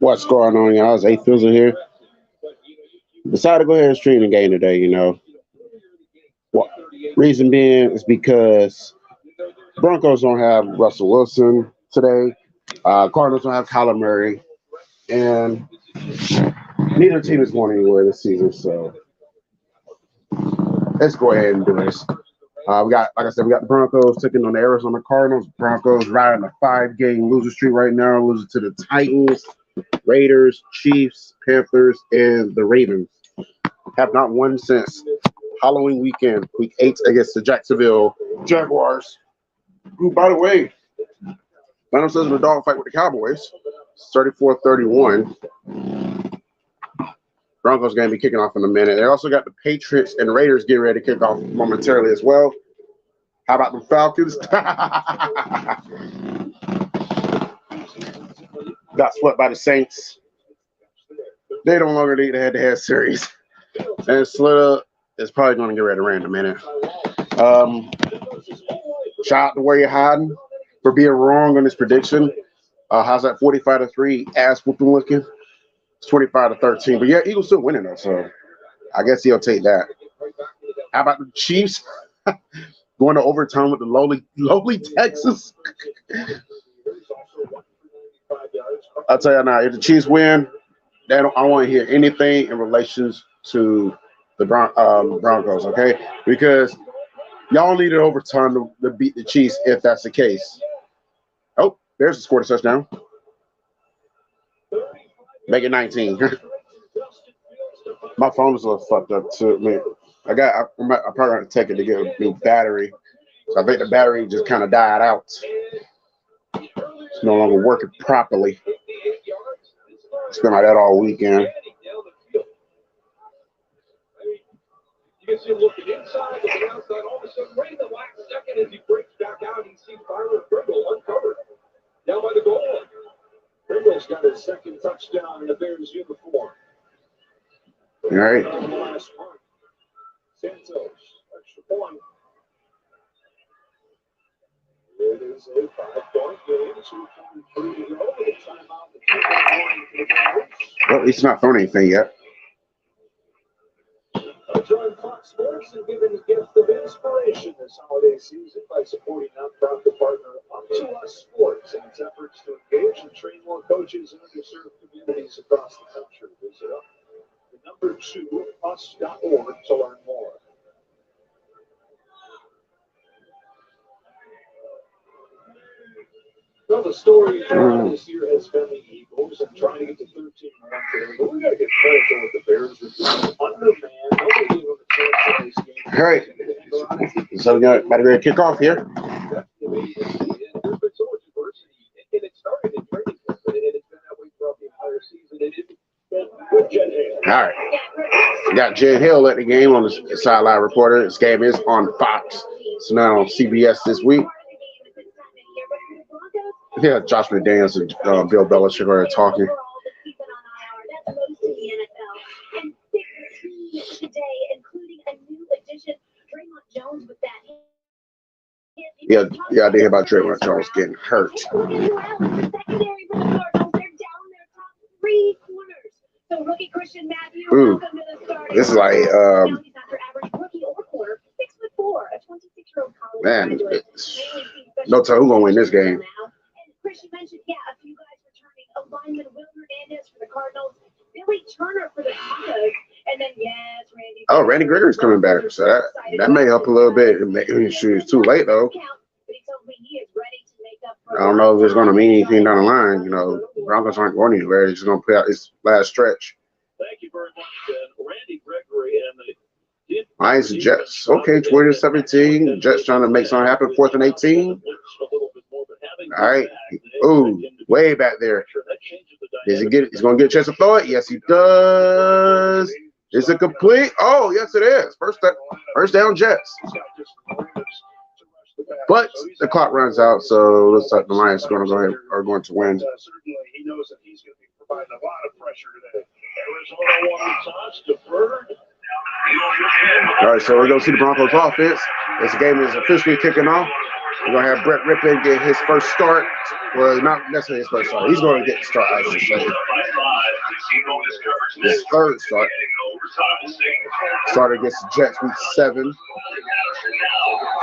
What's going on, y'all? It's A-Fizzle here. Decided to go ahead and stream the game today, What reason being is because Broncos don't have Russell Wilson today. Cardinals don't have Kyler Murray. And neither team is going anywhere this season, so let's go ahead and do this. Like I said, we got the Broncos taking on the Arizona Cardinals. Broncos riding a 5-game loser streak right now, losing to the Titans, Raiders, Chiefs, Panthers, and the Ravens. Have not won since Halloween weekend, week 8 against the Jacksonville Jaguars. Who, by the way, found themselves in a dogfight with the Cowboys, 34-31. Broncos going to be kicking off in a minute. They also got the Patriots and Raiders getting ready to kick off momentarily as well. How about the Falcons? Got swept by the Saints. They no longer need a head-to-head series. And Slater is probably going to get ready to rain in a minute. Shout out to where you're hiding for being wrong on this prediction. How's that 45-3 ass whooping looking? It's 25-13. But yeah, Eagles still winning though, so I guess he'll take that. How about the Chiefs going to overtime with the lowly Texas? I'll tell you now, if the Chiefs win, I don't want to hear anything in relation to the Broncos, okay? Because y'all needed overtime to beat the Chiefs if that's the case. Oh, there's the score to touchdown. Make it 19. My phone is a little fucked up too. I'm probably gonna take it to get a new battery. So I think the battery just kind of died out. It's no longer working properly. It's been like that all weekend. You can see him looking inside, looking outside, all of a sudden, right in the last second as he breaks back out, he sees Byron Pringle uncovered down by the goal line. Pringle's got his second touchdown in the Bears uniform. All right. Santos, extra point. It is a 5-point game. 2:23 to go. The timeout. The Well, he's not throwing anything yet. Join Fox Sports and giving gifts of inspiration this holiday season by supporting nonprofit partner Up to Us Sports and its efforts to engage and train more coaches in underserved communities across the country. Visit us.org to learn more. Well, the story this year has been the Eagles and trying to get to 13 today, but we got to get credit to what the Bears are doing. Undermanned, nobody gave them a chance in this game. All right. So we about to kick off here. There's been so much diversity, and it started in training camp, and it's been that way throughout the entire season. And it's been with Jen Hale. All right. We got Jen Hill at the game on the sideline reporter. This game is on Fox. So now on CBS this week. Yeah, Josh McDaniels and Bill Belichick are talking. Yeah, I did hear about Draymond Jones getting hurt. Ooh, this is like man, no telling who's gonna win this game. Chris, you mentioned, a few guys returning. A lineman, Will Hernandez for the Cardinals, Billy Turner for the Broncos, and then, Randy. Oh, Randy Gregory's coming back, so that may help a little bit. It's too late, though. I don't know if it's going to mean anything down the line. Broncos aren't going anywhere. They're just going to play out this last stretch. Thank you very much, Randy Gregory and the Lions and Jets. Okay, 20-17. Jets trying to make something happen. 4th and 18. All right. Ooh, way back there. He's going to get a chance to throw it? Yes, he does. Is it complete? Oh, yes, it is. First down, Jets. But the clock runs out, so it looks like the Lions are going to win. Certainly, he knows that he's going to be providing a lot of pressure today. Arizona one toss deferred. All right, so we're going to see the Broncos offense. This game is officially kicking off. We're going to have Brett Rippon get his first start. Well, not necessarily his first start. He's going to get the start, I should say. His third start. Started against the Jets week 7.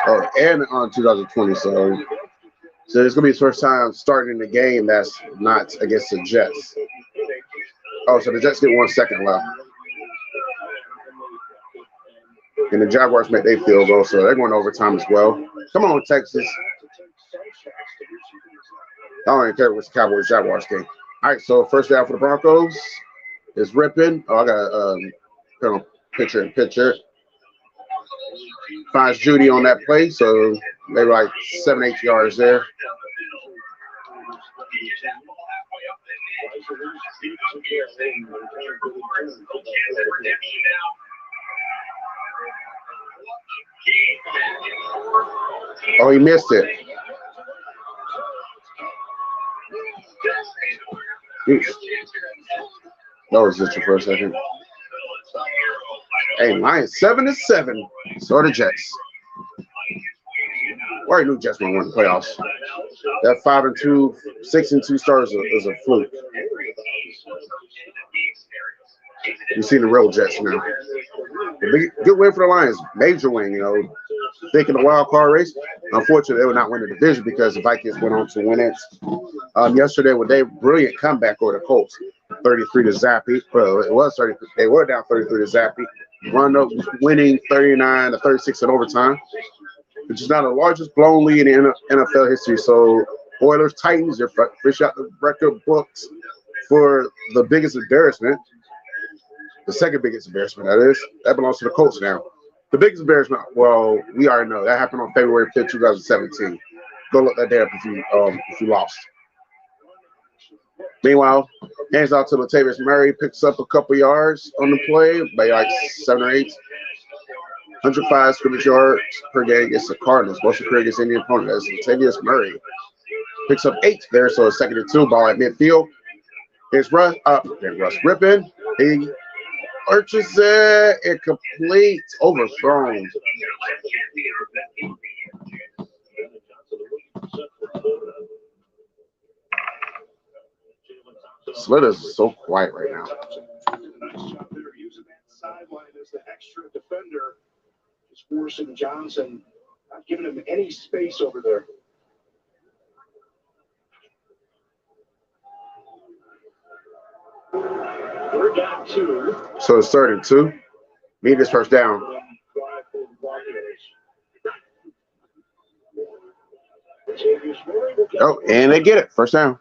Oh, and on 2020. So it's going to be his first time starting the game that's not against the Jets. Oh, so the Jets get 1 second left. And the Jaguars make their field goal, so they're going to overtime as well. Come on, Texas. I don't even care what's the Cowboys-Jaguars game. All right, so first down for the Broncos is Rippon. Oh, I got a picture. Finds Judy on that play, so they were like 7-8 yards there. Oh, he missed it. That was just for a second. Hey, Lions 7-7. So the Jets. We already knew Jets going to win the playoffs. That 5-2, 6-2 start is a fluke. You've seen the real Jets now. Good win for the Lions. Major win, you know. Thinking the wild card race. Unfortunately, they would not win the division because the Vikings went on to win it. Yesterday with a brilliant comeback over the Colts. 33 to Zappy. Well, it was 30. They were down 33 to Zappy. Wound up winning 39 to 36 in overtime, which is now the largest blown lead in NFL history. So Oilers, Titans, they're fish out the record books for the biggest embarrassment. The second biggest embarrassment, that is. That belongs to the Colts now. The biggest embarrassment, well, we already know. That happened on February 5th, 2017. Go look that day up if you lost. Meanwhile, hands out to Latavius Murray, picks up a couple yards on the play by like 7 or 8. 105 scrimmage yards per game against the Cardinals. Most of the career against any opponent. That's Latavius Murray. Picks up 8 there, so it's 2nd and 2, ball at midfield. Here's Russ Rippon. He arches it, it completes, overthrown. Slitter is so quiet right now. Forcing Johnson, not giving him any space over there. We're down 2. So it's 3rd and 2. Need this first down. Oh, and they get it. First down.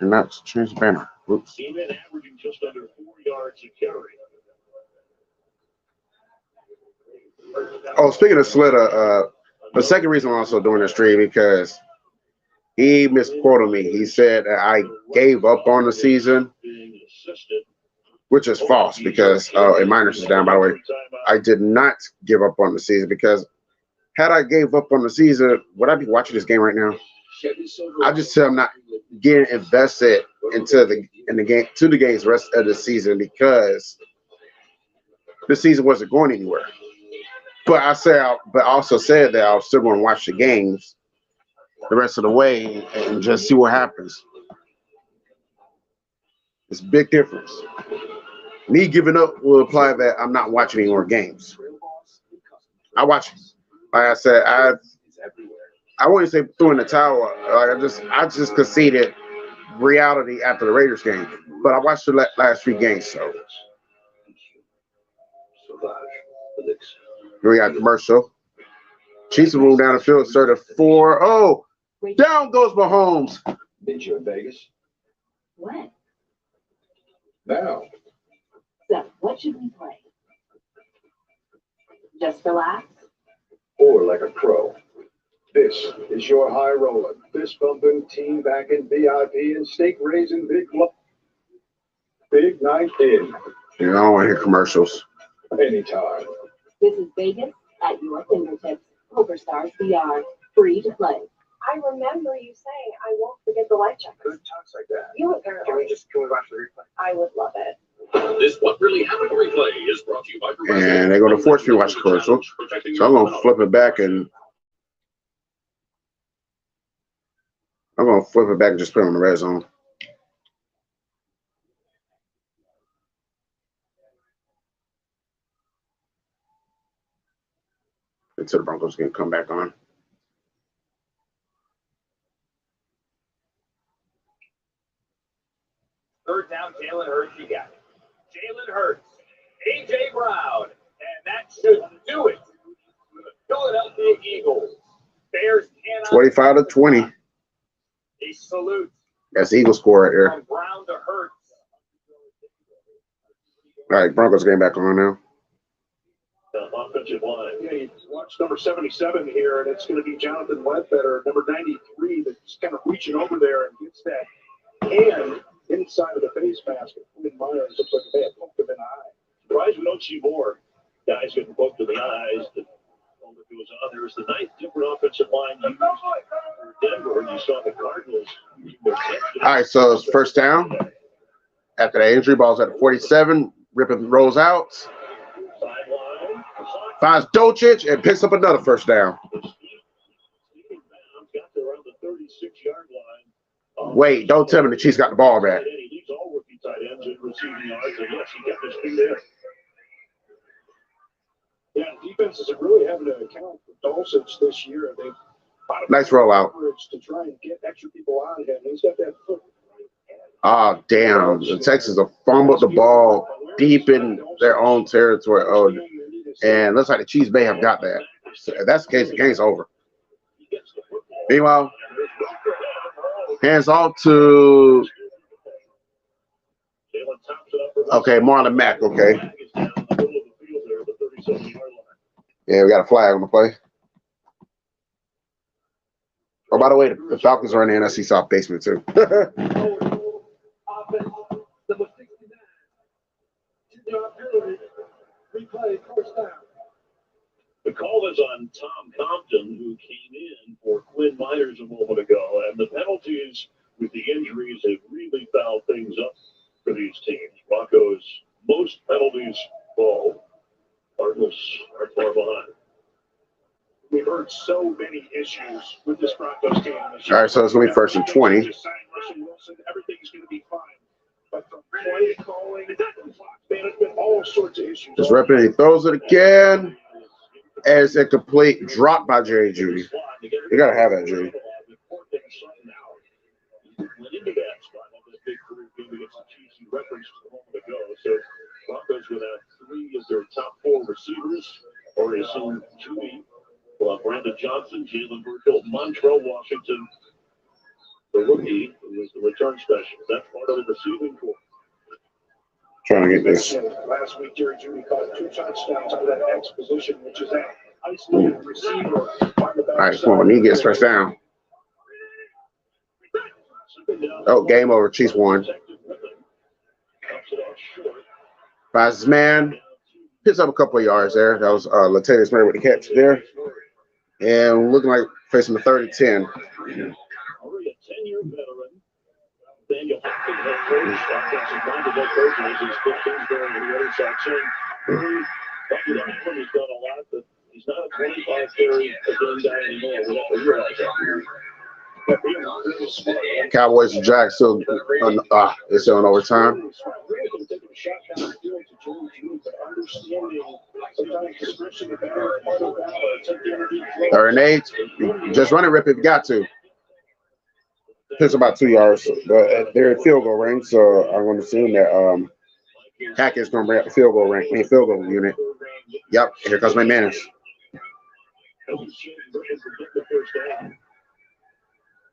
And that's change the banner. Oops. Even averaging just under 4 yards a carry. Oh, speaking of Slitter, the second reason I'm also doing the stream because he misquoted me. He said that I gave up on the season, which is false because, and minus is down, by the way. I did not give up on the season because had I gave up on the season, would I be watching this game right now? I just said I'm not getting invested into the games the rest of the season because the season wasn't going anywhere. But I also said that I was still going to watch the games the rest of the way and just see what happens. It's a big difference. Me giving up will imply that I'm not watching any more games. I watch, like I said, I wouldn't say threw in the towel. I just conceded reality after the Raiders game. But I watched the last 3 games, so. Here we got commercial. Chiefs will move down the field, start at 4. Oh, down goes Mahomes. Did you in Vegas? What? Now. So, what should we play? Just relax? Or like a pro. This is your high roller, fist bumping, team backing, VIP, and stake raising big club. Big night in. Yeah, I don't want to hear commercials. Anytime. This is Vegas at your fingertips. PokerStars VR, free to play. I remember you saying I won't forget the life checkers. Good talks like that. You apparently. Can we watch the replay? I would love it. This What Really Happened replay is brought to you by And they're going to force me to watch the commercial. So I'm going to flip it back and I'm going to flip it back and just put it on the red zone. Until the Broncos can come back on. Third down, Jalen Hurts, you got it. Jalen Hurts, A.J. Brown, and that should do it. Philadelphia Eagles. Bears cannot. 25 to 20. A salute. That's the Eagles score right there. From Brown to Hurts. All right, Broncos getting back on now. Offensive line. Yeah, you watch number 77 here, and it's going to be Jonathan Ledbetter, number 93, that's kind of reaching over there and gets that hand inside of the face mask. Quinn Myers looks like they had poked him in the eye. Surprised we don't see more guys getting poked in the eyes. There's the ninth different offensive line used for Denver, and you saw the Cardinals. All right, so it's first down. After that injury, ball's at 47. Rippon rolls out. Finds Dolchich and picks up another first down. Wait, don't tell me the Chiefs got the ball back. Yeah, defenses are really having to account for Dulcich this year. They've nice rollout. To try and get extra people on him. He's got that foot. Oh, damn. The Texans have fumbled the ball deep in their own territory. Oh, and looks like the Chiefs may have got that. So if that's the case, the game's over. Meanwhile, hands off to Marlon Mack. Okay. Yeah, we got a flag on the play. Oh, by the way, the Falcons are in the NFC South basement too. The call is on Tom Compton, who came in for Quinn Myers a moment ago, and the penalties with the injuries have really fouled things up for these teams. Broncos, most penalties fall. Cardinals are far behind. We've heard so many issues with this Broncos team. All right, so it's going to be first and 20. Everything's going to be fine. But from play calling, management, all sorts of issues. Just Rippon, he throws it again. As a complete drop by Jerry Jeudy. You got to have that, Jeudy. Broncos will have 3 of their top 4 receivers, or assume Jeudy, Brandon Johnson, Jalen Burkle, Montrell Washington, the rookie, who was the return specialist. That's part of the receiving corps. Trying to get this. Last week, Jerry Jeudy caught 2 touchdowns out of that X position, which is that isolated receiver. All right, come on, he gets first down. Oh, game over. Chiefs won. Finds his man. Picks up a couple of yards there. That was Latavius Murray with the catch there. And looking like facing the 3rd and 10. Already a 10-year veteran. Daniel Hopkins, head coach, offensive minded head coach, and he's 15 there on the other side. So, he's done a lot, but he's not a 25 carry a game guy anymore. We have to realize that. Cowboys and Jags still it's still in overtime. 3rd and 8. Just run it, Rip, if you got to. It's about 2 yards, but they're in field goal range, so I'm going to assume that Hackett's going to bring up the field goal unit. Yep, here comes McManus.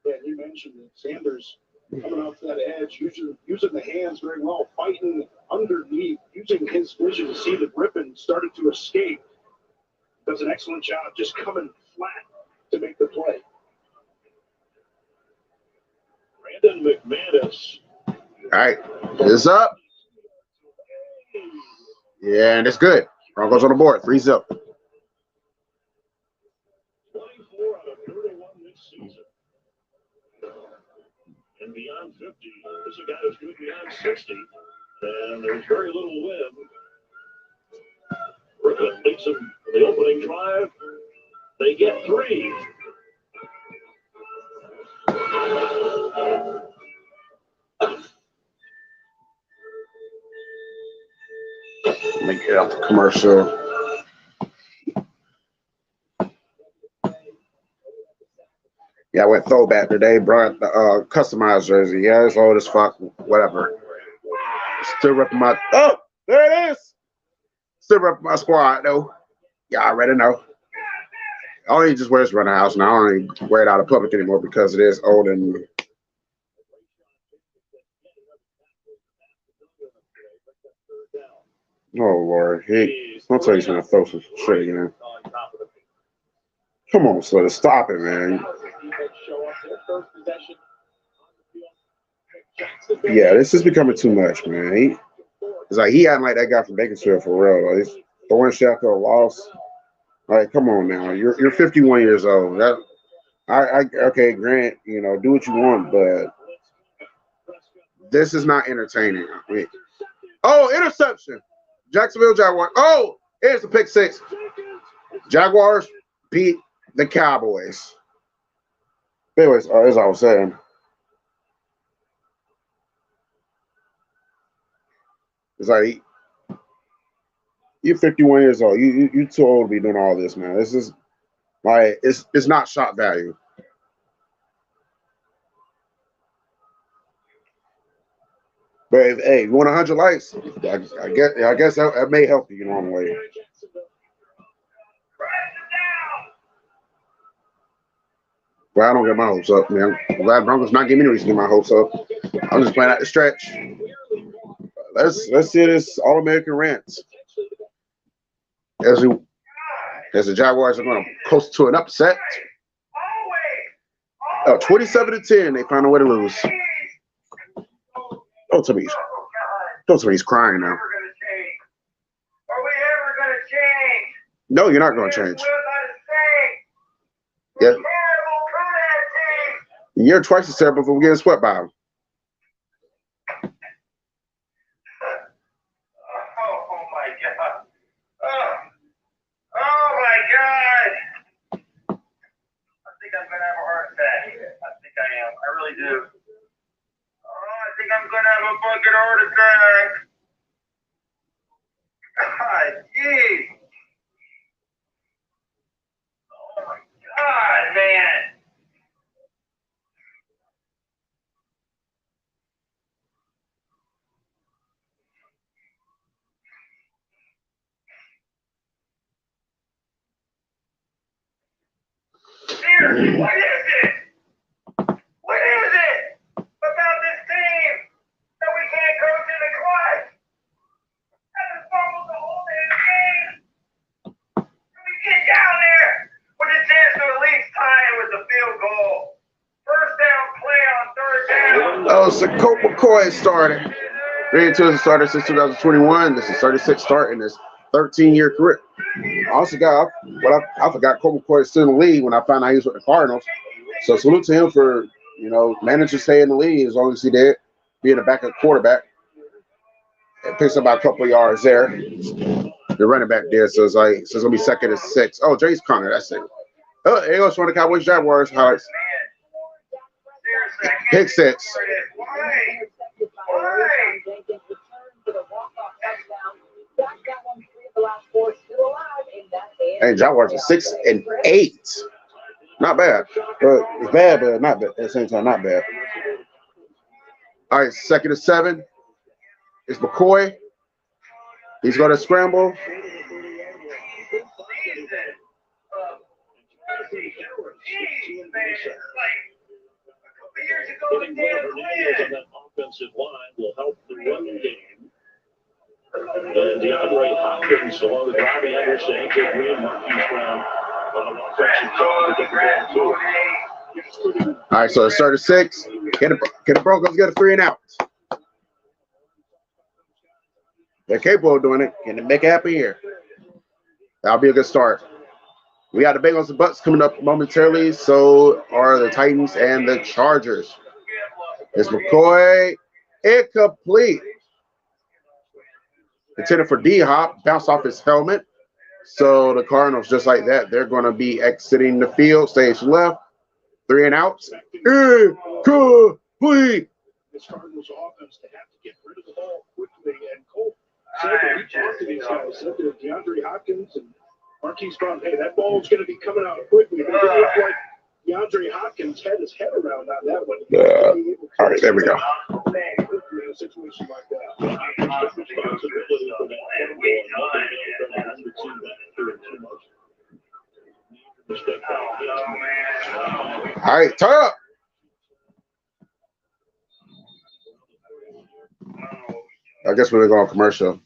Yeah, you mentioned that Sanders coming off that edge, using the hands very well, fighting underneath, using his vision to see that Rippon started to escape. Does an excellent job just coming flat to make the play. Brandon McManus. All right, it's up. Yeah, and it's good. Broncos on the board, 3-0. 24 out of 31 this season. And beyond 50, this is a guy who's good beyond 60. And there's very little win. Rippon leads them the opening drive. They get 3. Make it up the commercial. Yeah, I went throwback today. Brought the customized jersey. Yeah, it's old as fuck. Whatever. Still repping my. Oh, there it is. Still repping my squad though. Yeah, I already know. I only just wear this around the house now. I don't even wear it out of public anymore because it is old and. Oh Lord, don't tell you he's gonna throw some shit again. Come on, Slater, stop it, man. Yeah, this is becoming too much, man. It's like he acting like that guy from Bakersfield for real. Like, he's throwing shit after a loss. Like, come on now. You're 51 years old. That okay, Grant, do what you want, but this is not entertaining. Oh, interception. Jacksonville Jaguars. Oh, here's the pick six. Jaguars beat the Cowboys. Anyways, as I was saying. It's like you're 51 years old. You're too old to be doing all this, man. This is like it's not shot value. But if you want 100 likes, I guess that may help you along the way. Well, I don't get my hopes up, man. I'm glad Broncos not giving me a reason to get my hopes up. I'm just playing out the stretch. Let's see this All-American rant. As the Jaguars are going to coast to an upset. 27-10, they found a way to lose. Don't tell me he's crying now. Are we ever going to change? No, you're not going to change. Yeah. You're twice as terrible for getting swept by him. Oh my God. Oh my God. I think I'm going to have a heart attack. I think I am. I really do. I think I'm going to have a fucking heart attack. God, jeez. Oh my God, man. Seriously, what is it? What is it about this team that we can't go to the clutch? And the fumbles the whole damn game. We get down there with a chance to at least tie it with the field goal. First down play on third down. Oh, so Colt McCoy started. Ran to as a starter since 2021. This is 36th start in his 13-year career. I also I forgot Colt McCoy is still in the league when I found out he was with the Cardinals. So salute to him for, managing to stay in the league as long as he did, being a backup quarterback. It picks up about a couple of yards there. The running back there, so it's gonna be 2nd and 6. Oh, Jay's coming. That's it. Oh, there goes one of the Cowboys Jaguars highlights. Pick six. Hey, Jaguars are 6 and 8. Not bad. It's bad, but not bad. At the same time, not bad. All right, 2nd and 7. It's McCoy. He's going to scramble. Getting Hernandez on that offensive line will help the run game. And DeAndre Hopkins, along with Robbie Anderson, AJ Green, Marquise Brown on the offensive side. All right, so it's 3rd and 6. Can the Broncos get a 3 and out? They're capable of doing it. Can they make it happen here? That'll be a good start. We got the Bengals and Bucks coming up momentarily. So are the Titans and the Chargers. It's McCoy. Incomplete. Intended for D-Hop. Bounce off his helmet. So the Cardinals, just like that, they're going to be exiting the field. Stage left. 3 and outs. Incomplete. This Cardinals offense to have to get rid of the ball quickly, and Colt said that he talked to these guys, said that DeAndre Hopkins and Marquise Brown, hey, that ball's going to be coming out quickly. But it looked like DeAndre Hopkins had his head around on that one. All right, there we go. In a situation like that, All right, turn up. I guess we're going commercial.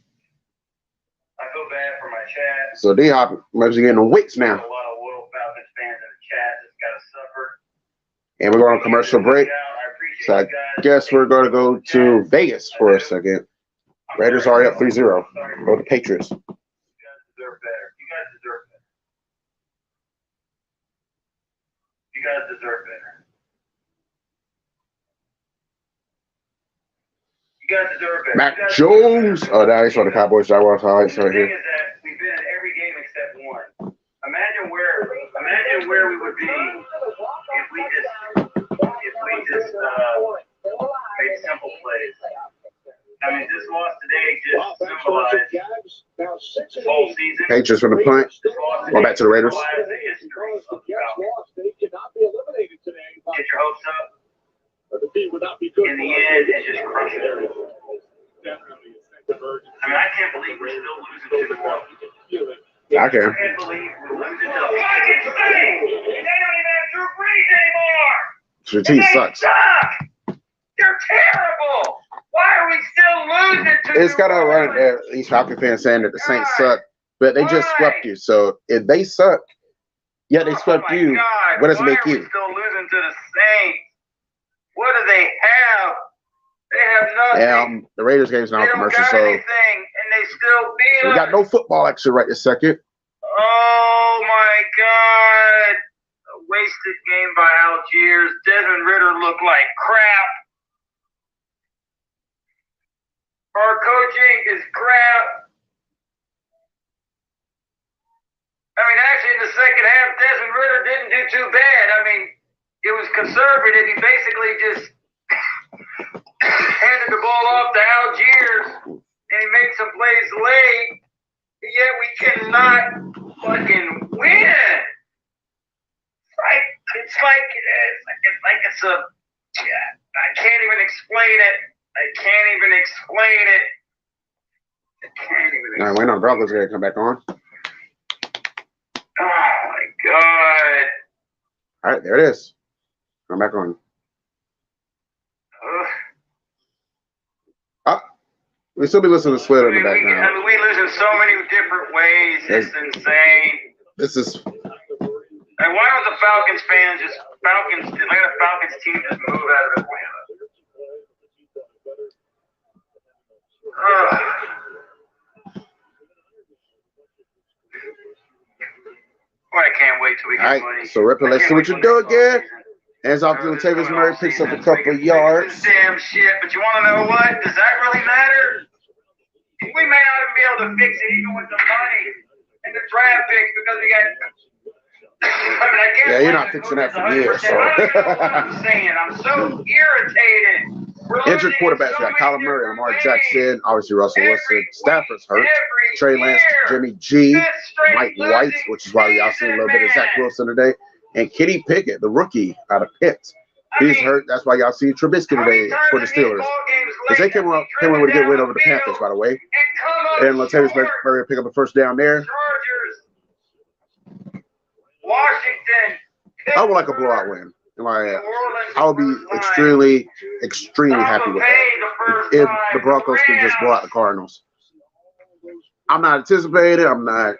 I feel bad for my chat. So D-Hop must be getting the wicks now. A lot of Will Falcons fans in the chat that's got to suffer. And we're going on commercial break. So I guess we're going to go to Vegas for a second. Raiders are up 3-0 over the Patriots. You guys deserve better. You guys deserve better. You guys deserve better. You guys deserve better. Mac Jones. Oh, now he's for the Cowboys. Jaguars highlights right The thing here. is that we've been in every game except one. Imagine where we would be if we just made simple plays. I mean, this loss today just symbolized the whole season. Patriots from the punt. Going back to the Raiders. they cannot be eliminated today. Get your hopes up. But the team would not be good. In the end, it's just crushing it. Definitely a sense of urgency. I mean, I can't believe we're still losing to the Broncos. I can. I can't believe we're losing to the fucking Saints. They don't even have Drew Brees anymore. Your team They sucks. suck. They're terrible. Why are we still losing to It's got to run there. These Falcon fans saying that the Saints suck, but they just swept you. So if they suck, yeah, they swept you. God. What does it make Why are you? we still losing to the Saints? What do they have? They have nothing. Yeah, the Raiders game's They now don't commercial, got so anything, and they still beat we us. got no football action right this second. Oh my God! A wasted game by Algiers. Desmond Ritter looked like crap. Our coaching is crap. I mean, actually, in the second half, Desmond Ritter didn't do too bad. I mean, it was conservative. He basically just handed the ball off to Algiers, and he made some plays late. But yet we cannot fucking win. It's like it's a. Yeah, I can't even explain it. I can't even explain it. All right, wait on Broncos going to come back on. Oh my God. All right, there it is. Come back on. We still be listening to Sweat in the background. I mean, we lose in so many different ways. It's insane. This is. And why don't the Falcons fans just the Atlanta Falcons team just move out of Atlanta? Well, I can't wait till we get All right, money. so Ripper, let's see what you do again. Hands off to Latavius Murray, picks up a couple yards. Damn shit, but you want to know what? Does that really matter? We may not even be able to fix it even with the money and the draft picks because we got. I mean, I can't. Yeah, you're not fixing that for years. So. I don't even know what I'm saying. I'm so irritated. Injured quarterbacks got Kyler Murray, Lamar Jackson, obviously Russell Wilson. Stafford's hurt. Trey Lance, Jimmy G, Mike White, which is why y'all seen a little bit of Zach Wilson today, and Kenny Pickett, the rookie out of Pitt. He's hurt. That's why y'all see Trubisky today for the Steelers. Because they came in with a good win over the Panthers, by the way. And Latavius Murray pick up a first down there. Washington. I would like a blowout win. I would be extremely happy with that. If the Broncos can just blow out the Cardinals. I'm not anticipating it. I'm not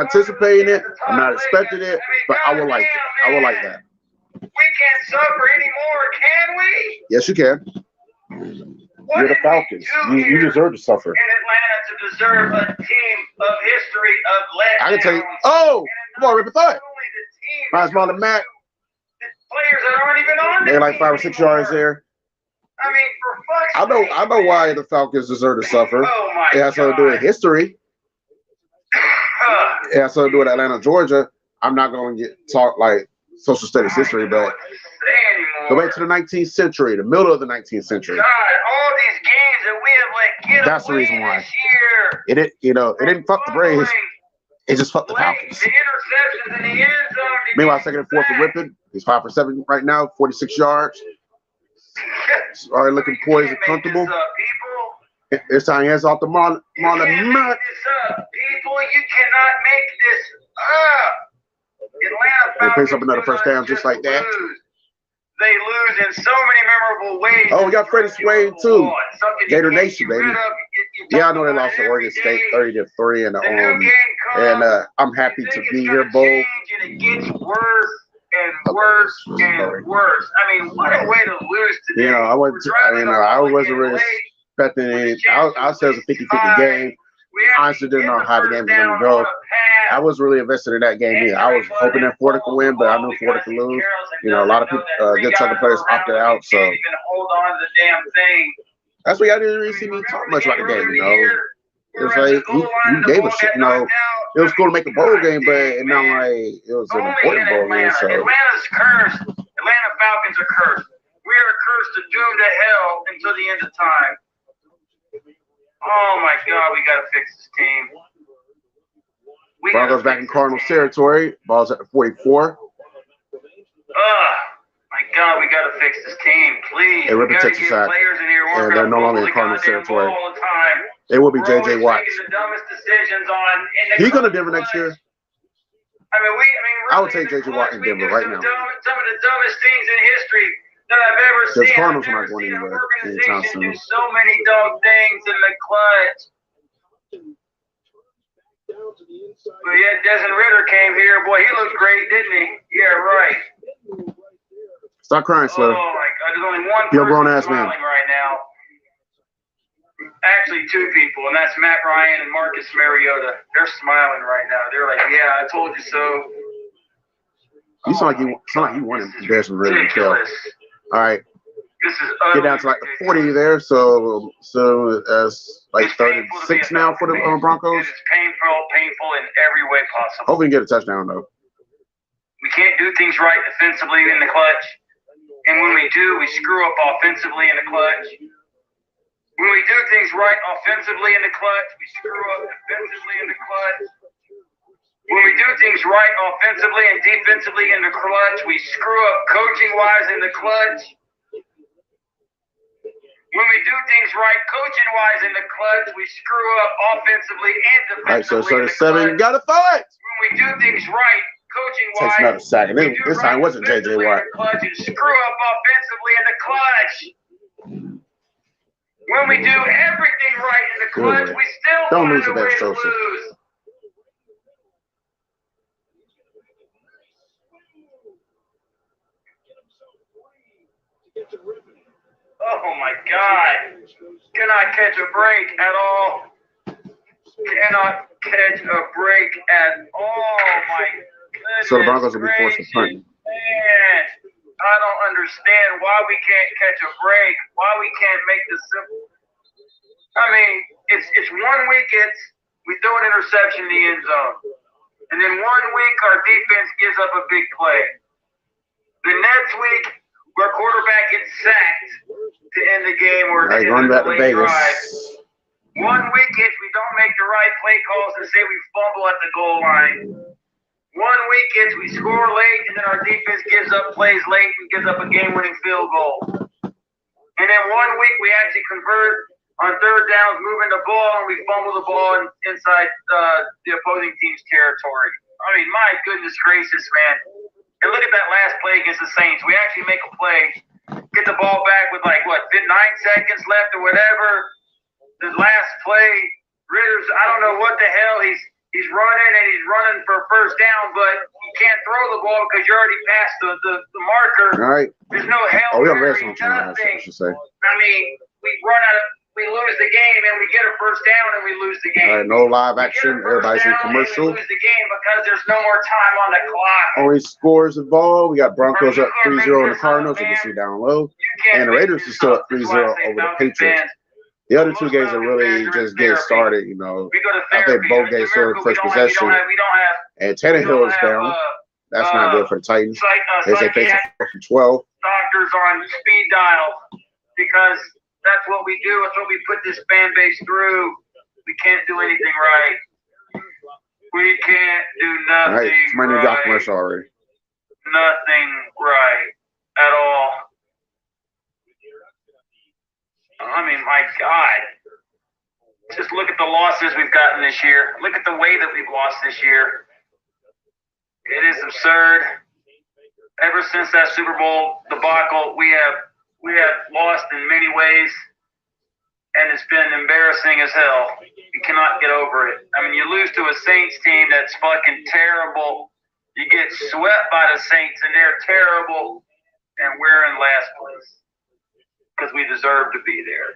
anticipating it. I'm not expecting it. But I would like it. I would like that. We can't suffer anymore, can we? Yes, you can. You're the Falcons. You deserve to suffer. In Atlanta to deserve a team of history of letdowns. I can tell you. Oh, come on, Ripper Thud. Miles Marlon Mack. Players that aren't even on They're like 5 or 6 yards there. I mean, for fuck's sake. I know why the Falcons deserve to suffer. Oh my It has something to do with history. It has something to do with Atlanta, Georgia. I'm not going to talk like social status history, but go back to the 19th century, the middle of the 19th century. God, all these games that we have get That's the away reason why. this year. It didn't fuck the Braves. It just fucked the Falcons. The interceptions in the end zone. Meanwhile, second and fourth for Whippin. He's 5 for 7 right now, 46 yards. He's already looking poised and comfortable. This time he has off the Marlon. People, you cannot make this up. Atlanta He picks up another first down just like that. They lose in so many memorable ways. Oh, we got Freddie Swain too. Gator Nation, baby. Yeah, I know they lost to Oregon State 30-3, and I'm happy to be here, Bo. And it gets worse and worse and worse. I mean, what a way to lose today. I wasn't really expecting any. I said it was a 50-50 game. Honestly, didn't know how the game was going to go. I was really invested in that game either. I was hoping that Florida could win, but I knew Florida could lose. A lot of people, good chunk of players opted out, so that's why I didn't really see me talk much about the game. It was like you gave a shit. It was cool to make a bowl game, but it's not like it was an important bowl game. So Atlanta's cursed. Atlanta Falcons are cursed. We are cursed to doom to hell until the end of time. Oh my God, we gotta fix this team. Broncos back in Cardinals territory. Ball's at the 44. My God, we gotta fix this team, please. They ripped the Texas side, and they're no longer in Cardinals territory. It will be J.J. Watt. He's gonna Denver next year. I would take J.J. Watt in Denver right now. Some of the dumbest things in history that I've ever seen. The Cardinals are not going anywhere anytime soon. Do so many dumb things in the clutch. But yeah, Desmond Ritter came here. Boy, he looked great, didn't he? Yeah, right. Stop crying, Slater. Oh my God, there's only one You're a person grown-ass man smiling right now. Actually, two people, and that's Matt Ryan and Marcus Mariota. They're smiling right now. They're like, "Yeah, I told you so." You sound like you wanted Desmond Ritter to kill. All right. Get down to like the 40 there, so that's like 36 now for the Broncos. It's painful in every way possible. Hopefully, you get a touchdown though. We can't do things right defensively in the clutch, and when we do, we screw up offensively in the clutch. When we do things right offensively in the clutch, we screw up defensively in the clutch. When we do things right offensively and defensively in the clutch, we screw up coaching-wise in the clutch. When we do things right coaching-wise in the clutch, we screw up offensively and defensively. All right, so 37, got to fight. When we do things right coaching-wise, takes another second. This time wasn't J.J. Watt. And screw up offensively in the clutch. When we do everything right in the clutch, we still don't lose find the a way best to trophy. lose. Oh my God. Cannot catch a break at all. Cannot catch a break at all. My goodness. So the Broncos will be forced to punt. Man, I don't understand why we can't catch a break. Why we can't make this simple. I mean, it's 1 week we throw an interception in the end zone. And then 1 week our defense gives up a big play. The next week our quarterback gets sacked to end the game or to end the late drive. 1 week we don't make the right play calls and say we fumble at the goal line. 1 week we score late and then our defense gives up plays late and gives up a game-winning field goal. And then 1 week we actually convert on third downs, moving the ball, and we fumble the ball inside the opposing team's territory. I mean, my goodness gracious, man. And look at that last play against the Saints. We actually make a play, get the ball back with 9 seconds left or whatever. The last play, Ritter's, I don't know what the hell, he's running and he's running for a first down, but he can't throw the ball because you're already past the marker. All right. There's no hell. We have rest on time, I should say. I mean, we lose the game and we get a first down and we lose the game. All right, no live action. Everybody's in commercial. We lose the game because there's no more time on the clock. Only scores involved. We got Broncos up 3-0 on the Cardinals. You can see down low. And the Raiders are still up 3-0 over the Patriots. The other two games are really just getting started, I think both games started first possession. And Tannehill is down. That's not good for the Titans. As they face a 4th and 12. Doctors on speed dial because That's what we do. That's what we put this fan base through. We can't do anything right. We can't do nothing All right, somebody right. got commercial already. Nothing right at all. I mean, my God. Just look at the losses we've gotten this year. Look at the way that we've lost this year. It is absurd. Ever since that Super Bowl debacle, we have lost in many ways, and it's been embarrassing as hell. You cannot get over it. I mean, you lose to a Saints team that's fucking terrible. You get swept by the Saints, and they're terrible, and we're in last place because we deserve to be there.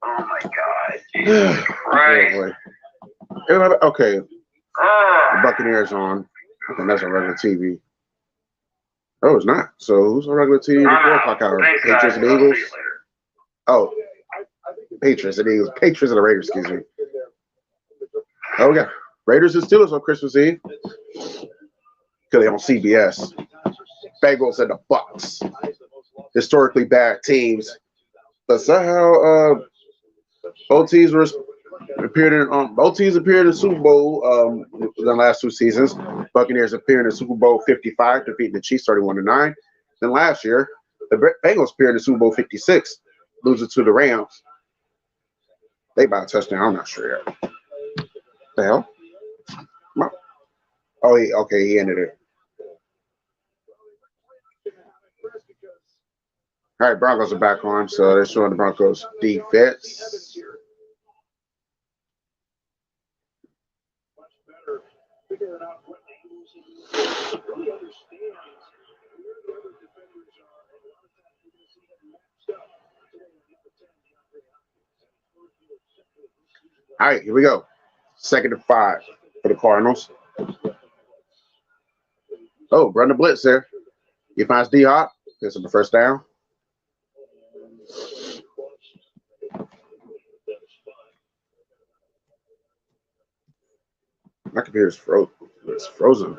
Oh my God, Jesus Christ! Oh, okay, the Buccaneers on. I think that's a regular TV. Oh, it's not. So who's on regular TV? The 4 o'clock hour. Thanks, Patriots guys. and I'll see you Eagles. later. Oh, Patriots and Eagles. Patriots and the Raiders. Excuse me. Oh, we got Raiders and Steelers on Christmas Eve. Because they on CBS. Bengals and the Bucks. Historically bad teams, but somehow both teams appeared in the Super Bowl in the last 2 seasons. Buccaneers appeared in the Super Bowl 55, defeating the Chiefs 31-9. Then last year, the Bengals appeared in the Super Bowl 56, losing to the Rams. They by a touchdown. I'm not sure yet. The hell? Oh, he ended it. All right, Broncos are back on, so they're showing the Broncos defense. All right, here we go. 2nd and 5 for the Cardinals. Oh, run the blitz there. He finds D-Hop. Gets him the first down. My computer's frozen. It's frozen.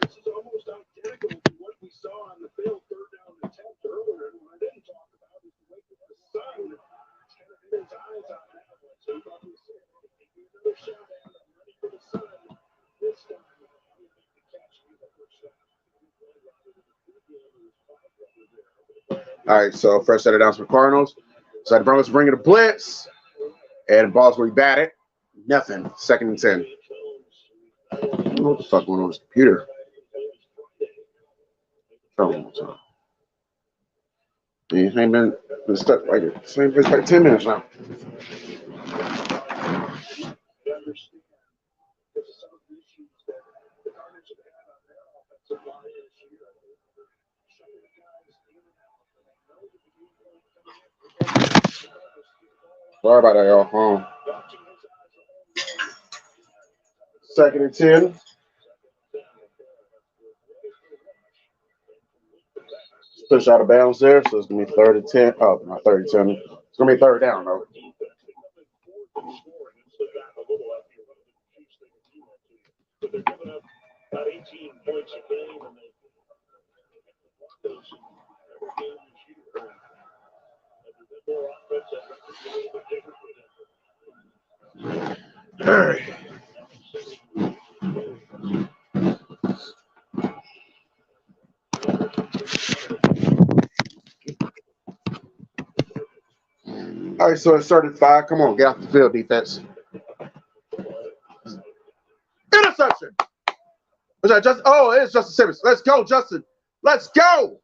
This is almost identical to what we saw on the failed third down attempt earlier. And what I didn't talk about is the way that the sun kind of hit his eyes on that one. So he thought he was sick. Another shot at him, ready for the sun. This time, he made the catch to the first down. All right, so first set of downs for Cardinals. So the Broncos bringing the blitz, and the ball's going to be batted. Nothing. 2nd and 10. I don't know what the fuck going on with this computer. Oh, he ain't been stuck like it. Same place like 10 minutes now. Sorry about that, y'all. 2nd and 10. Push out of bounds there, so it's going to be 3rd and 10. Oh, not 3rd and 10. It's going to be 3rd down, though. They're giving up about 18 points a game, and All right. All right, so it started 5. Come on, get off the field, defense. Interception. Was that just? Oh, it is Justin Simmons. Let's go, Justin. Let's go.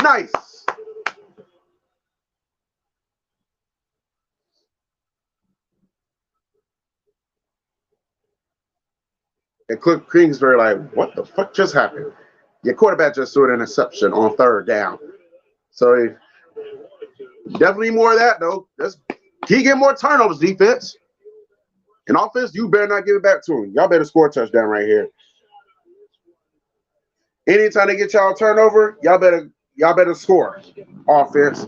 Nice. And Cliff Kingsbury like, what the fuck just happened? Your quarterback just threw an interception on 3rd down. So definitely more of that, though. He get more turnovers, defense. In offense, you better not give it back to him. Y'all better score a touchdown right here. Anytime they get y'all a turnover, y'all better score. Offense.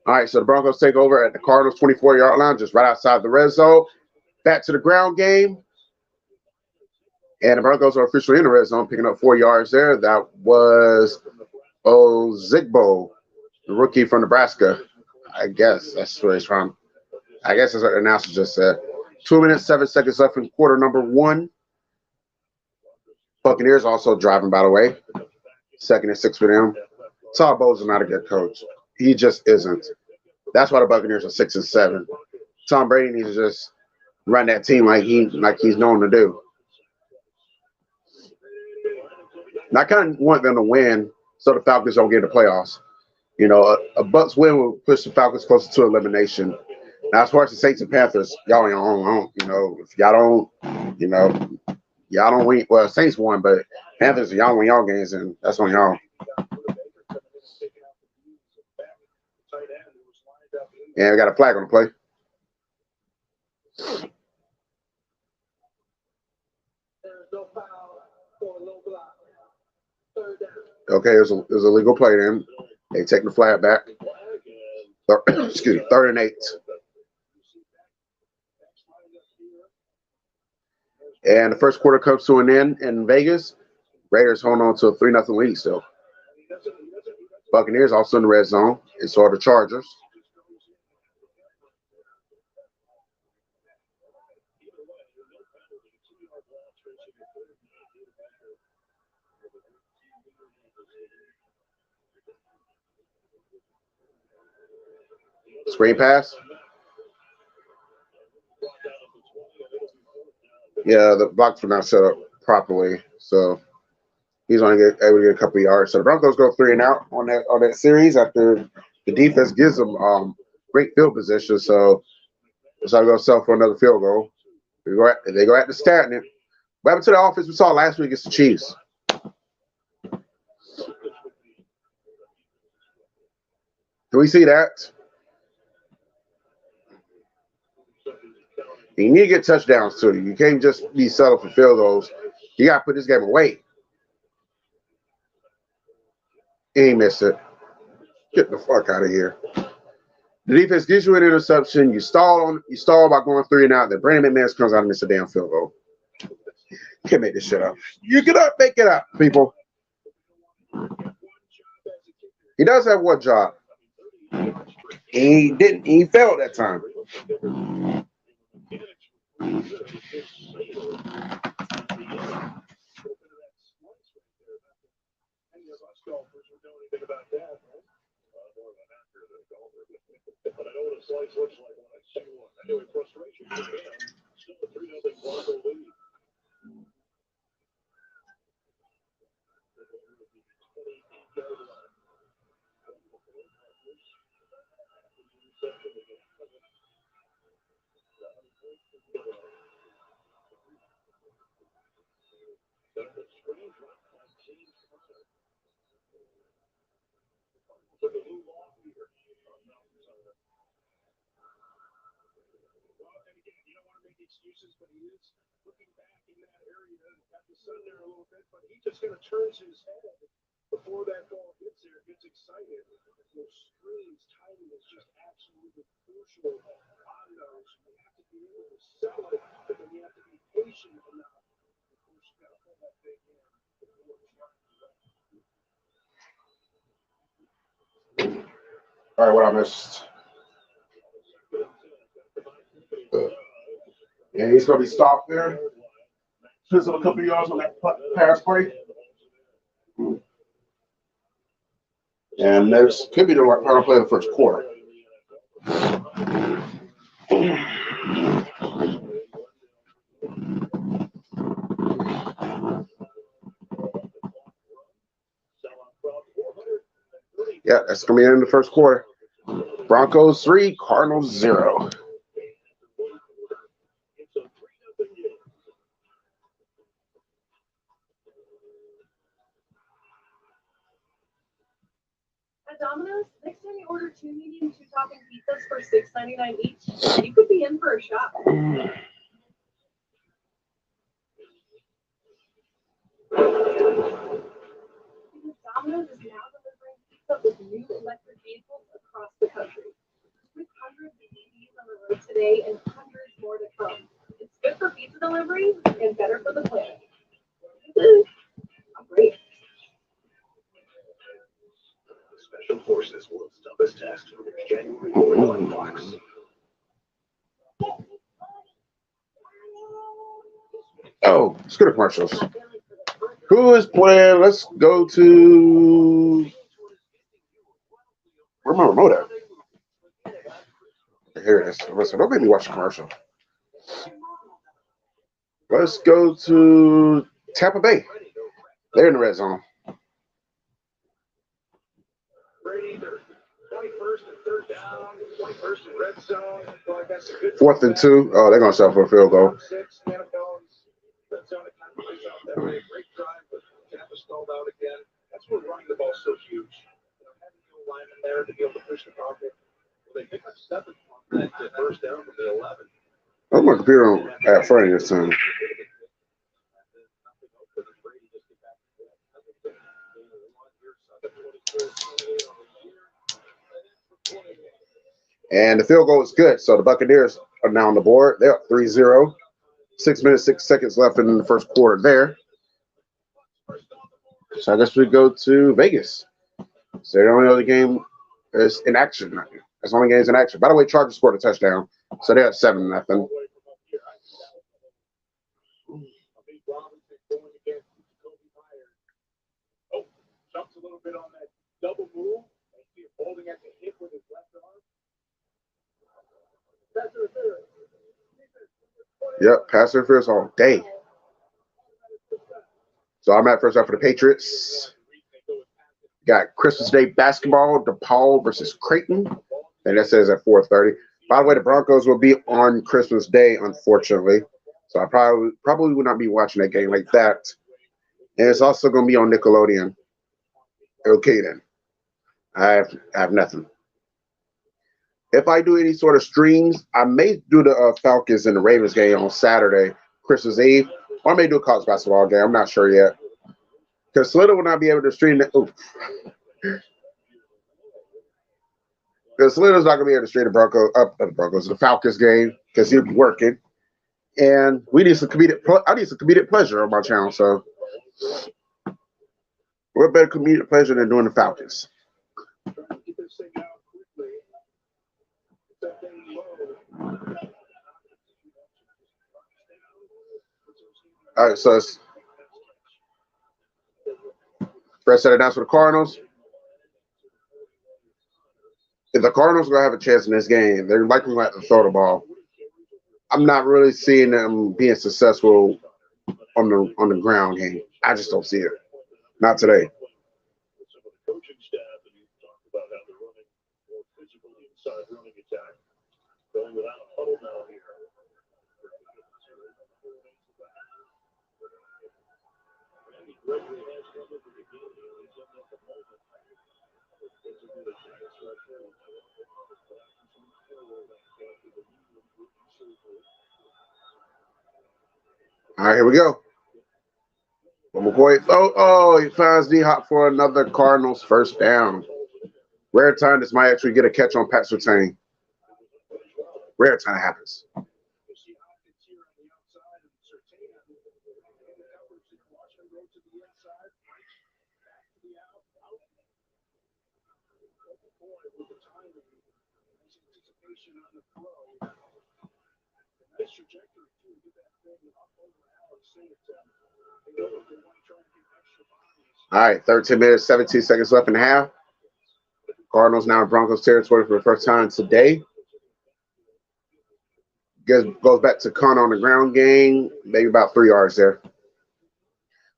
All right, so the Broncos take over at the Cardinals 24-yard line, just right outside the red zone. Back to the ground game. And the Broncos are officially in the red zone, picking up 4 yards there. That was Zigbo, the rookie from Nebraska. I guess that's where he's from. I guess that's what the announcer just said. 2 minutes, 7 seconds left in quarter number 1. Buccaneers also driving, by the way. 2nd and 6 for them. Todd Bowles is not a good coach. He just isn't. That's why the Buccaneers are 6 and 7. Tom Brady needs to just run that team like he's known to do. And I kind of want them to win so the Falcons don't get the playoffs. You know, a Bucs win will push the Falcons closer to elimination. Now, as far as the Saints and Panthers, y'all ain't on. You know, if y'all don't, you know, y'all don't win. Well, Saints won, but Panthers, y'all win y'all games, and that's on y'all. And we got a flag on the play. Okay, it was a legal play then. They take the flag back. Excuse me, 3rd and 8. And the first quarter comes to an end in Vegas. Raiders hold on to a 3-0 lead still. Buccaneers also in the red zone, and so are the Chargers. Screen pass. Yeah, the blocks were not set up properly, so he's only able to get a couple of yards. So the Broncos go 3 and out on that series after the defense gives them great field position. So they're going to settle for another field goal. They go at the Staten. What happened to the offense we saw last week against the Chiefs? Can we see that? You need to get touchdowns too. You can't just be settled for field goals. You got to put this game away. He missed it. Get the fuck out of here. The defense gives you an interception. You stall by going 3 and out. Then Brandon McManus comes out and misses a damn field goal. You can't make this shit up. You cannot make it up, people. He does have one job. He didn't. He failed that time. But he is looking back in that area, got the sun there a little bit, but he just kind of turns his head before that ball gets there, gets excited. Those screens, timing is just absolutely crucial on those. You have to be able to sell it, but then you have to be patient enough. Of course, you got to pull that big in. All right, what I missed. And he's going to be stopped there. Just a couple of yards on that pass play. And this could be the final play of the first quarter. Yeah, that's going to be in the first quarter. Broncos 3, Cardinals 0. At Domino's, next time you order 2 medium 2-topping pizzas for $6.99 each, you could be in for a shot. Because Domino's is now delivering pizza with new electric vehicles across the country. Let's go to commercials. Who is playing? Let's go to. Where's my remote at? Here it is. Listen, don't make me watch a commercial. Let's go to Tampa Bay. They're in the red zone. Fourth and 2. Oh, they're going to settle for a field goal. That's where running the ball is so huge. Having the lineman there to be able to push the pocket. They pick up 7 on that first down from the 11. I'm my computer on at Friday this time. And the field goal is good. So the Buccaneers are now on the board. They're up 3-0. 6 minutes, 6 seconds left in the first quarter there. So I guess we go to Vegas. So the only other game is in action. That's the only game's in action. By the way, Chargers scored a touchdown. So they're at 7-0. Jumps a little bit on that double move. Holding at the hip with his left arm. Yep, pass interference all day. So I'm at first out for the Patriots. Got Christmas Day basketball, DePaul versus Creighton. And that says at 4:30. By the way, the Broncos will be on Christmas Day, unfortunately. So I probably would not be watching that game like that. And it's also going to be on Nickelodeon. Okay, then. I have nothing. If I do any sort of streams, I may do the Falcons and the Ravens game on Saturday, Christmas Eve, or I may do a college basketball game. I'm not sure yet. Because Slitter will not be able to stream that. Because Slitter's not going to be able to stream the Falcons game, because he'll be working. And we need some I need some comedic pleasure on my channel. So, what better comedic pleasure than doing the Falcons? All right, so it's first set it down for the Cardinals. If the Cardinals are going to have a chance in this game, they're likely going to have to throw the ball. I'm not really seeing them being successful on the ground game. I just don't see it. Not today. All right, here we go. Oh, he finds D-Hop for another Cardinals first down. Rare time this might actually get a catch on Pat Surtain. Rare time happens. All right, 13 minutes, 17 seconds left in the half. Cardinals now in Broncos territory for the first time today. Goes back to Connor on the ground game, maybe about 3 yards there.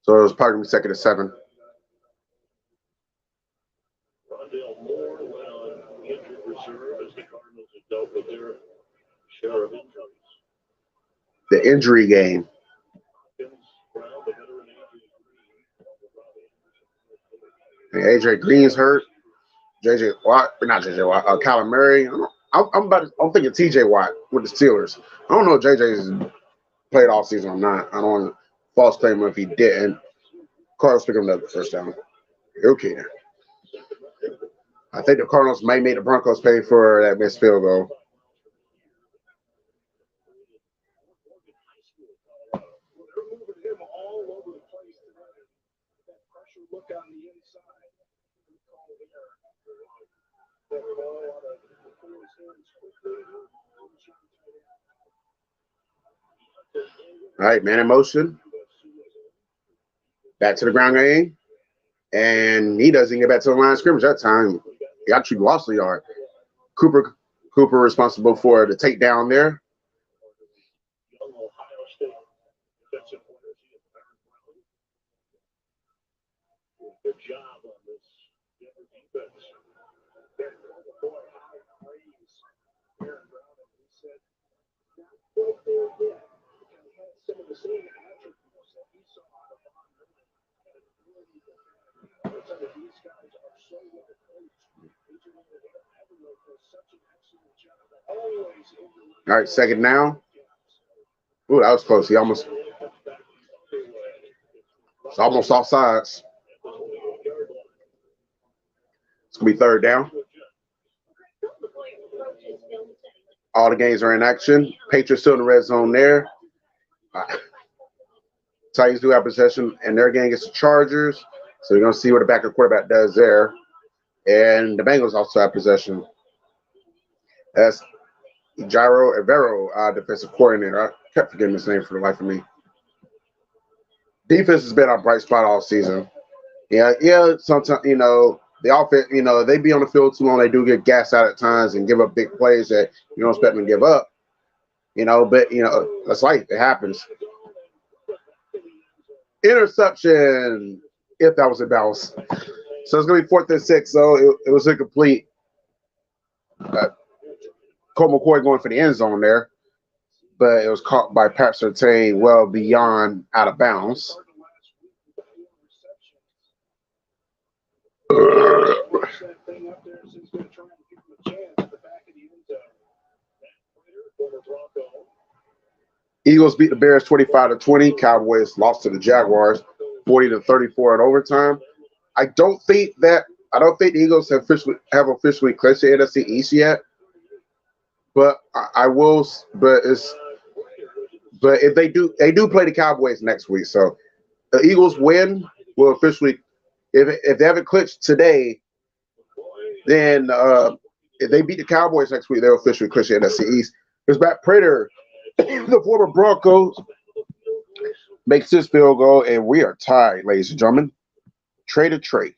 So it was probably second and 7. Rondale Moore went on injured reserve as the Cardinals have dealt with their share of injuries. The injury game. And AJ Green's hurt. JJ Watt, not JJ Watt. Kyler Murray. I'm thinking TJ Watt with the Steelers. I don't know if JJ's played all season or not. I don't want to false claim him if he didn't. Cardinals pick him up the first down. Okay. I think the Cardinals may make the Broncos pay for that missed field goal. All right, man in motion. Back to the ground game. And he doesn't get back to the line of scrimmage that time. He actually lost the yard. Cooper responsible for the takedown there. Good job on this defense. Some of the same attributes that he saw out of Von Miller. These guys are so well coached. Such an excellent job. Always. All right, second down. Ooh, that was close. It's almost off sides. It's gonna be third down. All the games are in action. Patriots still in the red zone there. Titans do have possession, and their game against the Chargers. So we're going to see what the backup quarterback does there. And the Bengals also have possession. That's Jairo Evero, defensive coordinator. I kept forgetting his name for the life of me. Defense has been our bright spot all season. Yeah. Sometimes, the offense, they be on the field too long. They do get gassed out at times and give up big plays that you don't expect them to give up. But that's life. It happens. Interception, if that was a bounce. So it's going to be 4th and 6. So it was incomplete. Colt McCoy going for the end zone there, but it was caught by Pat Surtain well beyond out of bounds. Eagles beat the Bears 25-20. Cowboys lost to the Jaguars 40-34 in overtime. I don't think the Eagles have officially clinched the NFC East yet. But if they do play the Cowboys next week. So the Eagles win will officially, if they haven't clinched today, then if they beat the Cowboys next week, they'll officially clinch the NFC East. Because Matt Prater, the former Broncos, makes this field goal, and we are tied, ladies and gentlemen. Trey to Trey.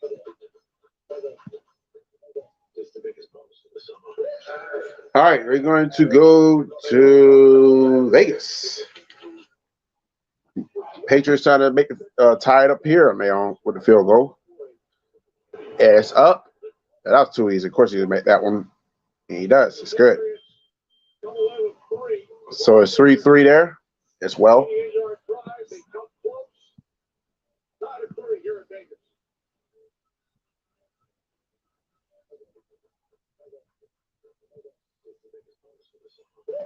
All right, we're going to go to Vegas. Patriots trying to make tie it up here now with the field goal. And it's up. That was too easy. Of course, he can make that one. And he does. It's good. So it's 3-3 there as well.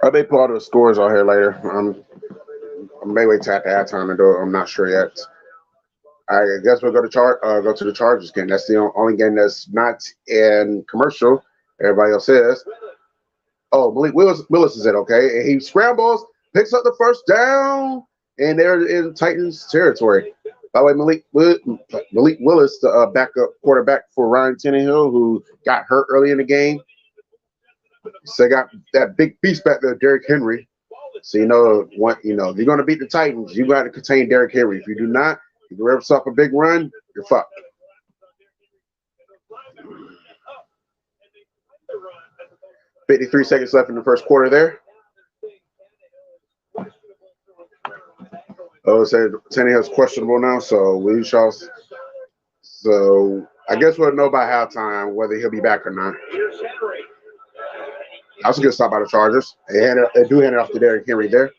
I may pull out the scores out here later. I may wait till after halftime and do it. I'm not sure yet. I guess we'll go to the Chargers game. That's the only game that's not in commercial. Everybody else is. Oh, Malik Willis is it, okay? And he scrambles, picks up the first down, and they're in Titans territory. By the way, Malik Willis, the backup quarterback for Ryan Tannehill, who got hurt early in the game. So they got that big beast back there, Derrick Henry. So if you're going to beat the Titans, you got to contain Derrick Henry. If you do not, if you rev up a big run, you're fucked. $53 seconds left in the first quarter there. So Tannehill's questionable now, so we shall. So I guess we'll know by halftime whether he'll be back or not. That was a good stop by the Chargers. They do hand it off to Derrick Henry there.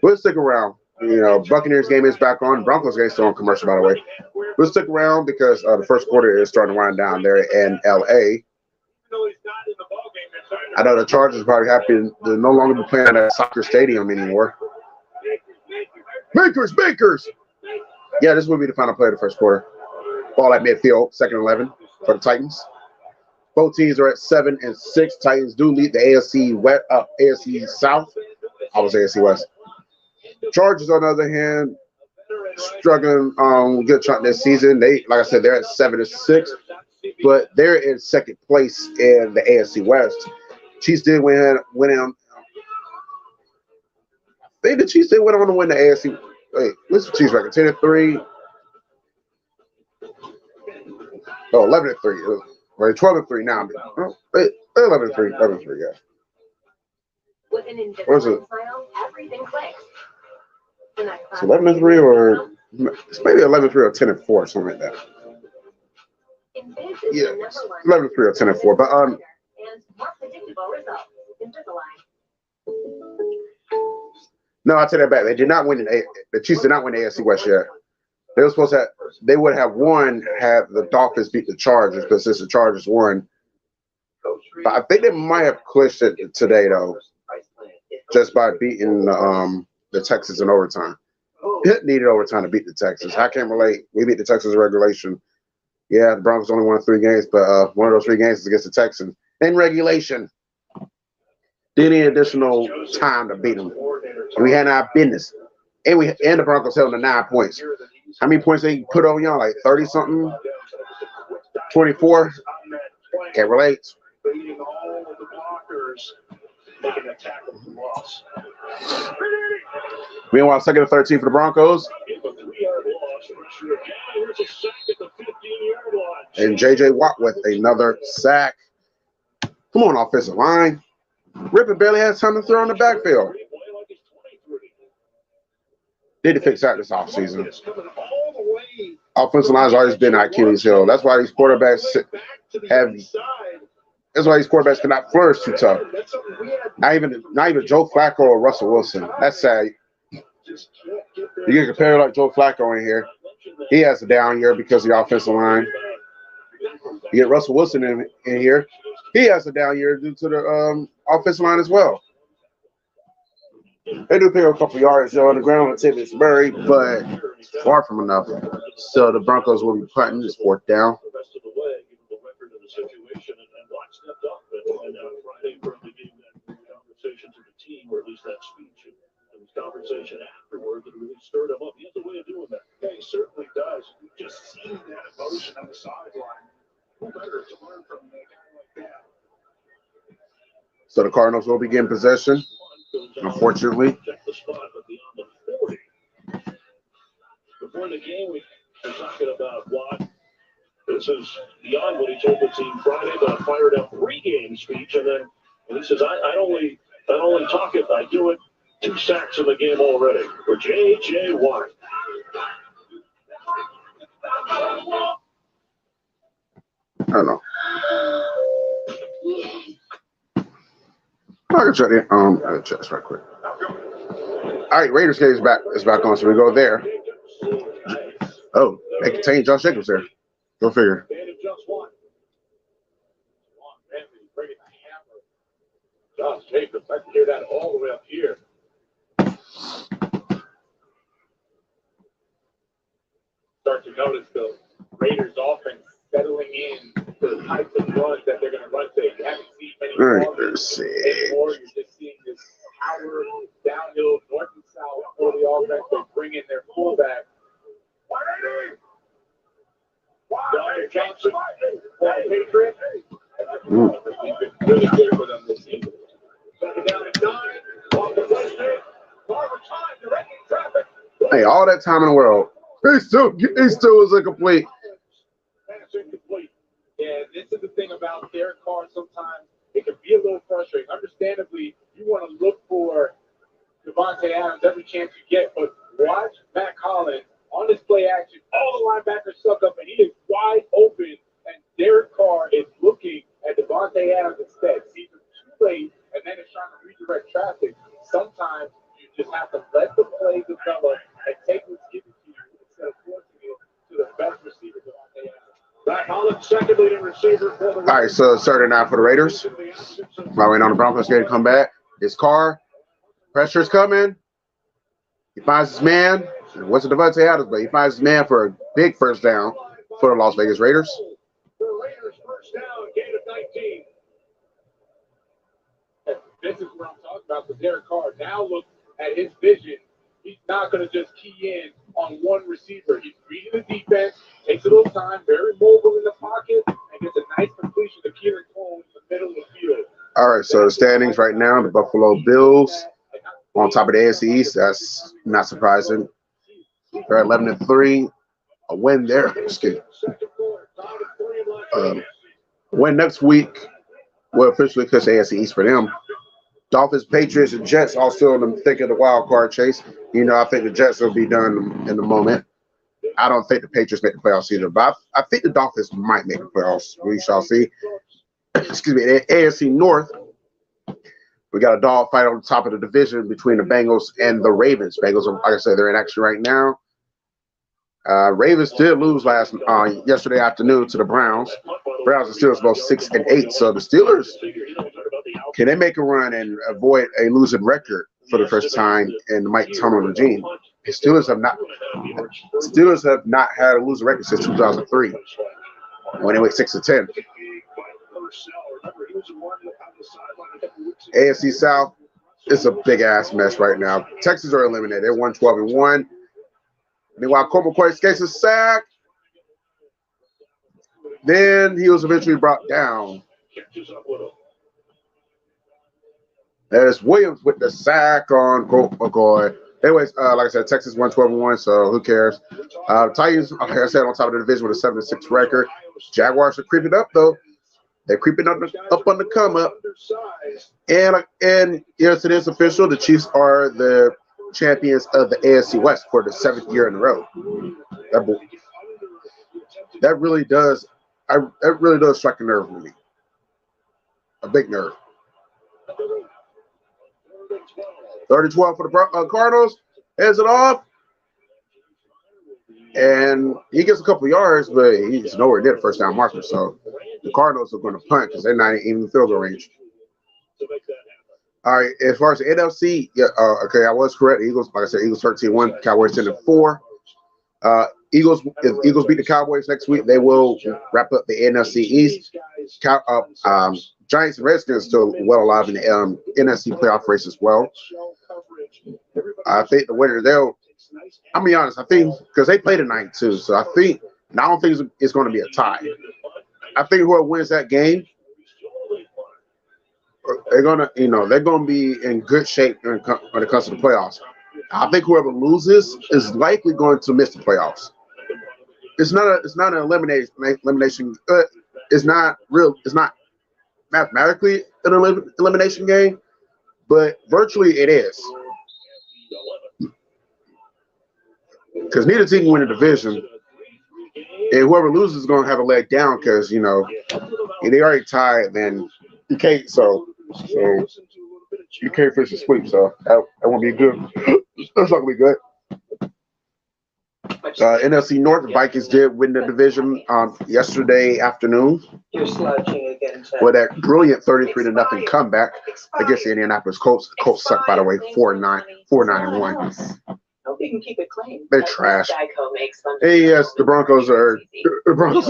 We'll stick around. Buccaneers game is back on. Broncos game is still on commercial, by the way. We'll stick around because the first quarter is starting to wind down there in L.A. I know the Chargers are probably happy to no longer be playing at a soccer stadium anymore. Bakers! Yeah, this will be the final play of the first quarter. Ball at midfield, 2nd and 11 for the Titans. Both teams are at 7-6. Titans do lead the AFC South. I was AFC West. Chargers, on the other hand, struggling good chunk this season. Like I said, they're at 7-6, but they're in second place in the AFC West. Chiefs did win in think the Chiefs, they went on to win the AFC. Wait, what's the Chiefs record? 10-3. Oh, 11-3. Or 12-3 now. Oh, 11-3. 11-3, yeah. With an Where's it? smile, everything clicks. It's 11-3 or it's maybe 11-3 or 10-4, something like that. Yeah, 11-3 or 10-4. But and more predictable results. no, I take that back. They did not win the Chiefs did not win the AFC West yet. They were supposed to. They would have won had the Dolphins beat the Chargers, because since the Chargers won. But I think they might have clinched it today though, just by beating the Texans in overtime. It needed overtime to beat the Texans. I can't relate. We beat the Texans in regulation. Yeah, the Broncos only won 3 games, but one of those 3 games is against the Texans in regulation. They need additional time to beat them. And we had our business. And the Broncos held to 9 points. How many points they put over y'all? Like 30 something? 24? Can't relate. Meanwhile, 2nd and 13 for the Broncos. And J.J. Watt with another sack. Come on, offensive line. Ripper barely has time to throw in the backfield. Did fix that this offseason. Offensive line's always been Achilles heel. That's why these quarterbacks that's why these quarterbacks cannot flourish too tough. Not even Joe Flacco or Russell Wilson. That's sad. You can compare like Joe Flacco in here. He has a down year because of the offensive line. You get Russell Wilson in here. He has a down year due to the offensive line as well. They do pick up a couple yards on the ground with Tibbetts Murray, but far from enough. So the Broncos will be punting this 4th down. Conversation afterward that really stirred him up. He has a way of doing that. Yeah, he certainly does. Just seeing that emotion on the sideline. Who better to learn from a guy like that? So the Cardinals will begin possession, unfortunately. Check the spot, but beyond the 40. Before the game, we were talking about Watt. This is beyond what he told the team Friday, but I fired up pre-game speech, and he says, I only talk it, I do it. 2 sacks in the game already for J.J. Watt. I don't know. I can check it. Check this right quick. All right, Raiders game is back on, so we go there. Oh, they contain Josh Jacobs there. Go figure. Josh Jacobs, I can hear that all the way up here. Start to notice the Raiders offense settling in to the types of runs that they're going to run today. You haven't seen many anymore. You're just seeing this power downhill north and south for the offense. They bring in their fullback. Johnson, Patriot. Really good for them this season. Down at 9, off the Wednesday. Time directing traffic. Hey, all that time in the world. He still was incomplete. Yeah, this is the thing about Derek Carr. Sometimes it can be a little frustrating. Understandably, you want to look for Devontae Adams every chance you get, but watch Matt Collins on this play action. All the linebackers suck up, and he is wide open, and Derek Carr is looking at Devontae Adams instead. Sees him too late, and then is trying to redirect traffic. Sometimes you just have to let the play develop and take what's given to you instead of forcing it to the best receiver, Devontae Adams. Matt Collins, second leading receiver for the Raiders. All right, so starting now for the Raiders. While waiting on the Broncos game to come back. It's Carr. Pressure's coming. He finds his man. It wasn't Devontae Adams, but he finds his man for a big first down for the Las Vegas Raiders. The Raiders first down, gain of 19. This is what I'm talking about with Derek Carr. Now look at his vision. He's not going to just key in on one receiver. He's reading the defense, takes a little time, very mobile in the pocket, and gets a nice completion to Keelan Cole in the middle of the field. All right, so the standings right now, the Buffalo Bills on top of the AFC East. That's not surprising. They're 11-3. A win there. Excuse me. Win next week will officially push the AFC East for them. Dolphins, Patriots, and Jets all still in the thick of the wild card chase. You know, I think the Jets will be done in the moment. I don't think the Patriots make the playoffs either, but I think the Dolphins might make the playoffs. We shall see. Excuse me. The AFC North, we got a dog fight on the top of the division between the Bengals and the Ravens. Bengals, like I said, they're in action right now. Ravens did lose yesterday afternoon to the Browns. Browns and Steelers both 6-8. So the Steelers, can they make a run and avoid a losing record for the first time in the Mike Tomlin regime? The Steelers have not had a losing record since 2003 when they went 6-10. AFC South is a big ass mess right now. Texans are eliminated. They're 1-12-1. Meanwhile, Colt McCoy escapes a sack. Then he was eventually brought down. There's Williams with the sack on Colt McCoy. Anyways, like I said, Texas 1-12-1, so who cares? Titans, like I said, on top of the division with a 7-6 record. Jaguars are creeping up, though. They're creeping up on the come up. And yes, it is official. The Chiefs are the champions of the AFC West for the 7th year in a row. That really does strike a nerve with me. A big nerve. 30-12 for the Cardinals. Heads it off. And he gets a couple yards, but he's nowhere near the first down marker. So the Cardinals are going to punt because they're not even in field goal range. All right, as far as the NFC, okay, I was correct. Eagles, like I said, Eagles 13-1, Cowboys 10-4. If Eagles beat the Cowboys next week, they will wrap up the NFC East. Giants and Redskins still well alive in the NFC playoff race as well. I think the winner, I'll be honest, I think, because they played tonight too, so I don't think it's going to be a tie. I think whoever wins that game, they're going to be in good shape when it comes to the playoffs. I think whoever loses is likely going to miss the playoffs. It's not an elimination. It's not mathematically an elimination game, but virtually it is. Because neither team can win the division, and whoever loses is going to have a leg down. Because they already tied, then you can't. So you can't finish the sweep. So that won't be good. That's not gonna be good. NFC North, the Vikings did win the division yesterday afternoon with that brilliant 33-0 comeback against the Indianapolis Colts. The Colts suck, by the way, 4-9-1. Hope you can keep it clean. They're trash. Hey, yes, the Broncos are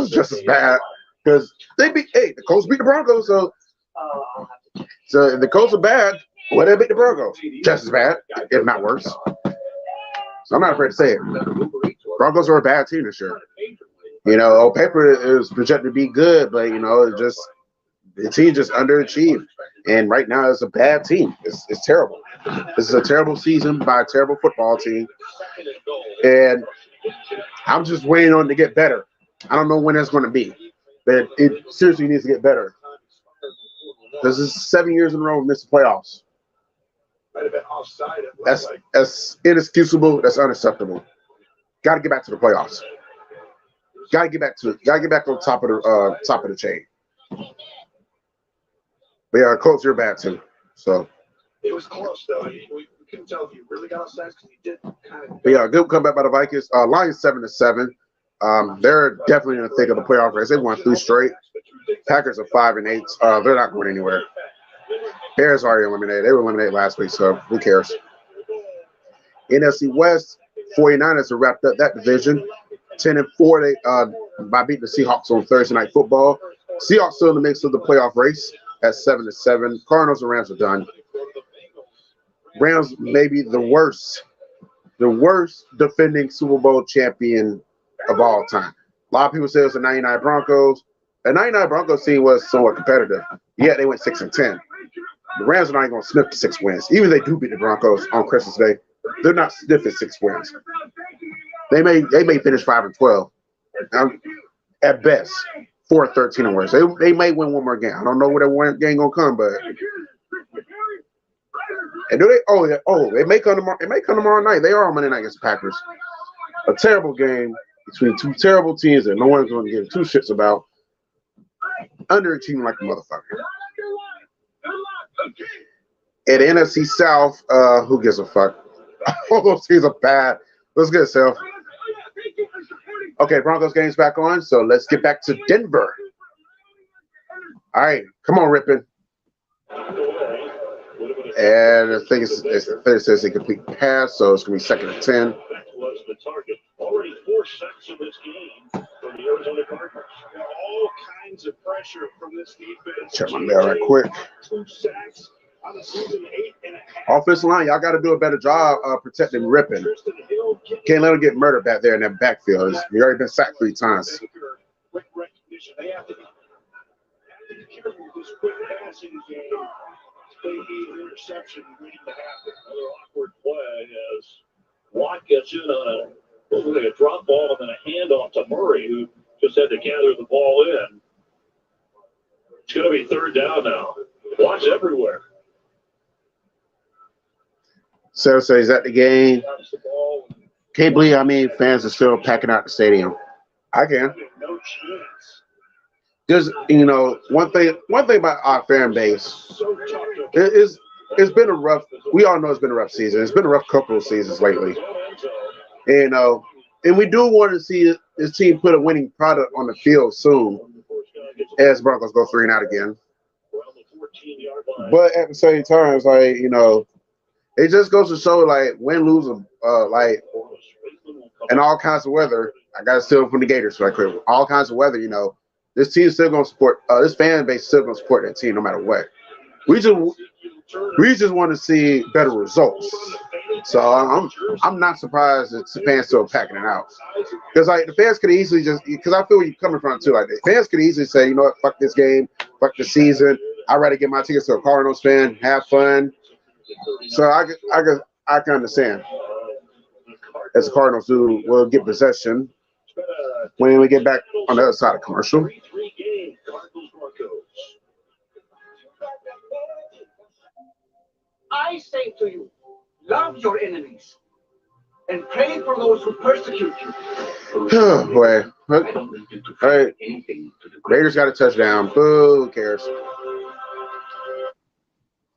just as bad because the Colts beat the Broncos. So if the Colts are bad, well, they beat the Broncos. Just as bad, if not worse. So I'm not afraid to say it. Broncos are a bad team this year. On paper is projected to be good, but the team just underachieved. And right now it's a bad team. It's terrible. This is a terrible season by a terrible football team. And I'm just waiting on it to get better. I don't know when that's going to be, but it seriously needs to get better. This is 7 years in a row we missed the playoffs. That's inexcusable. That's unacceptable. Got to get back to the playoffs. Got to get back on top of the chain. But yeah, Colts are bad too. So it was close though. We couldn't tell if he really got offside because he did kind of. But yeah, good comeback by the Vikings. Lions 7-7. They're definitely in the thick of the playoff race. They won 3 straight. Packers are 5-8. They're not going anywhere. Bears already eliminated. They were eliminated last week, so who cares? NFC West, 49ers have wrapped up that division. 10-4 by beating the Seahawks on Thursday Night Football. Seahawks still in the mix of the playoff race at 7-7. Cardinals and Rams are done. Rams may be the worst defending Super Bowl champion of all time. A lot of people say it was the 99 Broncos. The 99 Broncos team was somewhat competitive. Yeah, they went 6-10. The Rams are not even going to sniff the 6 wins. Even if they do beat the Broncos on Christmas Day, they're not sniffing 6 wins. They may finish 5-12 at best, 4-13 or worse. They may win one more game. I don't know where that one game gonna come, but and do they? They may come tomorrow. It may come tomorrow night. They are on Monday night against the Packers. A terrible game between two terrible teams that no one's going to give two shits about. Underachieving like a motherfucker. And the NFC South, who gives a fuck? All those teams are bad. Let's get it, Self. Okay, Broncos game's back on, so let's get back to Denver. All right, come on, Rippin. And I think it says a complete pass, so it's going to be 2nd and 10. Was the target. Already 4 sacks in this game for the Arizona Cardinals. All kinds of pressure from this defense. Check my mail right quick. 2 sacks on the season, 8.5. Offensive line, y'all got to do a better job protecting Rippin. Can't let him get murdered back there in that backfield. He's already been sacked 3 times. Quick recognition. They have to be careful with this quick passing game. Interception waiting to happen. Another awkward play as Watt gets in on a drop ball and then a handoff to Murray, who just had to gather the ball in. It's going to be 3rd down now. Watt's everywhere. So he's at the game. Can't believe how many fans are still packing out the stadium. I can. No chance. There's, one thing about our fan base, it's been a rough. We all know it's been a rough season. It's been a rough couple of seasons lately, and we do want to see this team put a winning product on the field soon, as Broncos go 3-0 again. But at the same time, it's like it just goes to show like win, lose, like in all kinds of weather. I got to steal from the Gators right quick. All kinds of weather, this team's still gonna support. This fan base is still gonna support that team no matter what. We just want to see better results. So I'm not surprised that the fans still packing it out. Because like the fans could easily because I feel where you're coming from too. Like the fans could easily say, you know what, fuck this game, fuck the season. I'd rather get my tickets to a Cardinals fan, have fun. So I can understand. As the Cardinals will get possession when we get back on the other side of commercial. I say to you, love your enemies and pray for those who persecute you. Boy. All right. Raiders got a touchdown. Boo, who cares?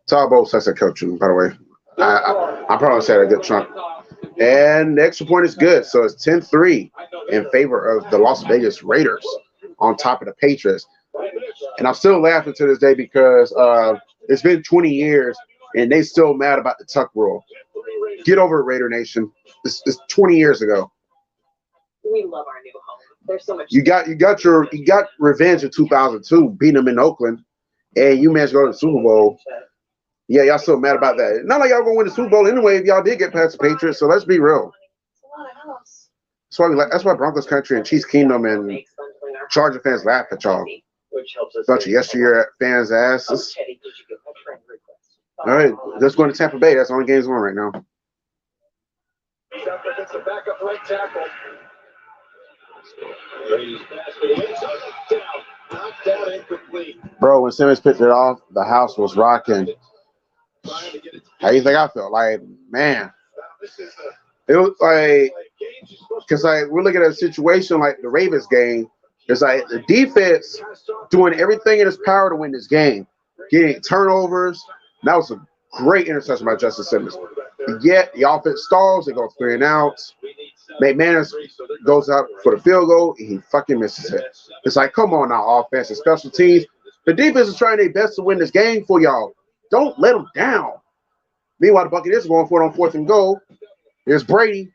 Todd Bowles sucks at coaching, by the way. I probably said a good chunk. And the extra point is good. So it's 10-3 in favor of the Las Vegas Raiders on top of the Patriots. And I'm still laughing to this day because it's been 20 years and they still mad about the tuck rule. Get over it, Raider Nation. It's 20 years ago. We love our new home. There's so much. You got revenge in 2002, beating them in Oakland, and you managed to go to the Super Bowl. Yeah, y'all still mad about that. Not like y'all gonna win the Super Bowl anyway if y'all did get past the Patriots. So let's be real. That's why Broncos country and Chiefs Kingdom and Charger fans laugh at y'all. Bunch of yesteryear fans' asses. All right, let's go to Tampa Bay. That's the only game's on right now. It's a backup right tackle. Knocked down incomplete. Bro, when Simmons picked it off, the house was rocking. How you think I felt? Like, man, it was like, because like we're looking at a situation like the Ravens game. It's like the defense doing everything in its power to win this game, getting turnovers. That was a great interception by Justin Simmons. Yet the offense stalls. They go 3 and outs. McManus goes out for the field goal, and he fucking misses it. It's like, come on now, offense and special teams. The defense is trying their best to win this game for y'all. Don't let them down. Meanwhile, the Buccaneers are going for it on 4th and goal. Here's Brady.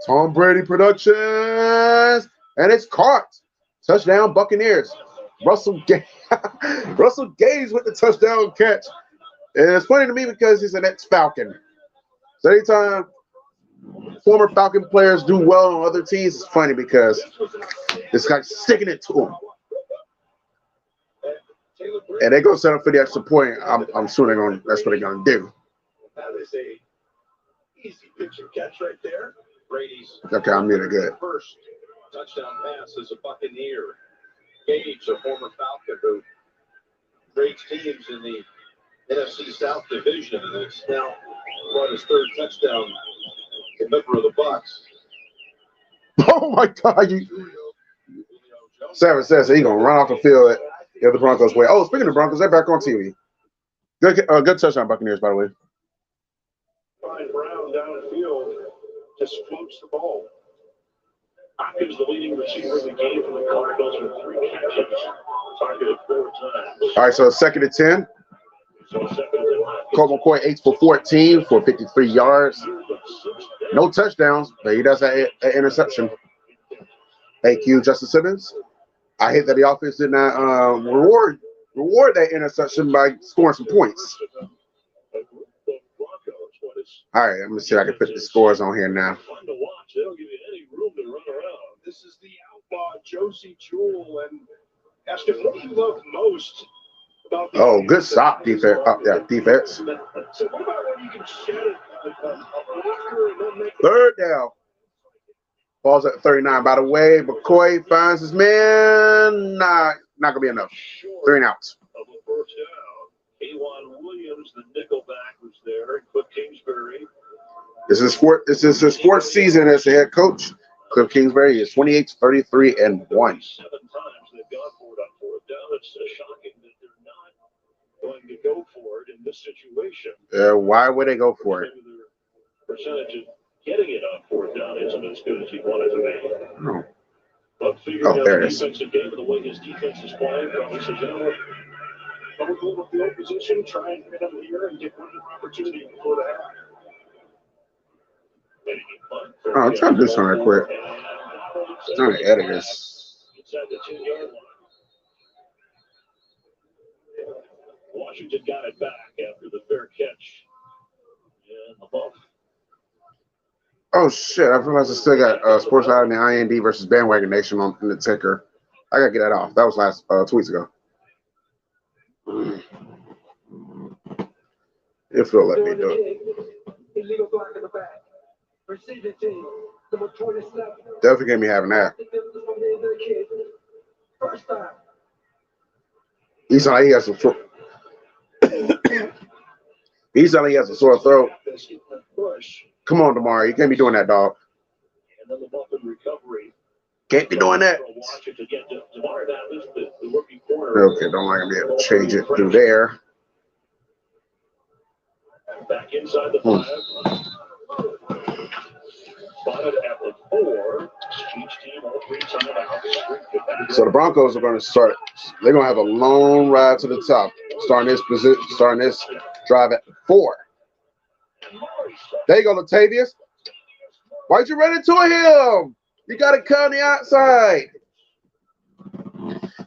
Tom Brady Productions. And it's caught. Touchdown, Buccaneers. Russell Gage with the touchdown catch. And it's funny to me because he's an ex-Falcon. So anytime former Falcon players do well on other teams, it's funny because it's like sticking it to them. And they go set up for the extra point. I'm sure they're going. That's what they're going to do. That is a easy pitch and catch right there. Brady's Okay, I'm muted. Good. first touchdown pass as a Buccaneer. Gage, a former Falcon who trades teams in the NFC South Division, and it's now brought his third touchdown. A member of the Bucs. Oh my God! Savage says he's gonna run off the field if the Broncos win. Oh, speaking of Broncos, they're back on TV. Good touchdown, Buccaneers, by the way. Brian Brown downfield just floats the ball. Hopkins, the leading receiver in the game for the Cardinals with 3 catches, targeted 4 times. All right, so 2nd and 10. So 2nd and 10. Colt McCoy 8 for 14 for 53 yards. No touchdowns, but he does have an interception. Thank you, Justin Simmons. I hate that the offense did not reward that interception by scoring some points. All right, let me see if I can put the scores on here now. Fun to watch. They don't give you any room to run around. This is the outlaw Josie Jewell, and Ashton, what do you love most about the Oh, good stop defense. Defense. So what about when you can shed a blocker and then make 3rd down. Ball's at 39. By the way, McCoy finds his man. Not gonna be enough. 3 and out. Of the first down. K'Wan Williams, the nickelback, was there. Cliff Kingsbury. This is his 4th season as the head coach. Cliff Kingsbury is 28, 33, and 1. 7 times they've gone for it on 4th down. It's shocking that they're not going to go for it in this situation. Why would they go for it? Maybe their percentage of getting it on 4th down isn't as good as you want it to be. No. But figuring out there the it is. defensive game and the way his defense is playing, probably says, you know what, I'm going to go with field position, try and get them here and get one more opportunity before the half. Oh, I'm trying to do something real quick. Trying to edit this. Inside the 10-yard line. Washington got it back after the fair catch. And the bump. Oh shit! I realized I still got Sports Out in the IND versus Bandwagon Nation in the ticker. I gotta get that off. That was last 2 weeks ago. If it'll let me do it. Illegal block in the back. Receiving team, number 27. Definitely gonna be having that. First time. He sound like he has some sore. He sound like he has a sore throat. Come on, Damar. You can't be doing that, dog. And then the bump in recovery. Can't be doing that. Okay, don't like him be able to change it through there. Back inside the 5. Spotted at the 4. Each team all 3 timeouts. So the Broncos are going to start. They're going to have a long ride to the top. Starting this drive at 4. There you go, Latavius. Why'd you run into him? You got to cut on the outside.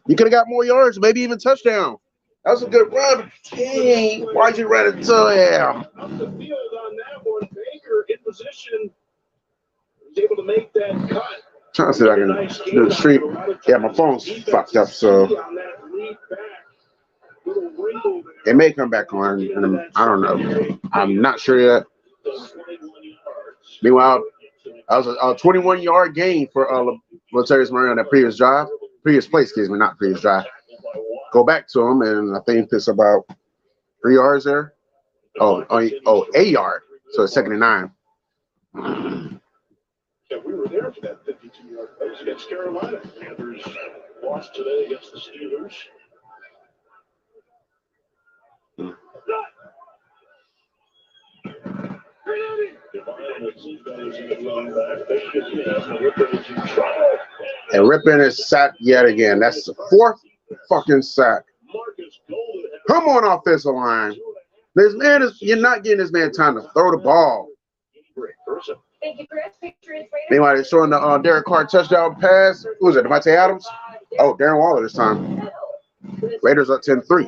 You could have got more yards, maybe even touchdown. That was a good run. Dang, why'd you run into him? up the field on that one? Baker in position. Was able to make that cut. Trying to see if I can do the street. Yeah, my phone's fucked up, so it may come back on. And I don't know. I'm not sure yet. Meanwhile, that was a 21-yard gain for Latavius Murray on that previous play, excuse me, not previous drive. Go back to him, and I think it's about 3 yards there. Oh, a yard. So it's 2nd and 9. Yeah, we were there for that 52-yard pass against Carolina. Panthers lost today against the Steelers. And Rippon is sacked yet again. That's the 4th fucking sack. Come on, offensive line. This man you're not getting this man time to throw the ball. Thank you, Chris. Meanwhile, they're showing the Derek Carr touchdown pass. Who was it, Devontae Adams? Oh, Darren Waller this time. Raiders up 10-3.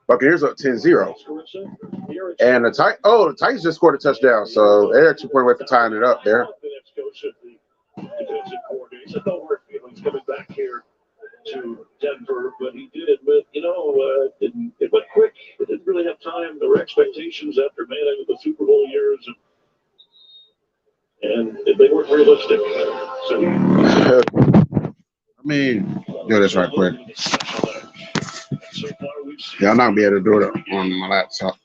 Buccaneers up 10-0. And the Titans just scored a touchdown, so they're 2 point away for tying it up there. to Denver, but he did admit, it went quick. It didn't really have time. There were expectations after Manning with the Super Bowl years, and they weren't realistic. So, I mean, do this right quick. Yeah, I'm not gonna be able to do it on my laptop.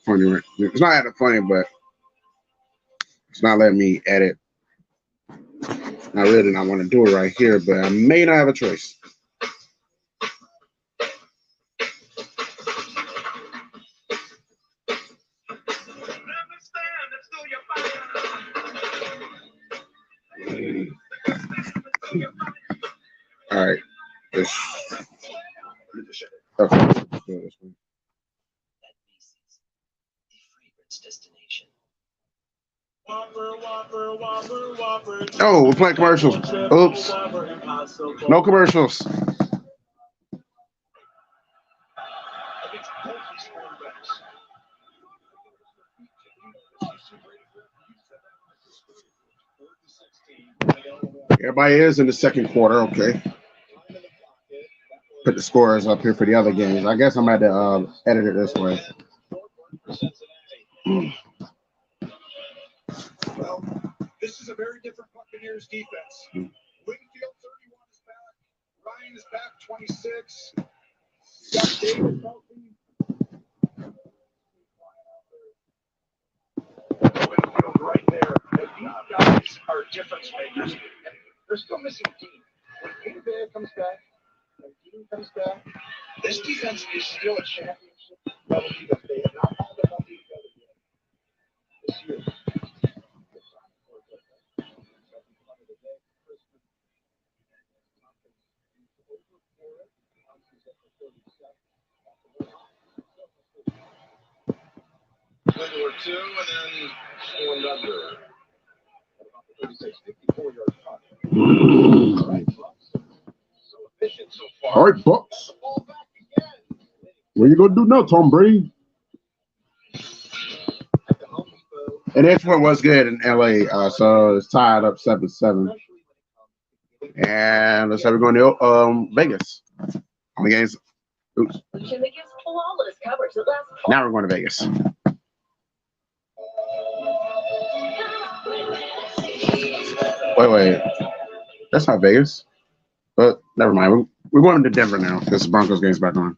Funny. It's not that funny, but it's not letting me edit. I really don't want to do it right here, but I may not have a choice. All right. Okay. Oh, we're playing commercials. Oops. No commercials. Everybody is in the second quarter. Okay. Put the scores up here for the other games. I guess I'm going to edit it this way. Well, this is a very different Buccaneers defense. Wingfield 31 is back. Ryan is back 26. Got David healthy. Wingfield right there. And these guys are difference makers. They're still missing Dean. When Peter comes back, when Dean comes back, this defense is still a championship level defense. They have not had the healthy together yet this year. Or two, and then scored under. 36, 54-yard punt. All right, Bucks. So efficient so far. All right, Bucks. What are you going to do now, Tom Brady? And this one was good in LA, so it's tied up 7-7. And let's say we're going to Vegas. On the games. Oops. Now we're going to Vegas. Wait. That's not Vegas. But never mind. We're going to Denver now because the Broncos game's back on.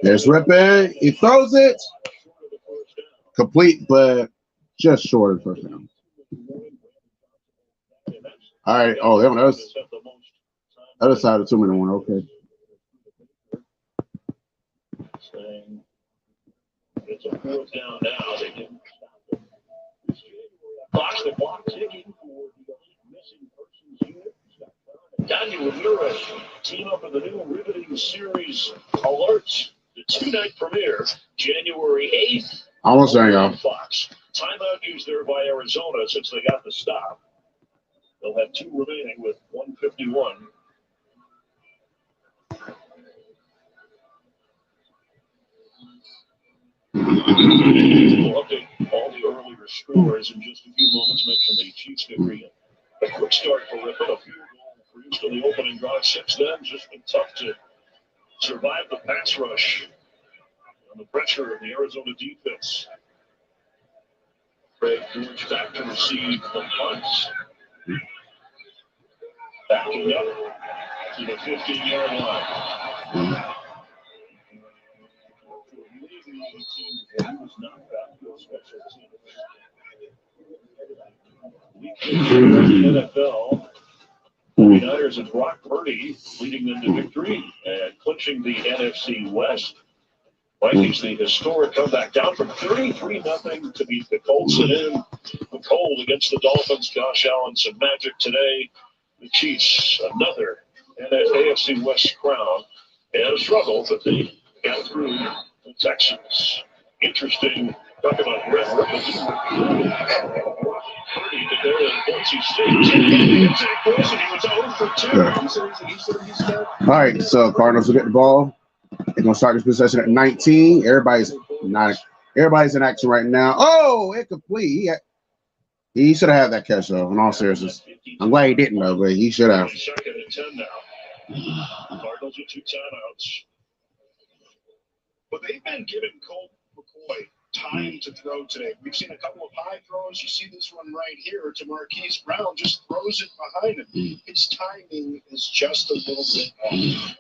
There's Rippin. He throws it. Complete, but just short of first down. All right. Oh, that was other side of 2-minute one. Okay. It's a fourth down now. They can box the clock ticking for the missing persons unit. Daniel Ramirez team up in the new riveting series Alert. The 2-night premiere, January 8th. Almost there, y'all. Fox. Timeout used there by Arizona since they got the stop. They'll have 2 remaining with 1:51. We'll update all the earlier scores in just a few moments. Mention the Chiefs victory. A quick start for Rippon. A field goal produced on the opening drive. Since then, just been tough to survive the pass rush and the pressure of the Arizona defense. Craig George back to receive the punts. Backing up to the 15-yard line. NFL. The Niners and Brock Purdy leading them to victory and clinching the NFC West. Vikings, the historic comeback down from 33-0 to beat the Colts and in the cold against the Dolphins. Josh Allen, some magic today. The Chiefs, another AFC West crown and a struggle, but they got through the Texans. Interesting. Talk about Red Ribbon. Purdy to go in Boise State. All right, so Cardinals will get the ball. They're going to start this possession at 19. Everybody's Nice. Everybody's in action right now. Oh, incomplete. He should have had that catch, though, in all seriousness. I'm glad he didn't, though, but he should have. Second and 10 now. Cardinals with 2 timeouts. But they've been giving Colt McCoy time to throw today. We've seen a couple of high throws. You see this one right here to Marquise Brown, just throws it behind him. His timing is just a little bit off.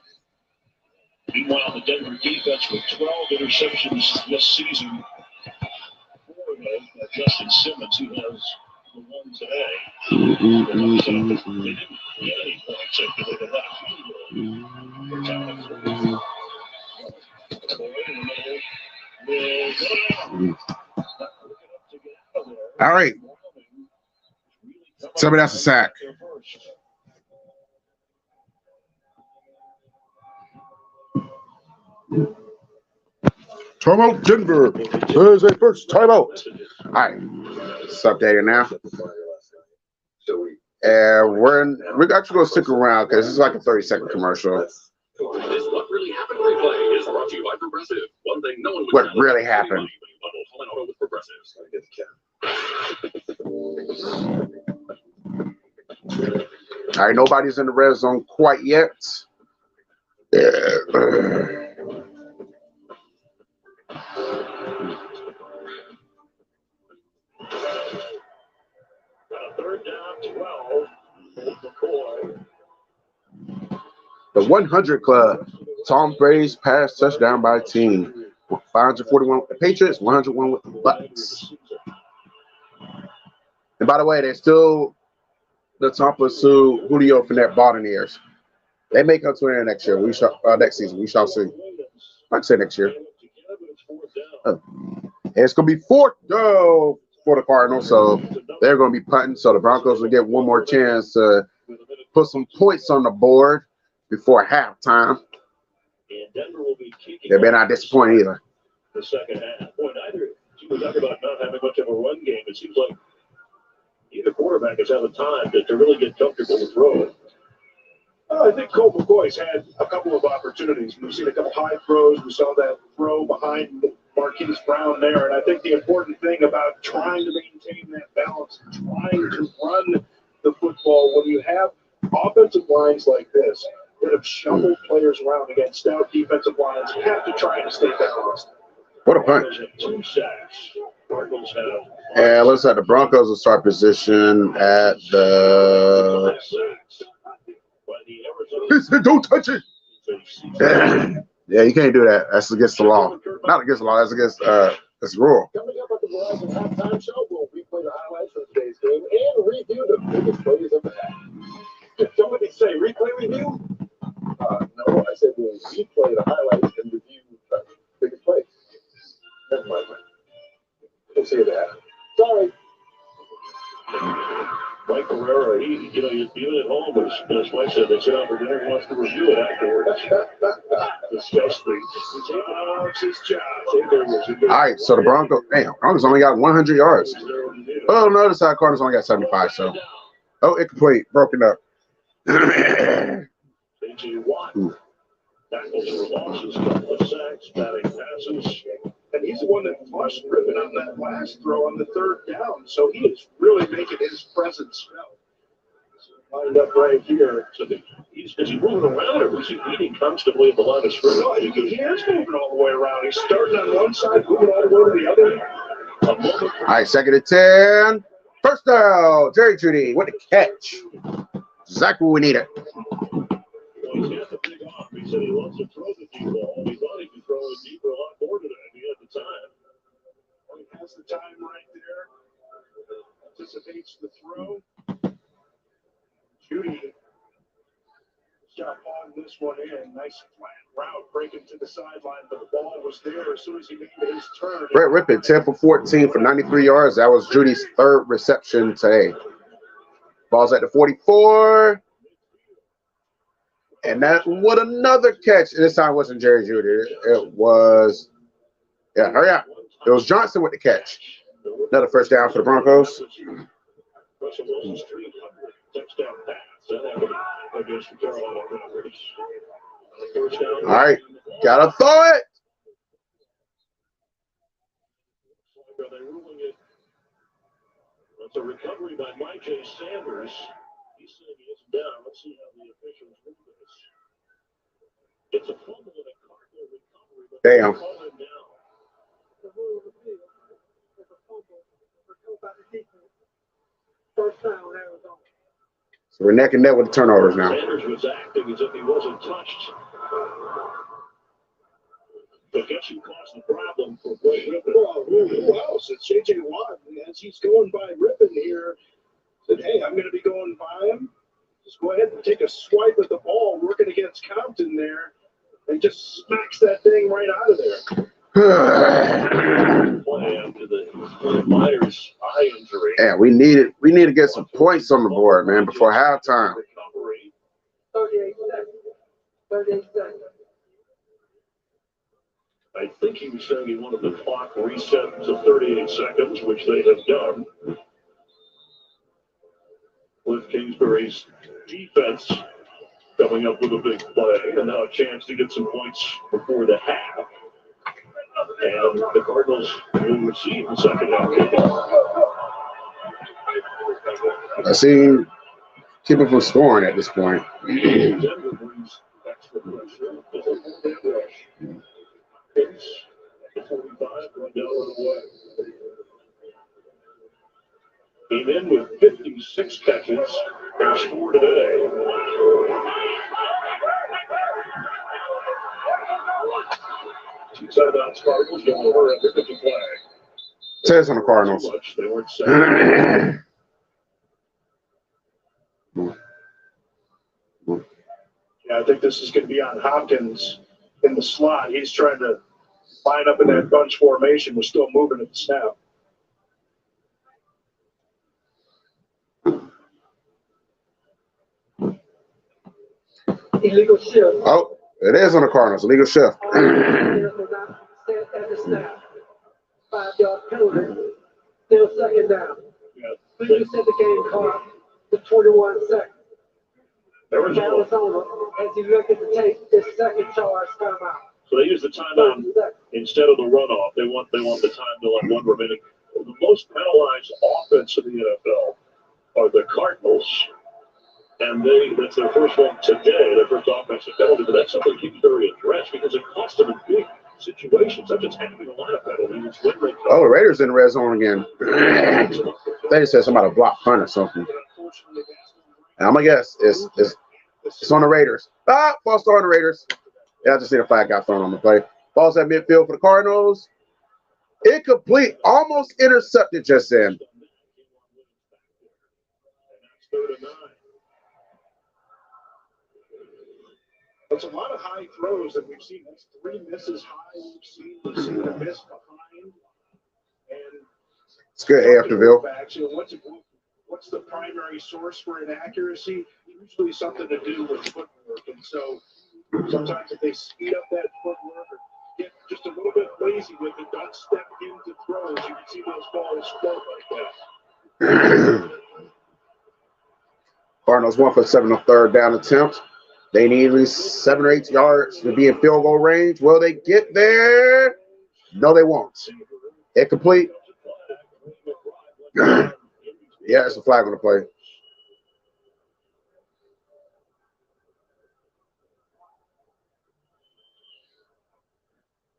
Meanwhile, the Denver defense with 12 interceptions this season. 4 of those by Justin Simmons, who has the one today. They didn't get any points after they left. All right. Tell me that's a sack. Timeout, Denver. There's a first timeout. All right. It's updated now. And we're actually going to stick around because this is like a 30-second commercial. This What Really Happened replay is brought to you by Progressive. One thing no one would What really happened? Auto with Progressive. All right, nobody's in the red zone quite yet. Third down, 12. McCoy. The 100 Club. Tom Brady's pass touchdown by team. 541 with the Patriots, 101 with the Bucks. And by the way, they're still the top of Sue, Julio for that Buccaneers. They may come to an end next year. Next season. We shall see. I'd say next year. It's going to be fourth down for the Cardinals, so they're going to be punting. So the Broncos will get one more chance to put some points on the board before halftime. They better not disappoint either. The second half. Boy, neither. We talk about not having much of a run game. It seems like either quarterback is having time to really get comfortable with throwing. I think Colt McCoy's had a couple of opportunities. We've seen a couple high throws. We saw that throw behind Marquise Brown there. And I think the important thing about trying to maintain that balance, trying to run the football when you have offensive lines like this that have shuffled players around against stout defensive lines, you have to try to stay balanced. What a punt. 2 sacks. Cardinals have. And looks like the Broncos will start position at the. Don't touch it. Yeah, you can't do that. That's against the law. Not against the law. That's against that's rule. Coming up at the Verizon halftime show, we'll replay the highlights from today's game and review the biggest plays of the half. Did somebody say replay review? No, I said we'll replay the highlights and review the biggest plays. Never mind. We'll see you there. Sorry. Mike Herrera, even at home, as Mike said, they sit down for dinner. He wants to review it afterwards. Discuss things. All right, so the Broncos only got 100 yards. Oh, no, the side Cardinals only got 75. So, incomplete, broken up. Tackles for losses, couple of sacks, batting passes. And he's the one that flushed Griffin on that last throw on the third down. So he is really making his presence felt. Lined up right here. So is he moving around, or is he eating comfortably at the line of scrimmage? No, I think he is moving all the way around. He's starting on one side, moving all the way to the other. All right, 2nd and 10. First down, Jerry Jeudy with the catch. Exactly what we needed. He had the big off. He said he loves to throw the deep ball. He thought he could throw it deeper a lot more today. He had the time. He has the time right there. Anticipates the throw. Jeudy shot on this one in. Nice flat route breaking to the sideline, but the ball was there as soon as he made his turn. Brett Rippon, 10 for 14 for 93 yards. That was Judy's 3rd reception today. Ball's at the 44. And that what another catch. And this time it wasn't Jerry Jeudy. It was, hurry up. It was Johnson with the catch. Another first down for the Broncos. Russell Wilson's 300 touchdown pass against the Carolina Panthers. All right, gotta throw it. It's a recovery by Mike J. Sanders. He's saying he is down. Let's see how the officials read this. It's a fumble and a Cardinal recovery, but they Damn. call him down. The rule of the field is a fumble recovered by the defense. First down, Arizona. So we're neck and neck with the turnovers now. Sanders was acting as if he wasn't touched. But guess who caused the problem for Blake Rippon? Well, who else? It's J.J. Watt. As he's going by Rippon here, said, hey, I'm going to be going by him. Just go ahead and take a swipe at the ball, working against Compton there, and just smacks that thing right out of there. Play after the Myers eye injury. Yeah, we need to get some points on the board, man, before halftime. Recovery. 38 seconds. 38 seconds. I think he was saying he wanted the clock reset to 38 seconds, which they have done. Cliff Kingsbury's defense coming up with a big play, and now a chance to get some points before the half. And the Cardinals will receive the second half kickoff. I see keep it from scoring at this point. Denver brings extra pressure. It's the 45, going down and away. Came in with 56 catches and scored today. Two timeouts, Cardinals going over at 50 flag. Says on the Cardinals. Too much. They weren't set. Yeah, I think this is going to be on Hopkins in the slot. He's trying to line up in that bunch formation. We're still moving at the snap. Illegal shift. Oh, it is on the Cardinals. Illegal shift. Players were not set at the snap. 5-yard penalty. Still second down. Yeah. Please set the game clock to 21 seconds. Arizona. Arizona, as you look at the tape, this second charge timeout. So they use the timeout 30 seconds. instead of the runoff. They want the time to let one remaining. The most penalized offense in the NFL are the Cardinals. And that's their first one today, their first offensive penalty. But that's something Kingsbury addressed because it cost them in big situations, such as having a lineup penalty. Oh, the Raiders in the red zone again. They just said somebody blocked punt or something. And I'm gonna guess it's on the Raiders. Ah, false start on the Raiders. Yeah, I just see the flag got thrown on the play. Ball's at midfield for the Cardinals. Incomplete, almost intercepted just then. That's a lot of high throws that we've seen. That's 3 misses high. We've seen a miss behind. And It's good, Afterville. What's the primary source for inaccuracy? Usually something to do with footwork. And so sometimes if they speed up that footwork or get just a little bit lazy with it, don't step into throws, you can see those balls float like that. Cardinals 1 for 7 on third down attempt. They need at least 7 or 8 yards to be in field goal range. Will they get there? No, they won't. Incomplete. Yeah, it's a flag on the play.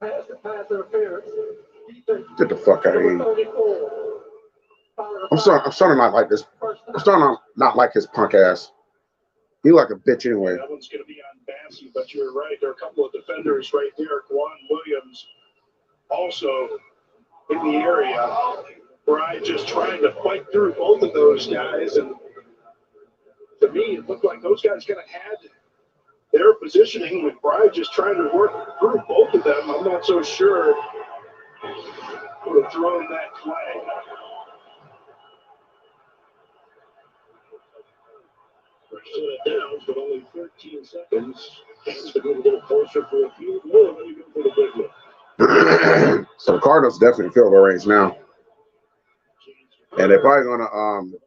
Pass interference. Get the fuck out of here. I'm starting to not like this. I'm starting to not like his punk ass. He like a bitch anyway. That one's going to be on Bassey, but you're right. There are a couple of defenders right there. Quan Williams also in the area. Bride just trying to fight through both of those guys. And to me, it looked like those guys kind of had their positioning with Bride just trying to work through both of them. I'm not so sure would have thrown that flag. Set it down, but only 13 seconds. To go a little closer for a field goal, and then you go for the big one. So the Cardinals definitely field goal range now. And they're probably gonna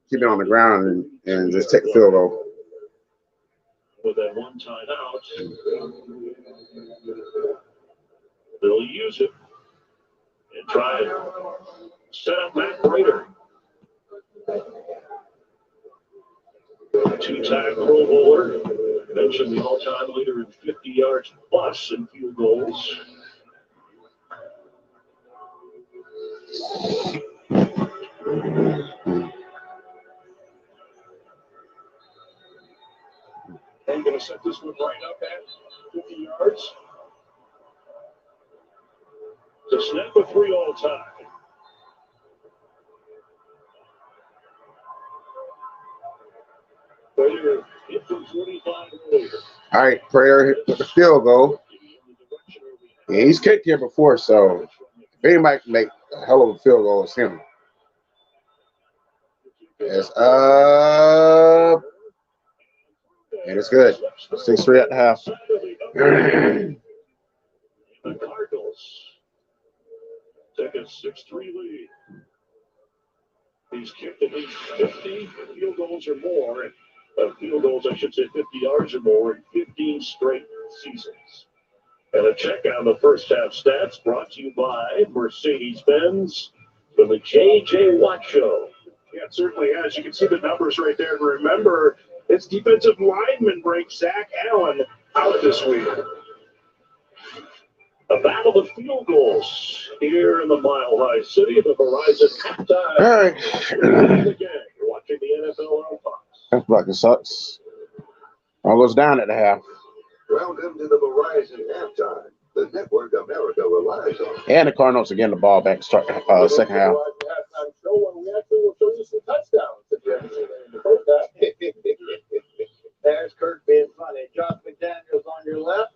keep it on the ground and just take the field goal. With that one time out, they'll use it and try and set up Matt Prater. Two-time Pro Bowler. Mentioned the all-time leader in 50 yards plus in field goals. I'm going to set this one right up at 50 yards. To snap a 3 all-time. Prayer hit from 45 earlier. All right, Prayer hit with the field goal. Yeah, he's kicked here before, so if anybody can make a hell of a field goal, it's him. It's up. And it's good. 6-3 at the half. The Cardinals take a 6-3 lead. He's kicked at least 50 field goals or more. Field goals, I should say 50 yards or more in 15 straight seasons. And a check on the first half stats brought to you by Mercedes-Benz from the J.J. Watt Show. Yeah, it certainly has. You can see the numbers right there. And remember, its defensive lineman breaks Zach Allen out this week. A battle of field goals here in the Mile High City, the Verizon halftime. All right. Again, you're watching the NFL on Fox. That fucking sucks. Almost down at the half. Welcome to the Verizon halftime. The network America relies on. And the Cardinals are getting the ball back to start second half. Halftime show when we actually will show you some touchdowns if you haven't seen it in the first half. There's Kirk being funny. Josh McDaniels on your left.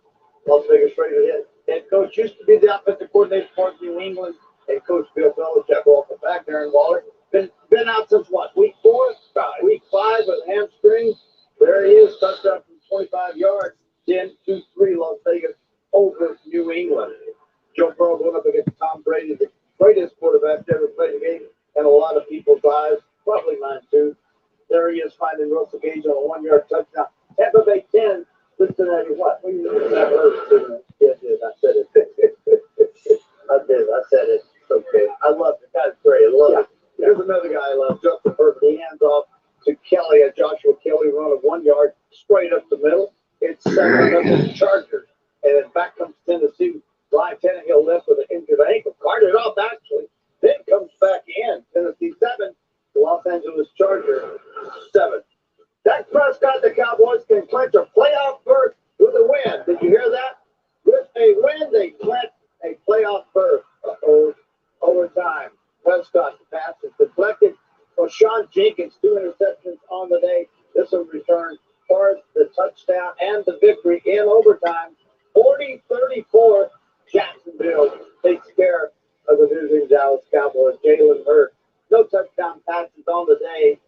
Las Vegas Raiders head coach used to be the offensive coordinator for New England. Head coach Bill Belichick, welcome back. Darren Waller been out since what? Week 4, week 5 with hamstring. There he is, touchdown from 25 yards. 10-2-3 Las Vegas over New England. Joe Burrow going up against Tom Brady, the greatest quarterback to ever play the game, and a lot of people's eyes, probably mine too. There he is finding Russell Gage on a 1-yard touchdown. Tampa Bay 10, Cincinnati what? What do you know that hurts? Yeah, I said it. I did. I said it. Okay. I love it. That's great. I love it. Here's another guy I love, Justin Herbert. He hands off to Kelly, a Joshua Kelly run of 1 yard straight up the middle. It's 7-0 Chargers. And then back comes Tennessee. Ryan Tannehill left with an injured ankle. Carted off, actually. Then comes back in. Tennessee 7. Los Angeles Chargers 7. Dak Prescott, the Cowboys can clinch a playoff berth with a win. Did you hear that? With a win, they clinch a playoff berth. Overtime. Prescott, the pass is deflected. Sean Jenkins, 2 interceptions on the day. This will return for the touchdown and the victory in overtime. 40-34, Jacksonville takes care of the visiting Dallas Cowboys. Jalen Hurts, no touchdown passes on the day.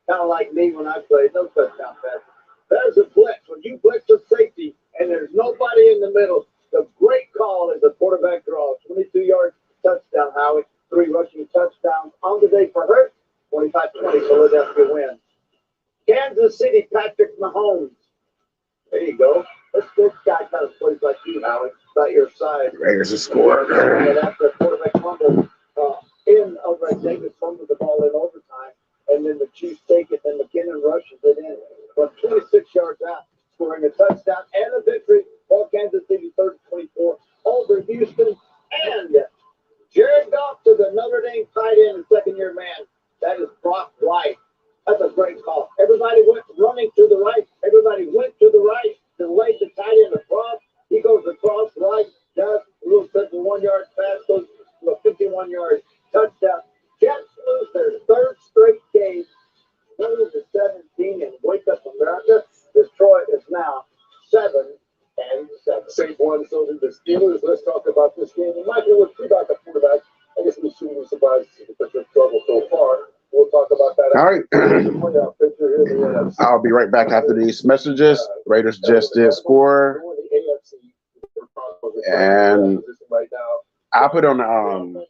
Kind of like me when I played, no touchdown passes. There's a blitz. When you blitz a safety and there's nobody in the middle, the great call is a quarterback draw. 22-yard touchdown, Howie. 3 rushing touchdowns on the day for Hurts. 25-20, Philadelphia wins. Kansas City, Patrick Mahomes. There you go. This guy kind of plays like you, Howie. About your side. Raiders a score. And after a quarterback fumble in over at Davis fumbled the ball in overtime, and then the Chiefs take it, and McKinnon rushes it in. But 26 yards out, scoring a touchdown and a victory for Kansas City 30-24 over Houston. And Jared Goff to the Notre Dame tight end and second-year man. That is Brock White. That's a great call. Everybody went running to the right. Everybody went to the right. Delayed the tight end across. He goes across right. Does a little simple 1-yard pass. Goes to a 51-yard touchdown. Jets lose their 3rd straight game. 20-17 and wake up America. Detroit is now 7-7. St. Juan, so do the Steelers. Let's talk about this game. And Michael, with 2 backup quarterbacks, I guess we shouldn't be surprised to see the picture of trouble so far. We'll talk about that. All right. I'll be right back after these messages. Raiders just did score. And I'll put on the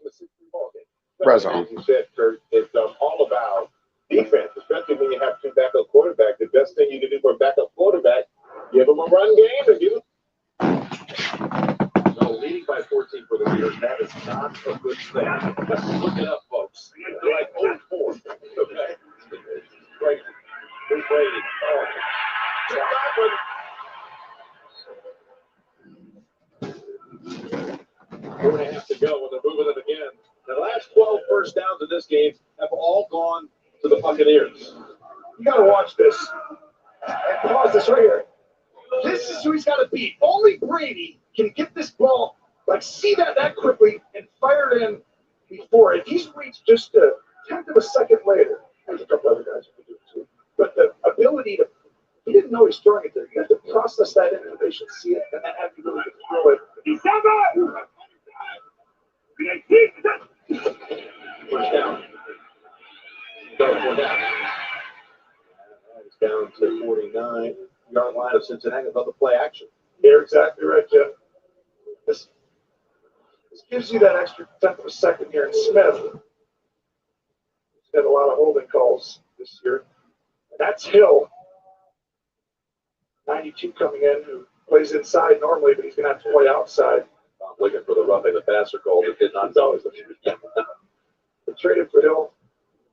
red zone. You said, Kurt, it's all about defense, especially when you have 2 backup quarterbacks. The best thing you can do for a backup quarterback, give them a run game and give them. So leading by 14 for the Raiders, that is not a good thing. Look it up, folks. They're like 0-4. Okay. 2.5 to go when they're moving it again. The last 12 first downs in this game have all gone to the Buccaneers. You got to watch this. And pause this right here. This is who he's got to beat. Only Brady can get this ball, like, see that quickly and fire it in before it. He's reached just a tenth of a second later. There's a couple other guys who can do it too. But the ability to, he didn't know he's throwing it there. You have to process that in, and they should see it, and then have the ability to throw it. First down. Go for down. It's down to 49-yard line of Cincinnati. Another play action. You're exactly right, Jeff. This gives you that extra tenth of a second here. And Smith has had a lot of holding calls this year. And that's Hill, 92 coming in, who plays inside normally, but he's going to have to play outside. I'm looking for the roughing the passer call that did not know. They traded for Hill,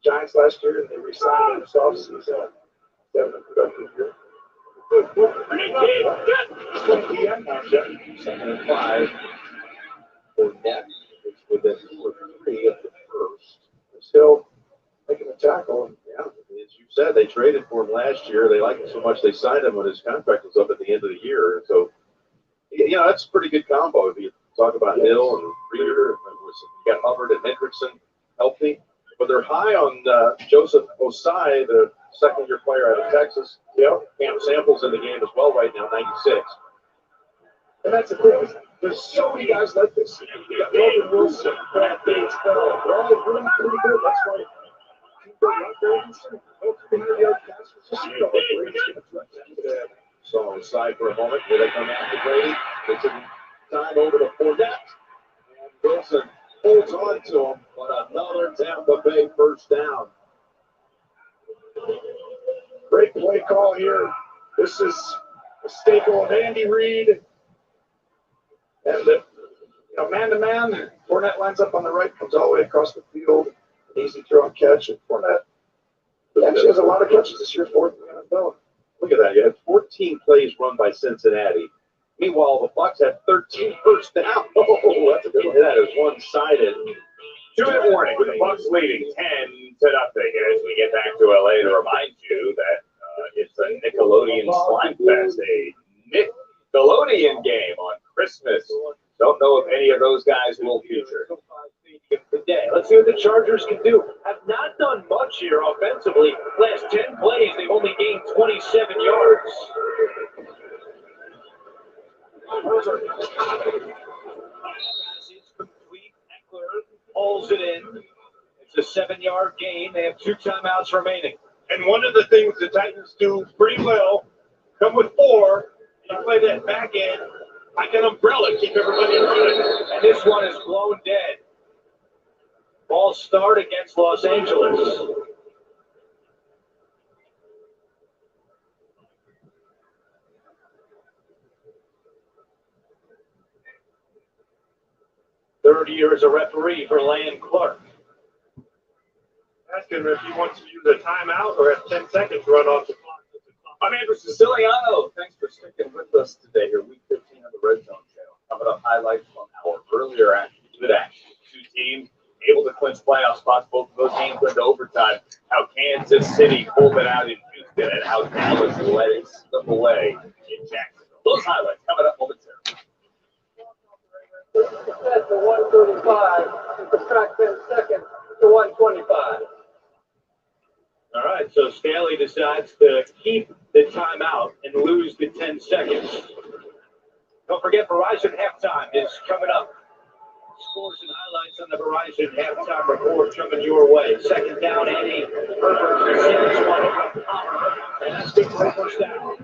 Giants last year, and they re-signed him this offseason. Having a productive year. 20 PM now, Jeff. 2nd and 5 for next. It's within 2 or 3 of the first. Hill making the tackle. Yeah, as you said, they traded for him last year. They liked him so much they signed him when his contract was up at the end of the year. So, you know, that's a pretty good combo. If you talk about Hill and Reeder, you got Hubbard and Hendrickson healthy. But they're high on Joseph Osai, the second-year player out of Texas. Yep. Cam Samples in the game as well right now, 96. And that's the thing. There's so many guys like this. You got Logan Wilson, Brad Bates, Bell. They're all really pretty good. That's why So inside for a moment. Here they come after Brady. It's time over to Fournette. And Wilson holds on to him, but another Tampa Bay first down. Great play call here. This is a staple of Andy Reid. And man-to-man, Fournette lines up on the right, comes all the way across the field. An easy throw and catch. And Fournette actually has a lot of catches this year for the NFL. Look at that. You had 14 plays run by Cincinnati. Meanwhile, the Bucs had 13 first down. Oh, that's a good one. That is one-sided. 2-minute warning with the Bucs leading 10-0 as we get back to LA to remind you that it's a Nickelodeon Slime Fest, a Nickelodeon game on Christmas. Don't know if any of those guys will feature. Today. Let's see what the Chargers can do. Have not done much here offensively. Last 10 plays, they've only gained 27 yards. It's complete. Eckler pulls it in. It's a 7-yard gain. They have 2 timeouts remaining. And one of the things the Titans do pretty well, come with 4, and you play that back end like an umbrella, keep everybody running. And this one is blown dead. Ball start against Los Angeles. Third year as a referee for Lane Clark. Ask him if he wants to use a timeout or have 10 seconds to run off the clock. I'm Andrew Siciliano. Thanks for sticking with us today here, Week 15 of the Red Zone Channel. Coming up, highlights from our earlier action. Good action. 2 teams able to clinch playoff spots. Both of those games went to overtime. How Kansas City pulled it out in Houston and how Dallas let it slip away in Jacksonville. Those highlights coming up momentarily. Set to 135 and subtract 10 seconds to 125. All right, so Staley decides to keep the timeout and lose the 10 seconds. Don't forget, Verizon halftime is coming up. Scores and highlights on the Verizon halftime report coming your way. Second down, Andy Herbert receives one. And that's good for a first down.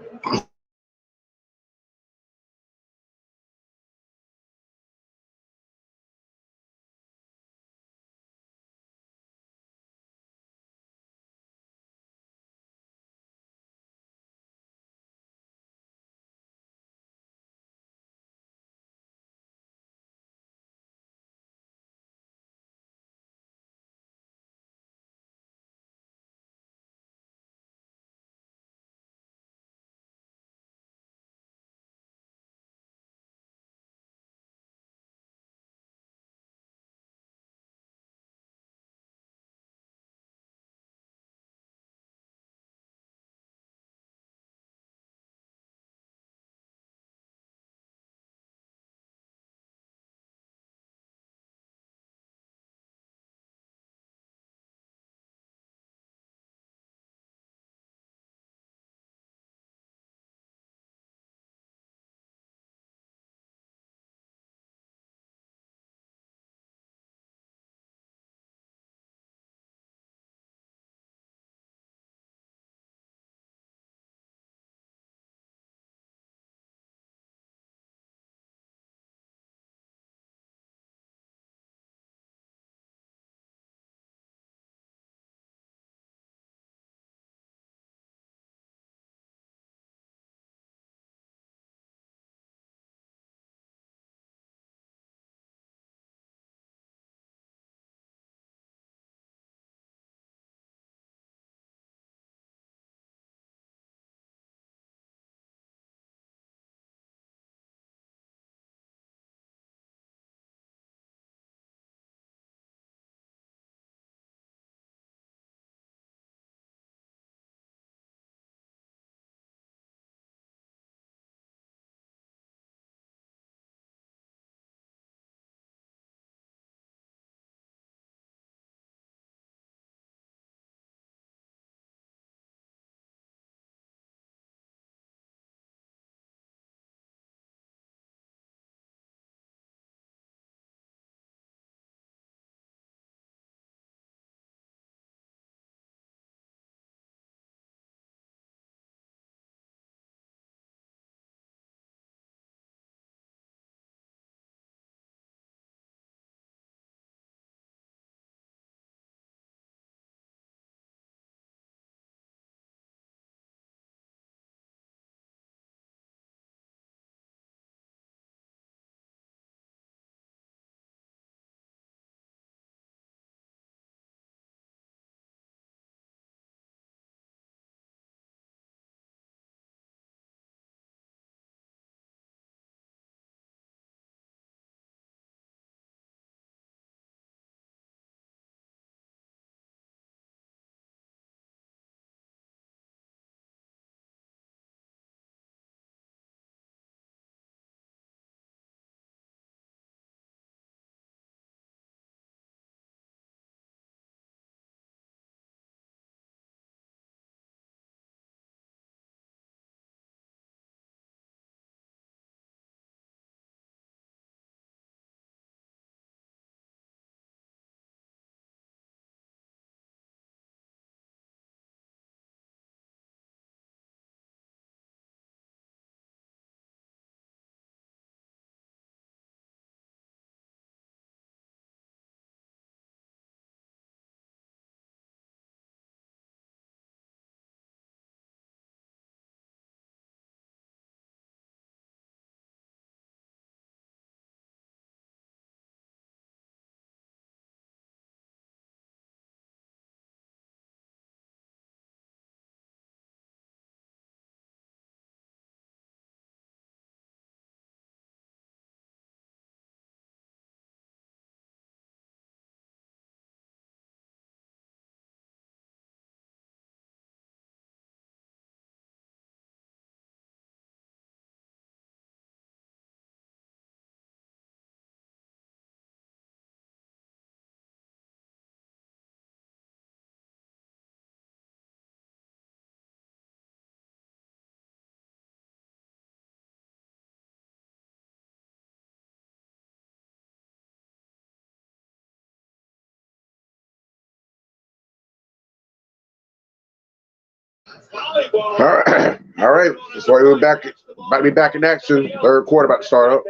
All right. All right. So we're back. About to be back in action. Third quarter about to start up.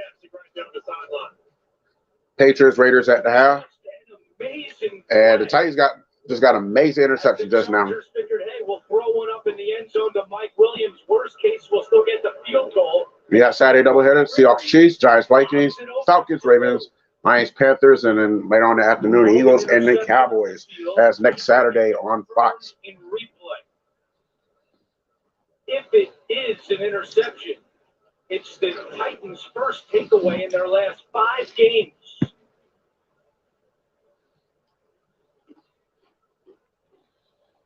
Patriots, Raiders at the half. And the Titans just got an amazing interception just now. We'll throw one up in the end zone to Mike Williams. Worst case, we'll still get the field goal. We got Saturday doubleheader: Seahawks, Chiefs, Giants, Vikings, Falcons, Ravens, Lions, Panthers, and then later on in the afternoon, Eagles and the Cowboys. That's next Saturday on Fox. In replay. If it is an interception, it's the Titans' first takeaway in their last 5 games.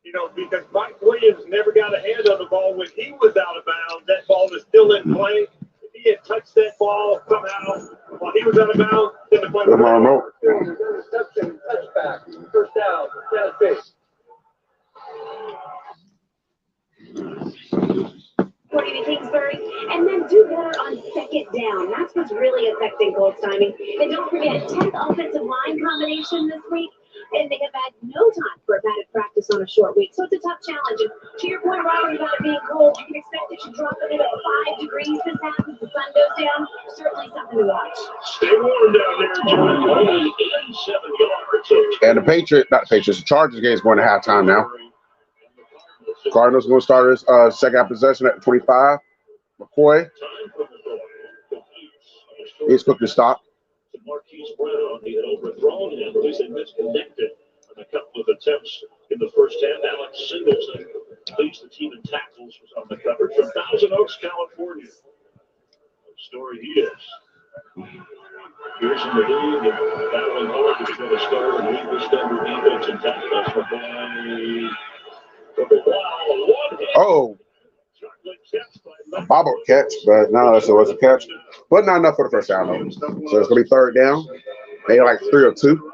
You know, because Mike Williams never got a hand on the ball when he was out of bounds. That ball was still in play. If he had touched that ball somehow while he was out of bounds, then the play was Interception, touchback, first down, Tennessee. According to Kingsbury, and then do better on second down. That's what's really affecting Colts timing. And don't forget, 10th offensive line combination this week, and they have had no time for a padded practice on a short week. So it's a tough challenge. And to your point, Robert, about it being cold, you can expect it to drop a little 5 degrees this half as the sun goes down. Certainly something to watch. Stay warm down there, John. Only 87 yards. And the Chargers game is going to halftime now. Cardinals going to start his second half possession at 25. McCoy. He's quick to stop. Marquise Brown, he had overthrown him, at least they misconnected on a couple of attempts in the first half. Alex Singleton leads the team in tackles, was on the coverage from Thousand Oaks, California. What story he is. Here's in the league and battling hard to get a start and lead this Denver defense and tackles for Oh, a bobble catch, but no, so it was a catch. But not enough for the first down, though. So it's going to be third down. Maybe like 3 or 2.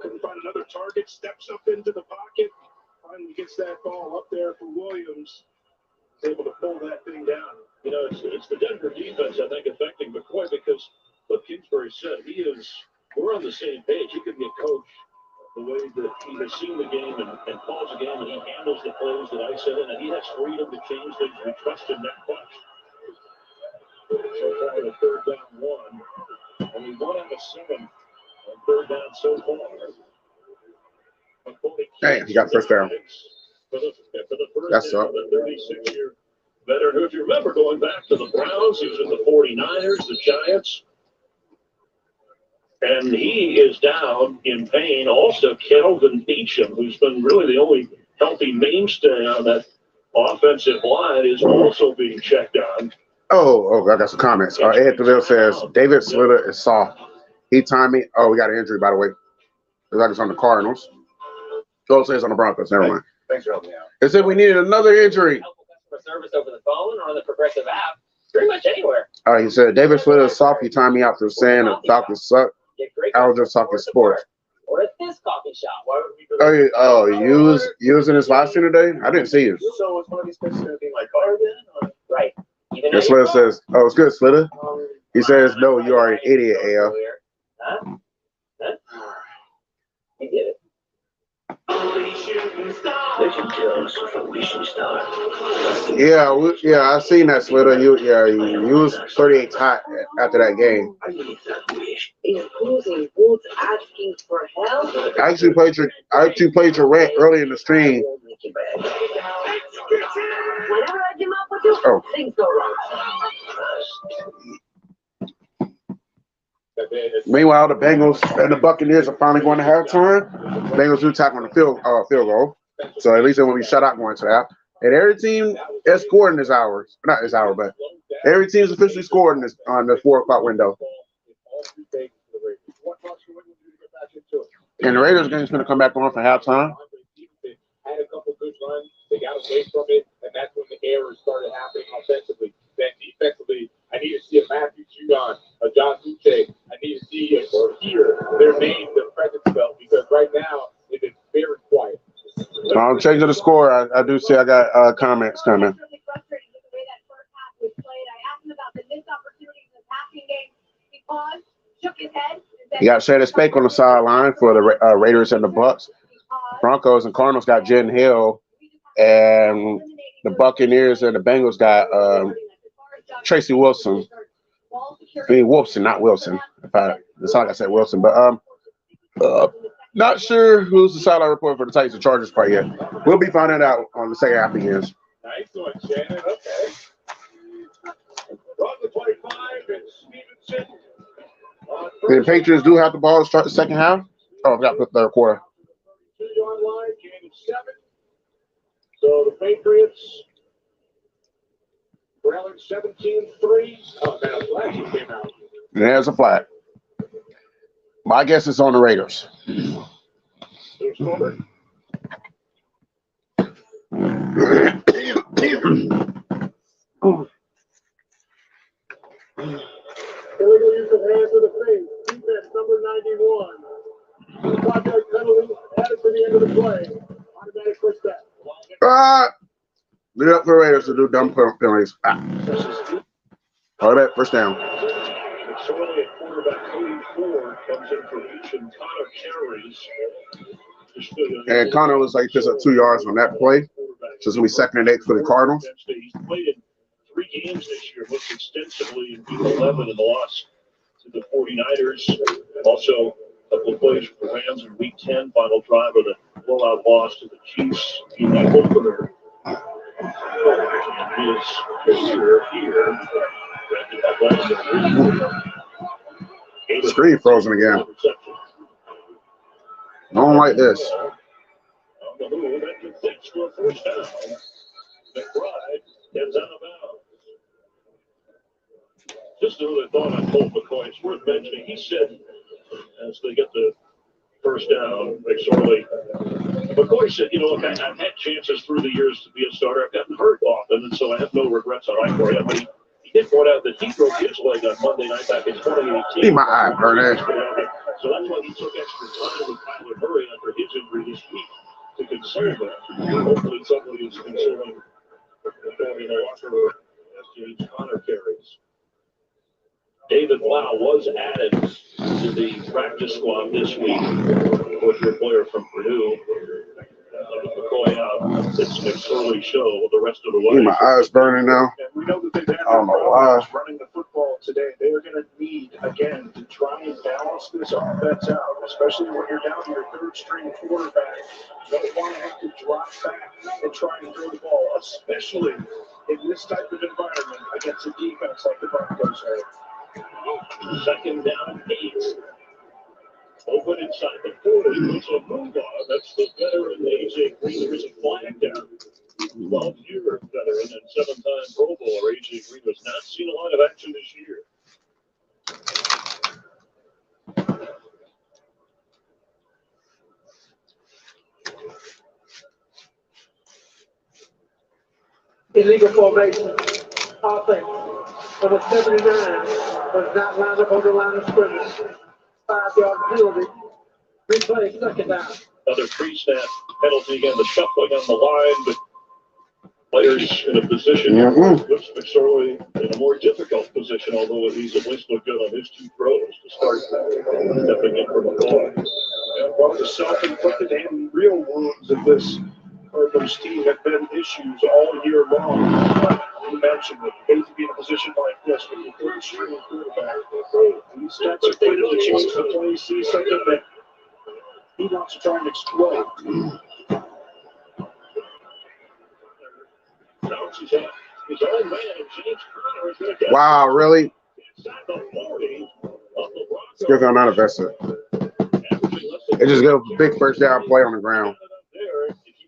Couldn't find another target, steps up into the pocket, finally gets that ball up there for Williams. He's able to pull that thing down. You know, it's the Denver defense, I think, affecting McCoy because what Kingsbury said, we're on the same page. He could be a coach the way that he has seen the game and calls the game, and he handles the plays that I said, and he has freedom to change things. We trust him that much. So far, the third down 1. Only 1 out of 7 on third down so far. Damn, he got first down. For the first That's down, up. the 36-year veteran, who, if you remember, going back to the Browns, he was in the 49ers, the Giants. And he is down in pain. Also, Kelvin Beachum, who's been really the only healthy mainstay on that offensive line, is also being checked on. Oh, I got some comments. Ed DeVille says, David Slitter is soft. He timed me. Oh, we got an injury, by the way. Looks like it's on the Cardinals. Joel says on the Broncos. Never mind. Thanks for helping me out. It said we needed another injury. Customer service over the phone or on the Progressive app. Pretty much anywhere. He said, David Slitter is soft. He timed me out for saying the Falcons suck. I was just talking sports. Or at this coffee shop. Why would we go to You was in his live stream today? I didn't see you. So it's one of these places going to be like, oh, then? Right. And Slitter says, oh, it's good, Slitter. He says, no, you are an idiot, AL. Huh? You did it. Yeah, I seen that, Slitter. You was 38 hot after that game. Asking for help. I actually played your rant early in the stream. Whenever I come up with you, things go wrong. Meanwhile, the Bengals and the Buccaneers are finally going to halftime. Bengals do tackle on the field goal, so at least they won't be shut out going to that. And every team is scored in this hour. Not this hour, but every team is officially scored in this on the 4 o'clock window. And the Raiders game is going to come back on for halftime. Had a couple good runs. They got away from it, and that's when the errors started happening offensively. Then defensively, I need to see a Matthew Judon, a John Uche. I need to see or hear their names, their presence felt, because right now it is very quiet. I'm changing the score. I do see I got comments coming. Really frustrated with the way that first half was played. I asked him about the missed opportunities in the passing game. He paused, shook his head. You got Shannon Spake on the sideline for the Raiders and the Bucks. Broncos and Cardinals got Jen Hill, and the Buccaneers and the Bengals got Tracy Wilson. I mean Wilson, not Wilson. It's not like I said Wilson, but not sure who's the sideline report for the Titans and Chargers part yet. We'll be finding out on the second half begins. Nice one, Shannon. Okay. Run the 25 and Stevenson. The Patriots do have the ball to start the second half. Oh, I got to put third quarter. 2-yard line, gain of 7. So the Patriots trailing 17-3. Oh, man, a flag came out. And there's a flag. My guess is on the Raiders. There's Corbett. Illegal use of hands to the face. Defense number 91. Contact penalty added to the end of the play. Automatic first down. Leave it up for the Raiders to do dumb penalties. All right, first down. McSorley at quarterback 84 comes in for each, and Connor carries. And Connor looks like just at 2 yards on that play. So it's going to be 2nd and 8 for the Cardinals. He's played in 3 games this year, most extensively in week 11 in the loss to the 49ers. Also, a couple of plays for the Rams in week 10, final drive of the blowout loss to the Chiefs in the opener. Screen frozen again. I don't like this. Just another thought on Colt McCoy. It's worth mentioning. He said, as they get the first down, McCoy said, you know, look, I've had chances through the years to be a starter. I've gotten hurt often, and so I have no regrets on I for you. But he did point out that he broke his leg on Monday night back in 2018. See my eye burning. So that's why he took extra time with Kyler Murray after his injury this week to console him. Hopefully somebody is consoling him in the locker room as James Conner carries. David Blau was added to the practice squad this week. Fourth-year player from Purdue. McCoy out. It's McSorley show with the rest of the way. My eyes burning now. And we know that they've had I don't know why. running the football today. They are going to need, again, to try and balance this offense out, especially when you're down to your third-string quarterback. You don't want to have to drop back and try and throw the ball, especially in this type of environment against a defense like the Broncos have. 2nd down and 8. Open inside the 40. There's a move on. That's the veteran A.J. Green. There is a flag down. 12-year veteran and 7-time Pro Bowler A.J. Green has not seen a lot of action this year. Illegal formation. Offense. Number 79 was not lined up on the line of scrimmage. 5-yard penalty. Replay, 2nd down. Another pre-snap penalty again. The shuffling on the line, but players in a position puts McSorley in a more difficult position, although he's at least looked good on his 2 throws to start stepping in for McCoy. And while the self-inflicted and real wounds of this Cardinals team have been issues all year long, like you mentioned, that you hate to be in a position like this with your third-string quarterback. These stats are clearly changed the play. You see something that he wants to try and exploit. Wow, really? Still got not invested. They just go big first down play on the ground.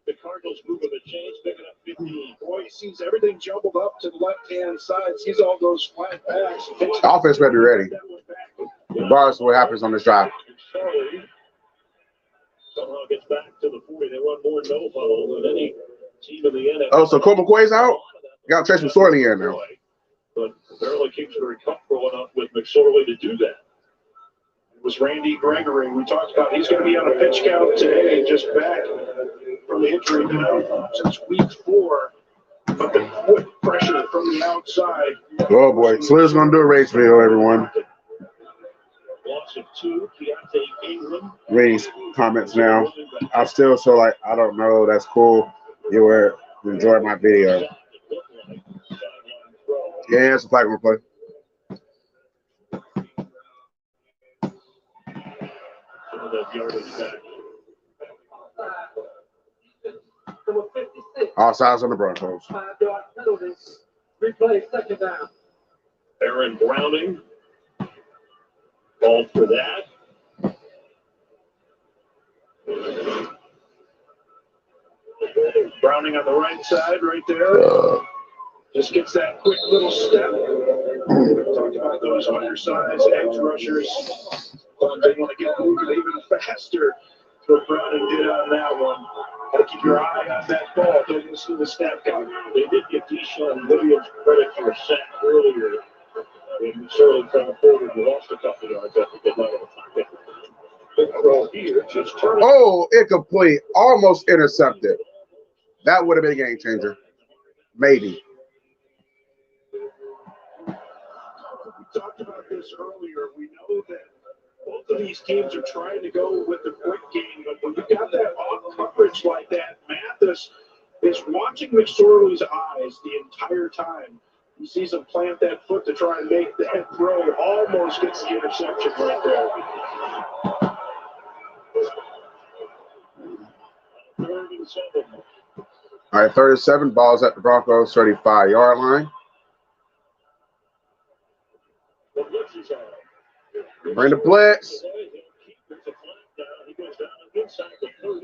The Cardinals moving the chains, picking up 15. Boy, he sees everything jumbled up to the left-hand side, sees all those flat backs. The offense better be ready, regardless of what happens on this drive. Somehow gets back to the 40. They run more no huddle than any team in the NFL. Oh, so Colt McCoy's out? You got Trace McSorley in now. But apparently keeps very comfortable enough with McSorley to do that. It was Randy Gregory. We talked about he's going to be on a pitch count today, just back from the injury since week 4. But the foot pressure from the outside. Oh, boy. Slitter's going to do a race video, everyone. Loss of 2. Keontae Ingram. Race comments now. I'm still so like, I don't know. That's cool. You were enjoying my video. Yeah, it's a flag on play. Number 56. All sides on the Broncos. 5-yard penalty. Replay, second down. Aaron Browning called for that. Browning on the right side, right there. Just gets that quick little step. We talked about those undersized edge rushers. They want to get moving even faster. That's what Browning did on that one. Got to keep your eye on that ball. Don't listen to the snap count. They did give Deshaun Williams credit for a sack earlier. And certainly fell forward and lost a couple yards after they might have attacked it. Big throw here, just turning. Oh, incomplete. Almost intercepted. That would have been a game changer. Maybe. We talked about this earlier. We know that both of these teams are trying to go with the quick game, but when you got that off coverage like that, Mathis is watching McSorley's eyes the entire time. He sees him plant that foot to try and make that throw. Almost gets the interception right there. All right, 37. Ball's at the Broncos 35-yard line. Bring the blitz.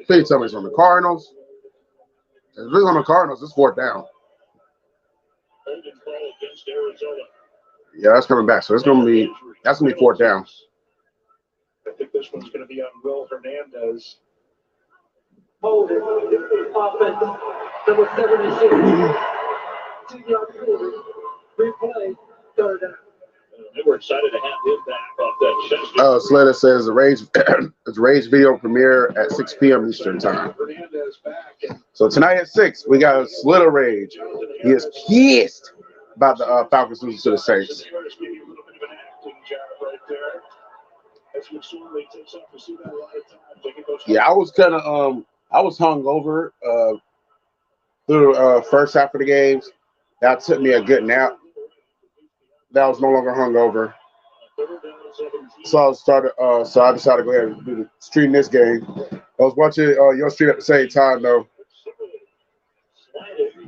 Please tell me it's on the Cardinals. If it's on the Cardinals, it's fourth down. Yeah, that's coming back. So it's gonna be fourth down. I think this one's going to be on Will Hernandez. Holding. Offense. Number 76. 2-yard penalty. Replay, third down. They were excited to have him back off that chest. Oh, Slater says it's Rage video premiere at 6 p.m. Eastern time. So tonight at 6, we got a Slater Rage. He is pissed about the Falcons losing to the Saints. Yeah, I was kind of I was hungover through the first half of the games. That took me a good nap. That was no longer hungover. So I decided to go ahead and stream this game. I was watching your stream at the same time though.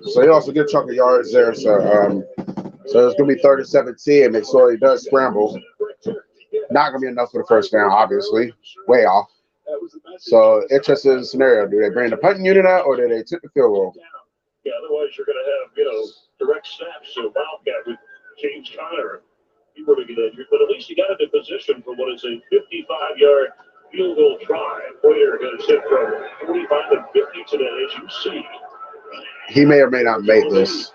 So he lost a good chunk of yards there. So it's gonna be 30-17. McSorley does scramble. Not gonna be enough for the first down, obviously. Way off. So interesting scenario. Do they bring the punting unit out or do they tip the field goal? Yeah, otherwise you're gonna have, direct snaps to Wildcat with James Conner. He were to get injured, but at least he got into position for what is a 55-yard field goal try. Poyer going to sit from 45 to 50 today, as you see. He may or may not make this.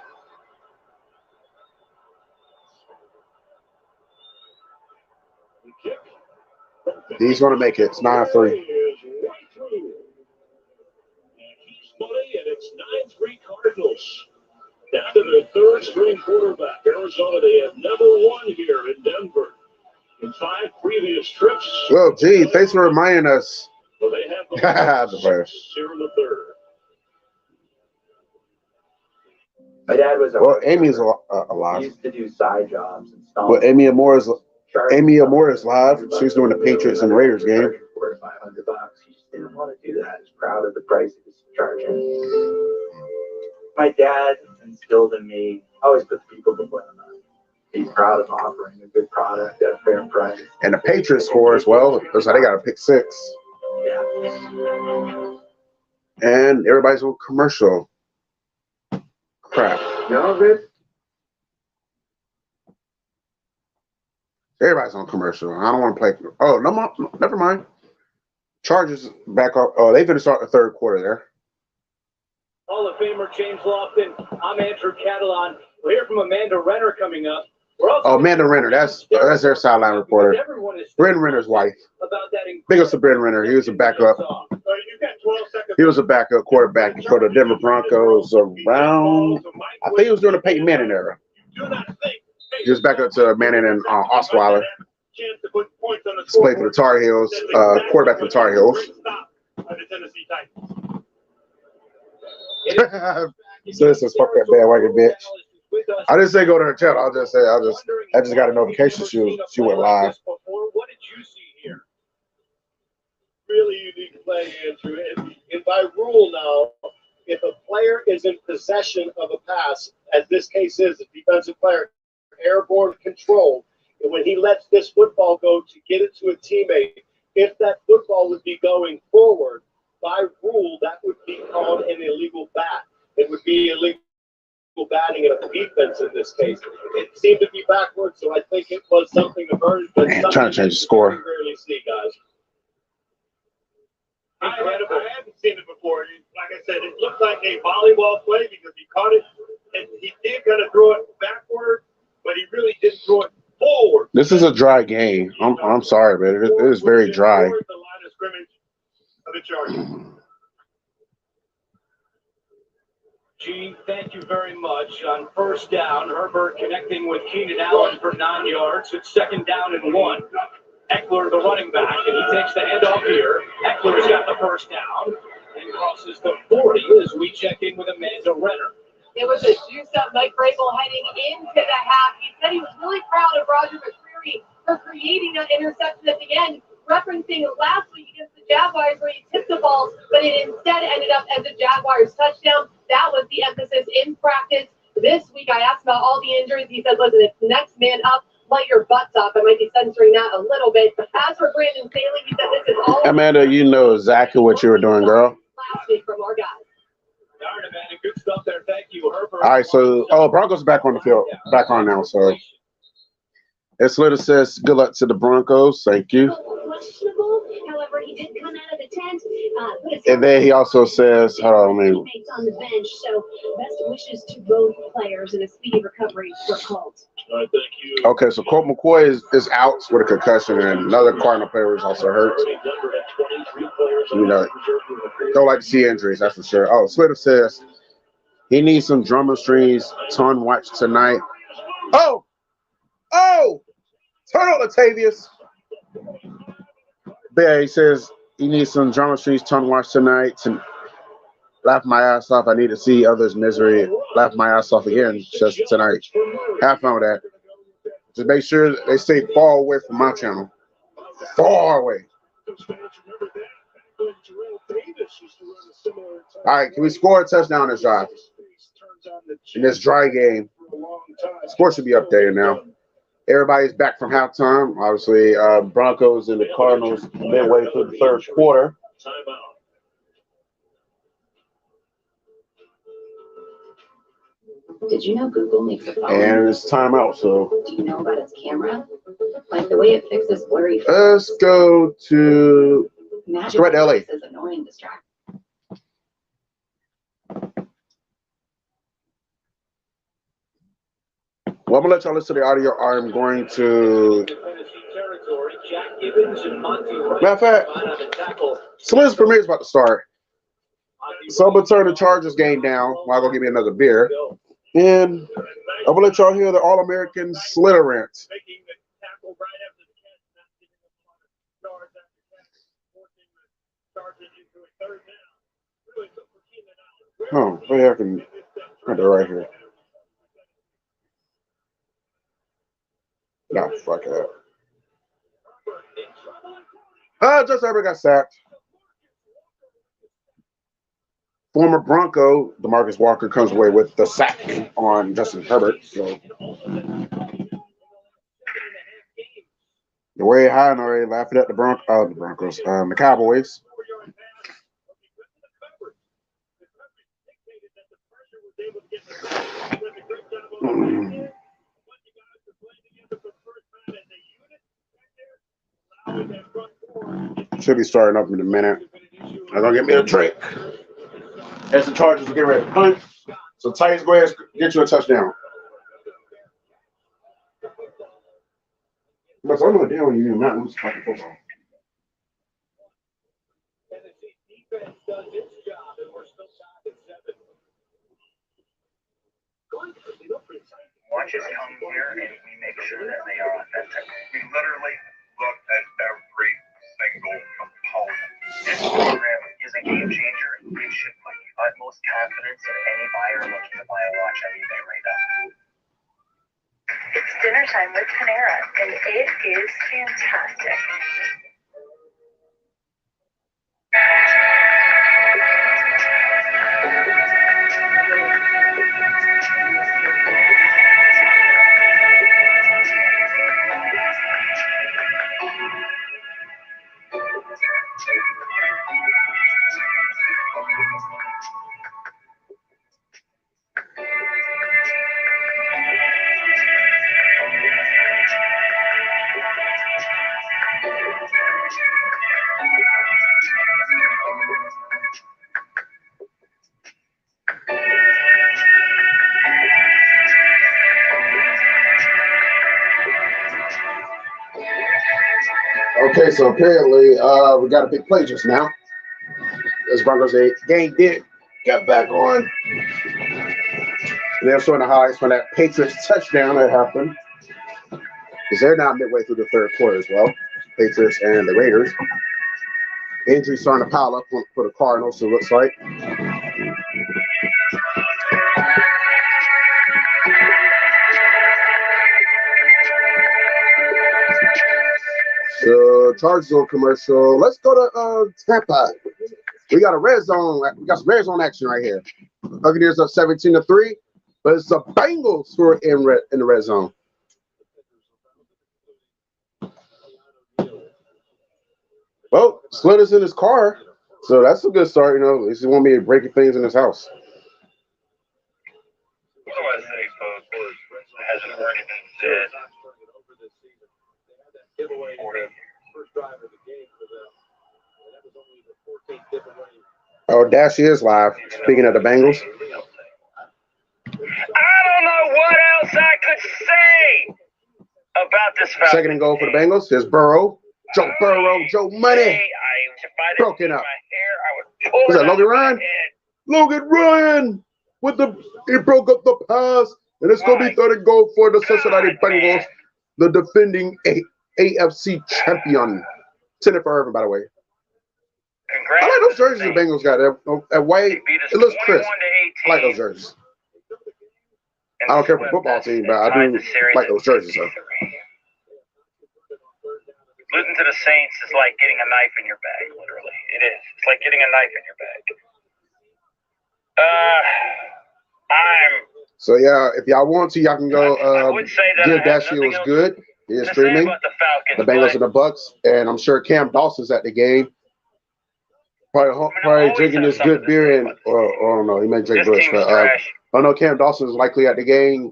He's going to make it. It's 9-3. And he's money, and it's 9-3 Cardinals. Down to their third-string quarterback. Arizona, they have never won here in Denver in 5 previous trips. Well, gee, thanks for reminding us. Well, they have the players here in the third. My dad was Amy's alive. He used to do side jobs and stuff. Well, Amy Amore is live. She's doing the Patriots and Raiders game. $400 to $500. He just didn't want to do that. He's proud of the price he was charging. My dad instilled in me, always put people before the money. He's proud of offering a good product at a fair price. And the Patriots score as well. Looks like they got a pick 6. Yeah. And everybody's on commercial. Crap. No, good. Everybody's on commercial. I don't want to play. Oh, no, never mind. Chargers back up. Oh, they finished start the third quarter there. Hall of Famer James Lofton. I'm Andrew Catalan. We'll hear from Amanda Renner coming up. Amanda Renner. That's their sideline reporter. Bryn Renner's wife. Big ups to Bryn Renner. He was a backup. He was a backup quarterback for the Denver Broncos around. I think he was during the Peyton Manning era. He was back up to Manning and Osweiler. He played for the Tar Heels. Quarterback for the Tar Heels. by the Tennessee Titans. So this is fuck that bandwagon bitch. I didn't say go to her channel. I just got a notification she went live. What did you see here? Really unique play, Andrew. And by rule now, if a player is in possession of a pass, as this case is, a defensive player, airborne control, and when he lets this football go to get it to a teammate, if that football would be going forward, by rule, that would be called an illegal bat. It would be illegal batting in a defense in this case. It seemed to be backwards, so I think it was something averted. Man, trying to change the score. We rarely see, guys. I haven't seen it before. Like I said, it looked like a volleyball play because he caught it, and he did kind of throw it backward, but he really didn't throw it forward. This is a dry game. I'm sorry, man. It is very dry. The line of scrimmage of the Chargers. Gene, thank you very much. On first down, Herbert connecting with Keenan Allen for 9 yards. It's 2nd down and 1. Eckler, the running back, and he takes the handoff here. Eckler's got the first down and crosses the 40 as we check in with Amanda Renner. It was a juiced-up Mike Vrabel heading into the half. He said he was really proud of Roger McCreary for creating that interception at the end, referencing last week against the Jaguars where he tipped the ball, but it instead ended up as a Jaguars touchdown. That was the emphasis in practice. This week I asked about all the injuries. He said, listen, it's next man up. Light your butts up. I might be censoring that a little bit. As for Brandon Staley, he said this is all. Amanda, you know exactly what you were doing, girl. Last week from our guys. All right, Amanda, good stuff there. Thank you, Herbert. All right, so Broncos are back on the field, back on now. So it's Slater says, good luck to the Broncos. Thank you. Questionable. However, he did come out of the tent. And then he also says, on the bench. So best wishes to both players and a speedy recovery for Colt. All right, thank you. Okay, so Colt McCoy is out with a concussion, and another Cardinal player is also hurt. You know, don't like to see injuries, that's for sure. Oh, Slater says he needs some drummer strings. Ton watch tonight. Oh, turn on Latavius. Yeah, he says he needs some drummer strings. Ton watch tonight. To laugh my ass off. I need to see others' misery. Laugh my ass off again just tonight. Have fun with that. Just make sure they stay far away from my channel. Far away. All right, can we score a touchdown this drive? In this dry game. Score should be updated now. Everybody's back from halftime. Obviously, Broncos and the Cardinals midway through the third quarter. Did you know Google makes a phone? And it's timeout, so. Do you know about its camera? Like the way it fixes blurry photos. Let's go to. Magic go right to LA. Is annoying distraction. Well, I'm going to let y'all listen to the audio. I'm going to. Matter of fact, Slim's premiere is about to start. So I'm going to turn the Chargers game down while I go get me another beer. And I'm going to let y'all hear the All-American Slitter rant. Oh, what the heck? Right there, right here. No, fuck that. Justin Herbert got sacked. Former Bronco, DeMarcus Walker, comes away with the sack on Justin Herbert. So they're way high and already laughing at the Broncos, the Cowboys. Should be starting up in a minute. I'm gonna get me a drink. As the Chargers are getting ready to punt. So Titans, go ahead and get you a touchdown. But I'm going to down you not lose fucking football. Watch us come here and we make sure that they are authentic. We literally look at every single component. This program lunchtime with Panera, and it is fantastic. Okay, so apparently we got a big play just now. This Broncos game did get back on. They're showing the highlights from that Patriots touchdown that happened. Because they're now midway through the third quarter as well. Patriots and the Raiders. Injuries starting to pile up for the Cardinals, it looks like. So, Chargers on commercial. Let's go to Tampa. We got a red zone. We got some red zone action right here. Buccaneers up 17-3, but it's the Bengals who are in the red zone. Well, Slitter's in his car, so that's a good start. You know, at least he won't be breaking things in his house. What do I say, folks? It hasn't already been said. Oh, Dash is live. Speaking of the Bengals. I don't know what else I could say about this. Second and goal for the Bengals. Here's Burrow. Joe Burrow, Joe Money. Broken up. Was that Logan Ryan? Logan Ryan with he broke up the pass. And it's going to be third and goal for the Cincinnati Bengals, the defending AFC champion. Send it for Irvin, by the way. I like those jerseys the Bengals got. That white, it looks crisp. I like those jerseys. I don't care for the football team, but I do like those jerseys, though. Losing to the Saints is like getting a knife in your bag, literally. It is. It's like getting a knife in your bag. So, yeah, if y'all want to, y'all can go. Dear Dashie was good. He is streaming. The Bengals and the Bucks. And I'm sure Cam Dawson's at the game. Probably drinking this good beer. And, or I don't know, he may drink Bush. But I know Cam Dawson is likely at the game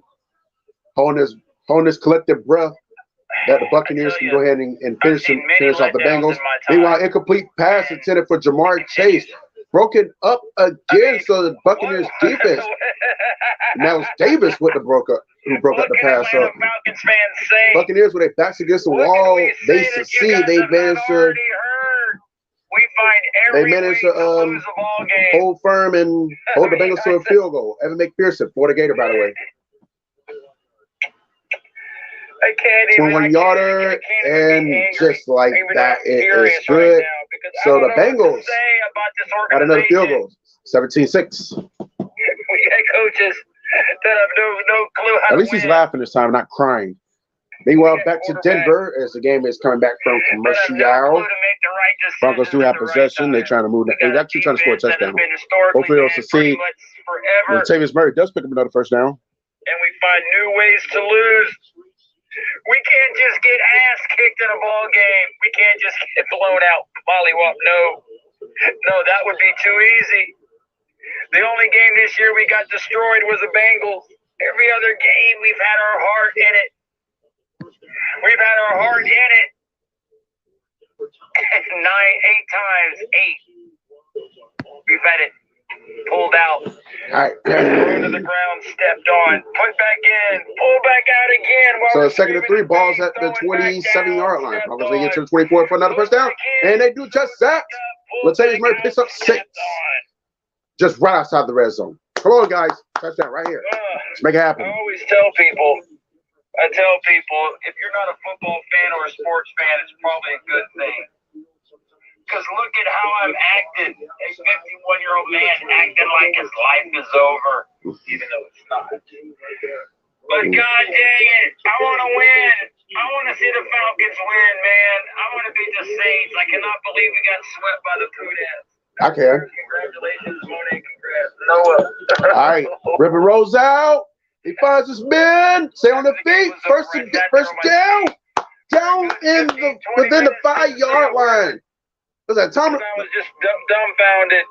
holding his collective breath that the Buccaneers can go ahead and finish off the Bengals. Meanwhile, incomplete pass intended for Jamar Chase. Broken up again, so the Buccaneers defense. And that was Davis with who broke up the pass. So Buccaneers with their backs against the wall, they succeed. They managed to hold firm and hold the Bengals to a field goal. Evan McPherson for the Gator, by the way. 21-yarder, and just like that, it is good. So the Bengals got another field goal, 17-6. We got coaches that have no clue how At least he's laughing this time, not crying. Meanwhile, back to Denver as the game is coming back from commercial. Broncos do have possession. They're trying to move. They're actually trying to score a touchdown. Hopefully they'll succeed. Latavius Murray does pick up another first down. And we find new ways to lose. We can't just get ass kicked in a ball game. We can't just get blown out. Mollywop, no, that would be too easy. The only game this year we got destroyed was the Bengals. Every other game we've had our heart in it. We've had our heart in it. 8 times. We've had it pulled out. All right. Thrown to the ground, stepped on, put back in, pull back out again. So second and 3, balls at the 27-yard line. Broncos they get to the 24 for another first down, and they do just that. Latavius Murray picks up 6, just right outside the red zone. Come on, guys, touchdown right here. Let's make it happen. I always tell people, if you're not a football fan or a sports fan, it's probably a good thing. Because look at how I've acted. A 51-year-old man acting like his life is over, even though it's not. But God dang it, I want to win. I want to see the Falcons win, man. I want to beat the Saints. I cannot believe we got swept by the Poodles. I can. Congratulations, Monet. Congrats. Noah. All right. River rolls out. He finds his man. Stay on the feet. First down. Down within the 5-yard line. Was that Thomas? I was just dumbfounded.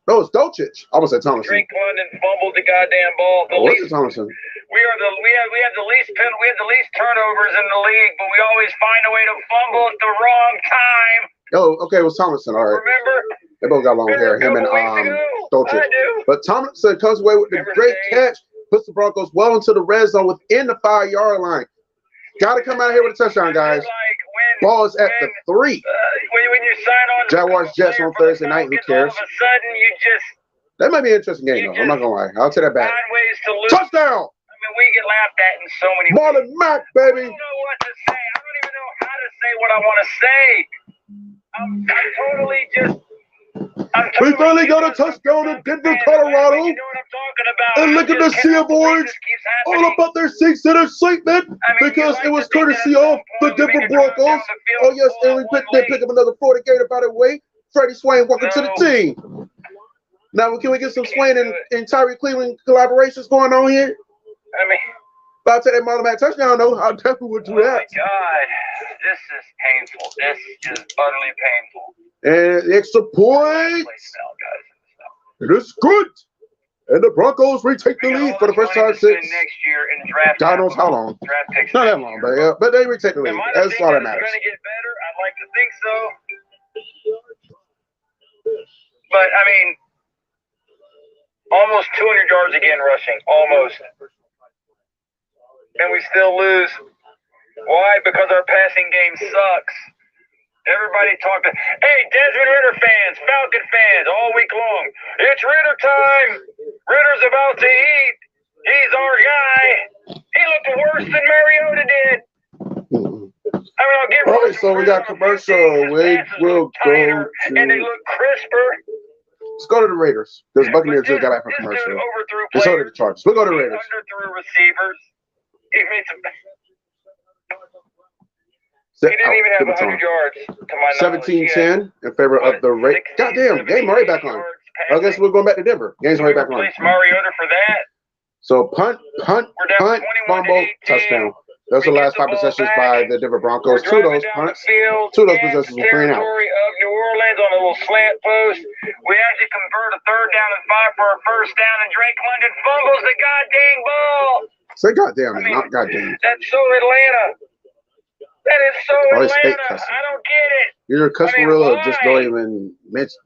No, it's Dolchich. I almost said Thomason. Drake London fumbled the goddamn ball. What's it, Thomason? We have the least turnovers in the league, but we always find a way to fumble at the wrong time. Oh, okay, it was Thomason. All right. Remember? They both got long hair. Him and Dolchich. But Thomason comes away with the great catch, puts the Broncos well into the red zone within the 5-yard line. Got to come out here with a touchdown, guys. Ball is at the 3. When you sign on Jaguars Jets on Thursday night. Who cares? All of a sudden, you just that might be an interesting game, though. I'm not gonna lie. I'll take that back. find ways to lose. Touchdown! I mean, we get laughed at in so many Marlon ways. Mack, baby. I don't know what to say. I don't even know how to say what I want to say. We finally got a touchdown in Denver, Colorado. You know what I'm talking about. And look at the sea of orange. All about their seats and excitement because it was courtesy of the Denver Broncos. Oh, yes, and we pick up another Florida Gator by the way. Freddie Swain, welcome to the team. Now, can we get some Swain and Tyree Cleveland collaborations going on here? I mean, if I take that Marlon Mack touchdown, though, I definitely would do that. Oh, my God. This is painful. This is utterly painful. And extra point. It is good. And the Broncos retake the lead for the first time since next year in draft. God knows how long. Draft picks. Not that long, but they retake the lead. That's all that matters. Going to get better. I'd like to think so. But I mean, almost 200 yards again rushing, almost, and we still lose. Why? Because our passing game sucks. Everybody talked. Hey, Desmond Ritter fans, Falcon fans, all week long. It's Ritter time. Ritter's about to eat. He's our guy. He looked worse than Mariota did. I mean, I'll give. All right, so we got commercial. We will go to. And they look crisper. Let's go to the Raiders. Because Buccaneers just got back from commercial. And so did the Chargers. We'll go to the Raiders. Underthrew receivers. He made some. He didn't even have 100 yards to my knowledge. 17-10 in favor of the Raiders. Goddamn, game already back on. I guess we're going back to Denver. Game's already back on. Mariota for that. So punt, fumble, touchdown. Those are the last 5 possessions by the Denver Broncos. 2 of those punts, 2 of those possessions were 3 and out. Of New Orleans on a little slant post. We actually convert a 3rd down and 5 for a first down, and Drake London fumbles the goddamn ball. Say goddamn, not goddamn. That's so Atlanta. That is so Atlanta. I don't get it. You're a customer, just don't even mention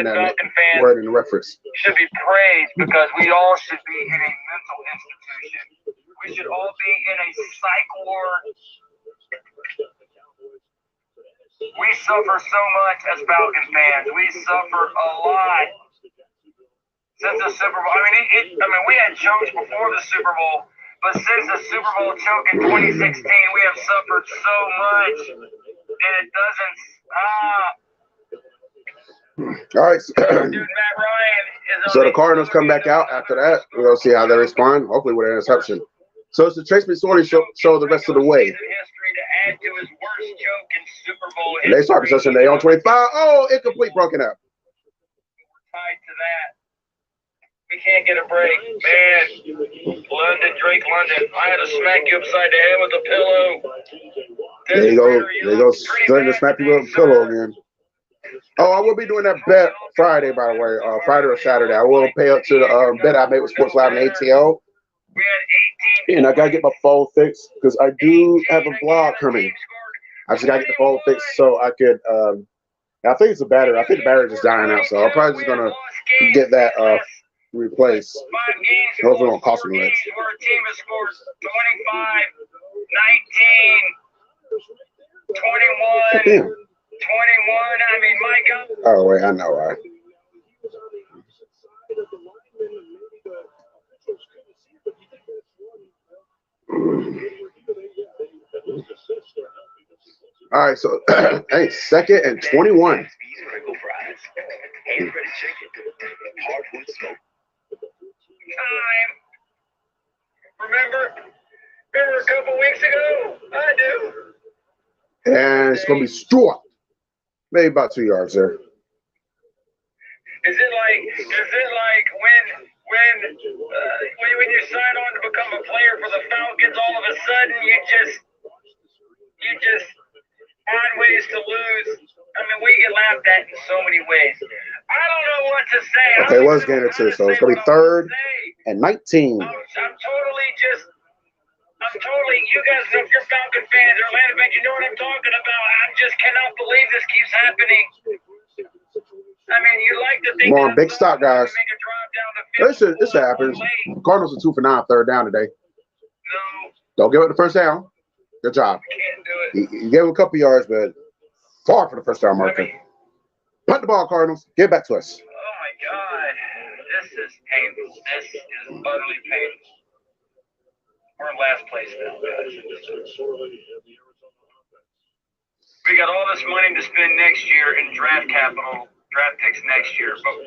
that word in the reference. Should be praised because we all should be in a mental institution. We should all be in a psych ward. We suffer so much as Falcon fans. We suffer a lot since the Super Bowl. I mean, we had chokes before the Super Bowl. But since the Super Bowl choke in 2016, we have suffered so much, and it doesn't stop. All right. Dude, Matt Ryan is so the Cardinals come back out after that. We're going to see how they respond, hopefully with an interception. So it's the Trace McSorley show the rest of the way. And they start possession. They on 25. Oh, incomplete, broken up. Tied to that. We can't get a break. Man, Drake London, I had to smack you upside the head with a pillow. There you go. Starting to smack you with a pillow again. Oh, I will be doing that bet Friday, by the way. Friday or Saturday. I will pay up to the bet I made with Sports Live and ATL. And I got to get my phone fixed because I do have a vlog coming. I just got to get the phone fixed so I could I think it's a battery. I think the battery's just dying out. So I'm probably just going to get that replaced. Hopefully it won't cost me much. Where a team has scored 25, 19, 21, 21. I mean, my God. Oh, wait, I know, right? All right, so hey, 2nd and 21. Remember a couple weeks ago? I do. And it's going to be Stewart. Maybe about 2 yards there. Is it like when you sign on to become a player for the Falcons, all of a sudden you just find ways to lose? I mean, we get laughed at in so many ways. I don't know what to say. Okay, it was gain of 2, so it's going to be 3rd and 19. I'm totally, you guys know if you're Falcon fans or Atlanta fans, you know what I'm talking about. I just cannot believe this keeps happening. I mean, you like to think. Come on, big stop, guys. This happens. Cardinals are 2 for 9, 3rd down today. No. Don't give it the first down. Good job. Can't do it. You gave him a couple yards, but far for the first down marker. Punt the ball, Cardinals. Get it back to us. Oh, my God. This is painful. This is utterly painful. We're in last place now, guys. We got all this money to spend next year in draft capital, draft picks next year. But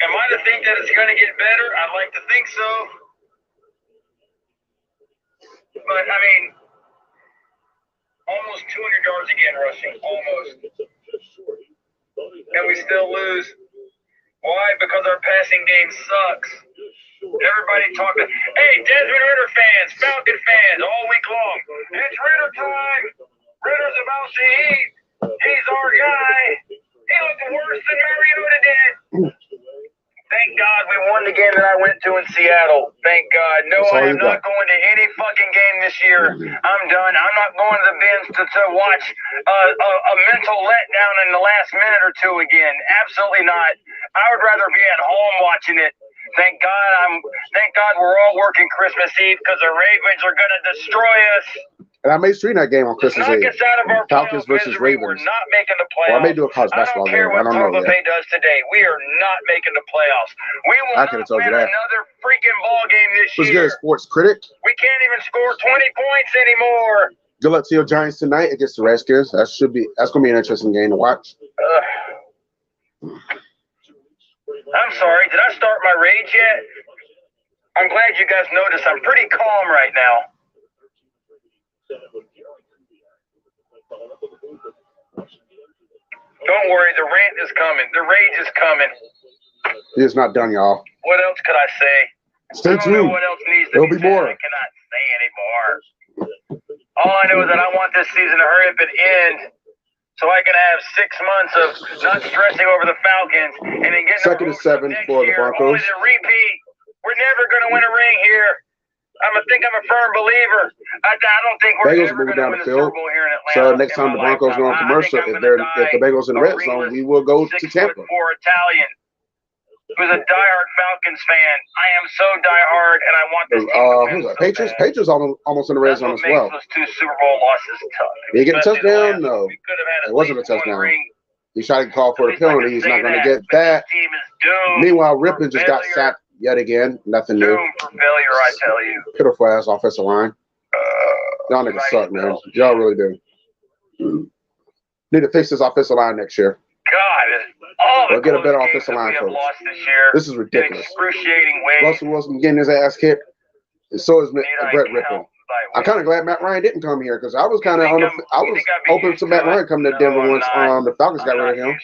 am I to think that it's going to get better? I'd like to think so. But, I mean, almost 200 yards again rushing. Almost. And we still lose. Why? Because our passing game sucks. Everybody talking. Hey, Desmond Ritter fans, Falcon fans, all week long. It's Ritter time. Ritter's about to eat. He's our guy. He looked worse than Mariota did. Thank God we won the game that I went to in Seattle. Thank God. No, I am not going to any fucking game this year. I'm done. I'm not going to the bins to watch a mental letdown in the last minute or two again. Absolutely not. I would rather be at home watching it. Thank God we're all working Christmas Eve because the Ravens are going to destroy us. And I may stream that game on Christmas Eve. Knock us out of our Falcons versus misery. Ravens. We're not making the playoffs. Or I may do a college basketball game. I don't know what Tampa Bay does today. We are not making the playoffs. We will not win another freaking ball game this year. Who's good, Sports Critic? We can't even score 20 points anymore. Good luck to your Giants tonight against the Redskins. That's going to be an interesting game to watch. I'm sorry. Did I start my rage yet? I'm glad you guys noticed. I'm pretty calm right now. Don't worry, the rant is coming. The rage is coming. It's not done, y'all. What else could I say? Stay tuned. What else needs to There'll be more. I cannot say anymore. All I know is that I want this season to hurry up and end so I can have 6 months of not stressing over the Falcons and then getting 2nd and 7 for the Broncos. Only to repeat. We're never going to win a ring here. I'm a firm believer. I don't think we're Bengals ever moving going down to the win a field. Super Bowl here in Atlanta. So next time the Broncos go on commercial, if the Bengals in the red zone, we will go to Tampa. 6'4" Italian who's a diehard Falcons fan. I am so diehard, and I want this team to win so Patriots? bad. Patriots almost in the red zone as well. Those 2 Super Bowl losses tough. Did he get a touchdown? No. We could have had it wasn't a touchdown. Ring. He tried to call for a penalty. He's not going to get that. Meanwhile, Rippon just got sacked yet again. Nothing new. Doomed for failure, I tell you. Pitiful ass offensive line. Y'all niggas suck, man. Y'all really do. Need to fix this offensive line next year. God, we'll get a better offensive line coach. This is ridiculous. Excruciating ways. Russell Wilson getting his ass kicked, and so is Brett Rippon. I'm kind of glad Matt Ryan didn't come here because I was kind of open to Matt Ryan coming to Denver once the Falcons got rid of him.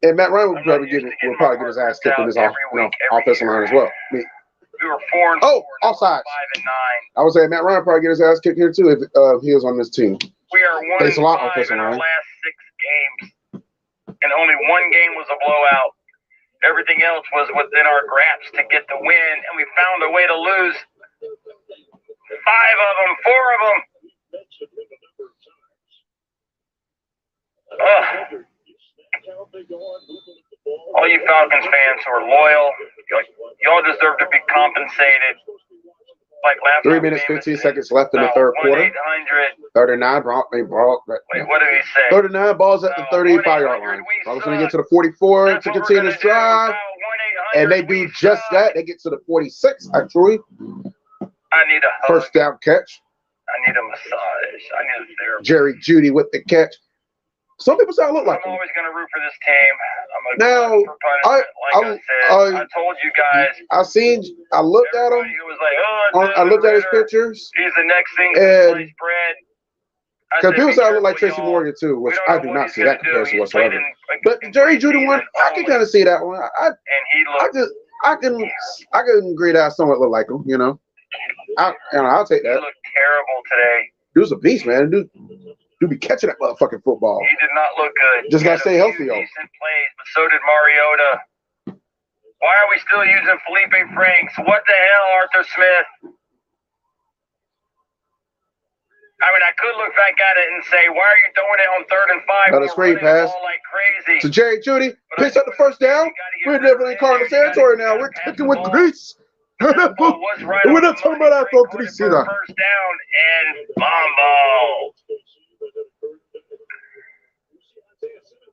And Matt Ryan would probably get his ass kicked in his offensive line as well. We were 4 and 4, offside. 5 and 9. I would say Matt Ryan probably get his ass kicked here too if he was on this team. We are 1 and 5 in our last 6 games, and only 1 game was a blowout. Everything else was within our grasp to get the win, and we found a way to lose 5 of them, 4 of them. All you Falcons fans who are loyal, y'all deserve to be compensated. Like last 3 minutes, 15 seconds left in the third quarter. 39, Wait, what did he say? 39 balls at the 35-yard line. Broncos going to get to the 44 to continue this drive. And they do just that. They get to the 46, actually. I need a hug. First down catch. I need a massage. I need a therapy. Jerry Jeudy with the catch. Some people say I look like I'm him. always going to root for this team. I'm Now, for punishment. I told you guys. I looked at him. Everybody was like, oh, I looked at his pictures. He's the next thing to And slice bread. because people say I look like Tracy Morgan too, which I do not see that comparison whatsoever. But the Jerry Judy one, I can kind of see that one. I can agree that I somewhat look like him. You know, I'll take that. He looked terrible today. Dude's a beast, man. Dude be catching that motherfucking football. He did not look good. Just gotta stay healthy, though. Decent plays, but so did Mariota. Why are we still using Felipe Franks? What the hell, Arthur Smith? I mean, I could look back at it and say, why are you throwing it on 3rd and 5? Got a screen pass. Like crazy. So Jerry Judy picks up the first down. We're definitely in Cardinals territory now. We're kicking with grease. We're not talking about our throw grease either. First down and Mambo.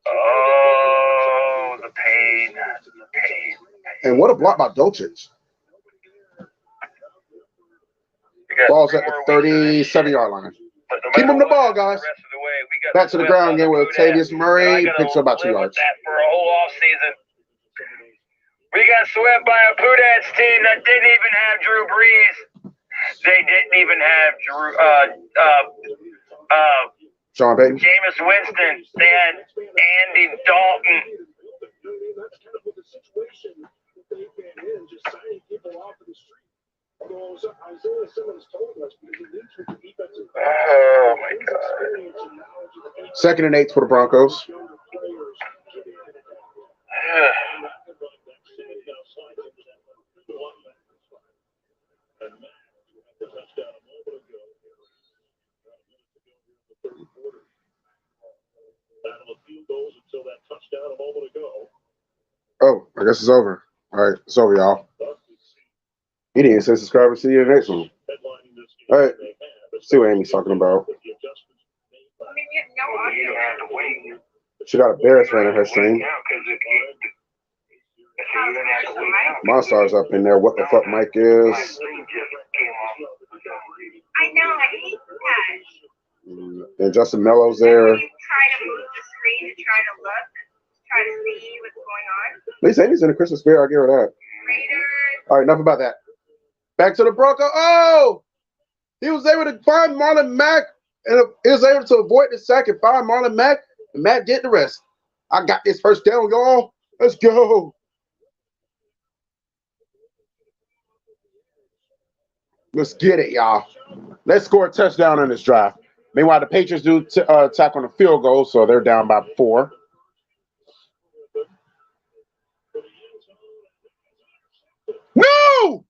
Oh, the pain. And what a block by Dolchich. Ball's at the 37-yard line. Keep him the ball, guys. Back to the ground again with Tavius Murray. Picks up about 2 yards. For a whole off season. We got swept by a Pudats team that didn't even have Drew Brees. They didn't even have Sean Payton. Jameis Winston. They had Andy Dalton. Oh my God. 2nd and 8 for the Broncos. Oh, I guess it's over. All right, it's over, y'all. He didn't say subscribe. See you next one. All right, see what Amy's talking about. She got a Bears fan in her stream. Monstar's up in there. What the fuck Mike is. I know, I hate that. And Justin Mello's there. You try to move the screen to try to see what's going on. At least Amy's in the Christmas spirit. I'll give her that. Raiders. All right, enough about that. Back to the Broncos. Oh! He was able to find Marlon Mack, and he was able to avoid the sack and find Marlon Mack, and Matt did the rest. I got this first down, y'all. Let's go. Let's get it, y'all. Let's score a touchdown on this drive. Meanwhile, the Patriots do attack on a field goal, so they're down by 4. No!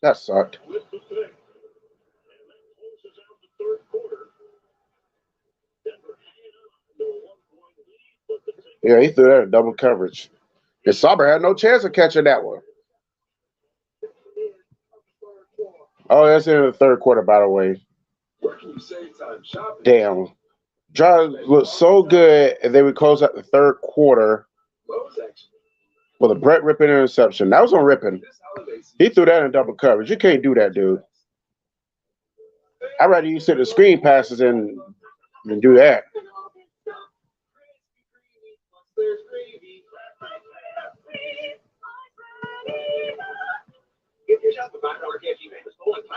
That sucked. Yeah, he threw that in double coverage. And Sauber had no chance of catching that one. Oh, that's in the 3rd quarter, by the way. Damn. Drive looked so good, and then we close out the 3rd quarter with a Brett Rippon interception. That was on Rippon. He threw that in double coverage. You can't do that, dude. I'd rather you sit the screen passes and do that.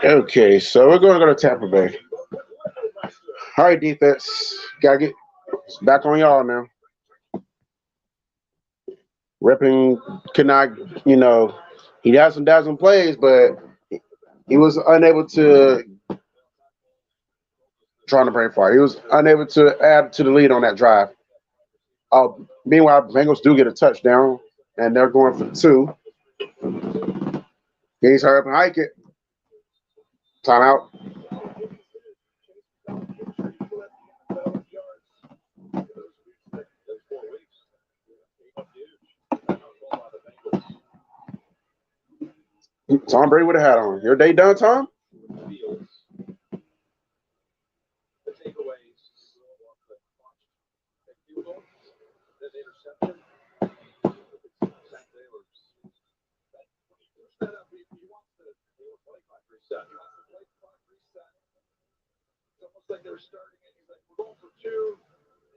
Okay, so we're going to go to Tampa Bay. All right, defense. Got to get back on y'all now. Rippon could not, he had some dazzling plays, but he was unable to trying to brain fire. He was unable to add to the lead on that drive. Meanwhile, Bengals do get a touchdown, and they're going for 2. He's hurry up and hike it. Timeout. Tom Brady with a hat on. Your day done, Tom? It's like they're starting it. He's like, we're going for 2. And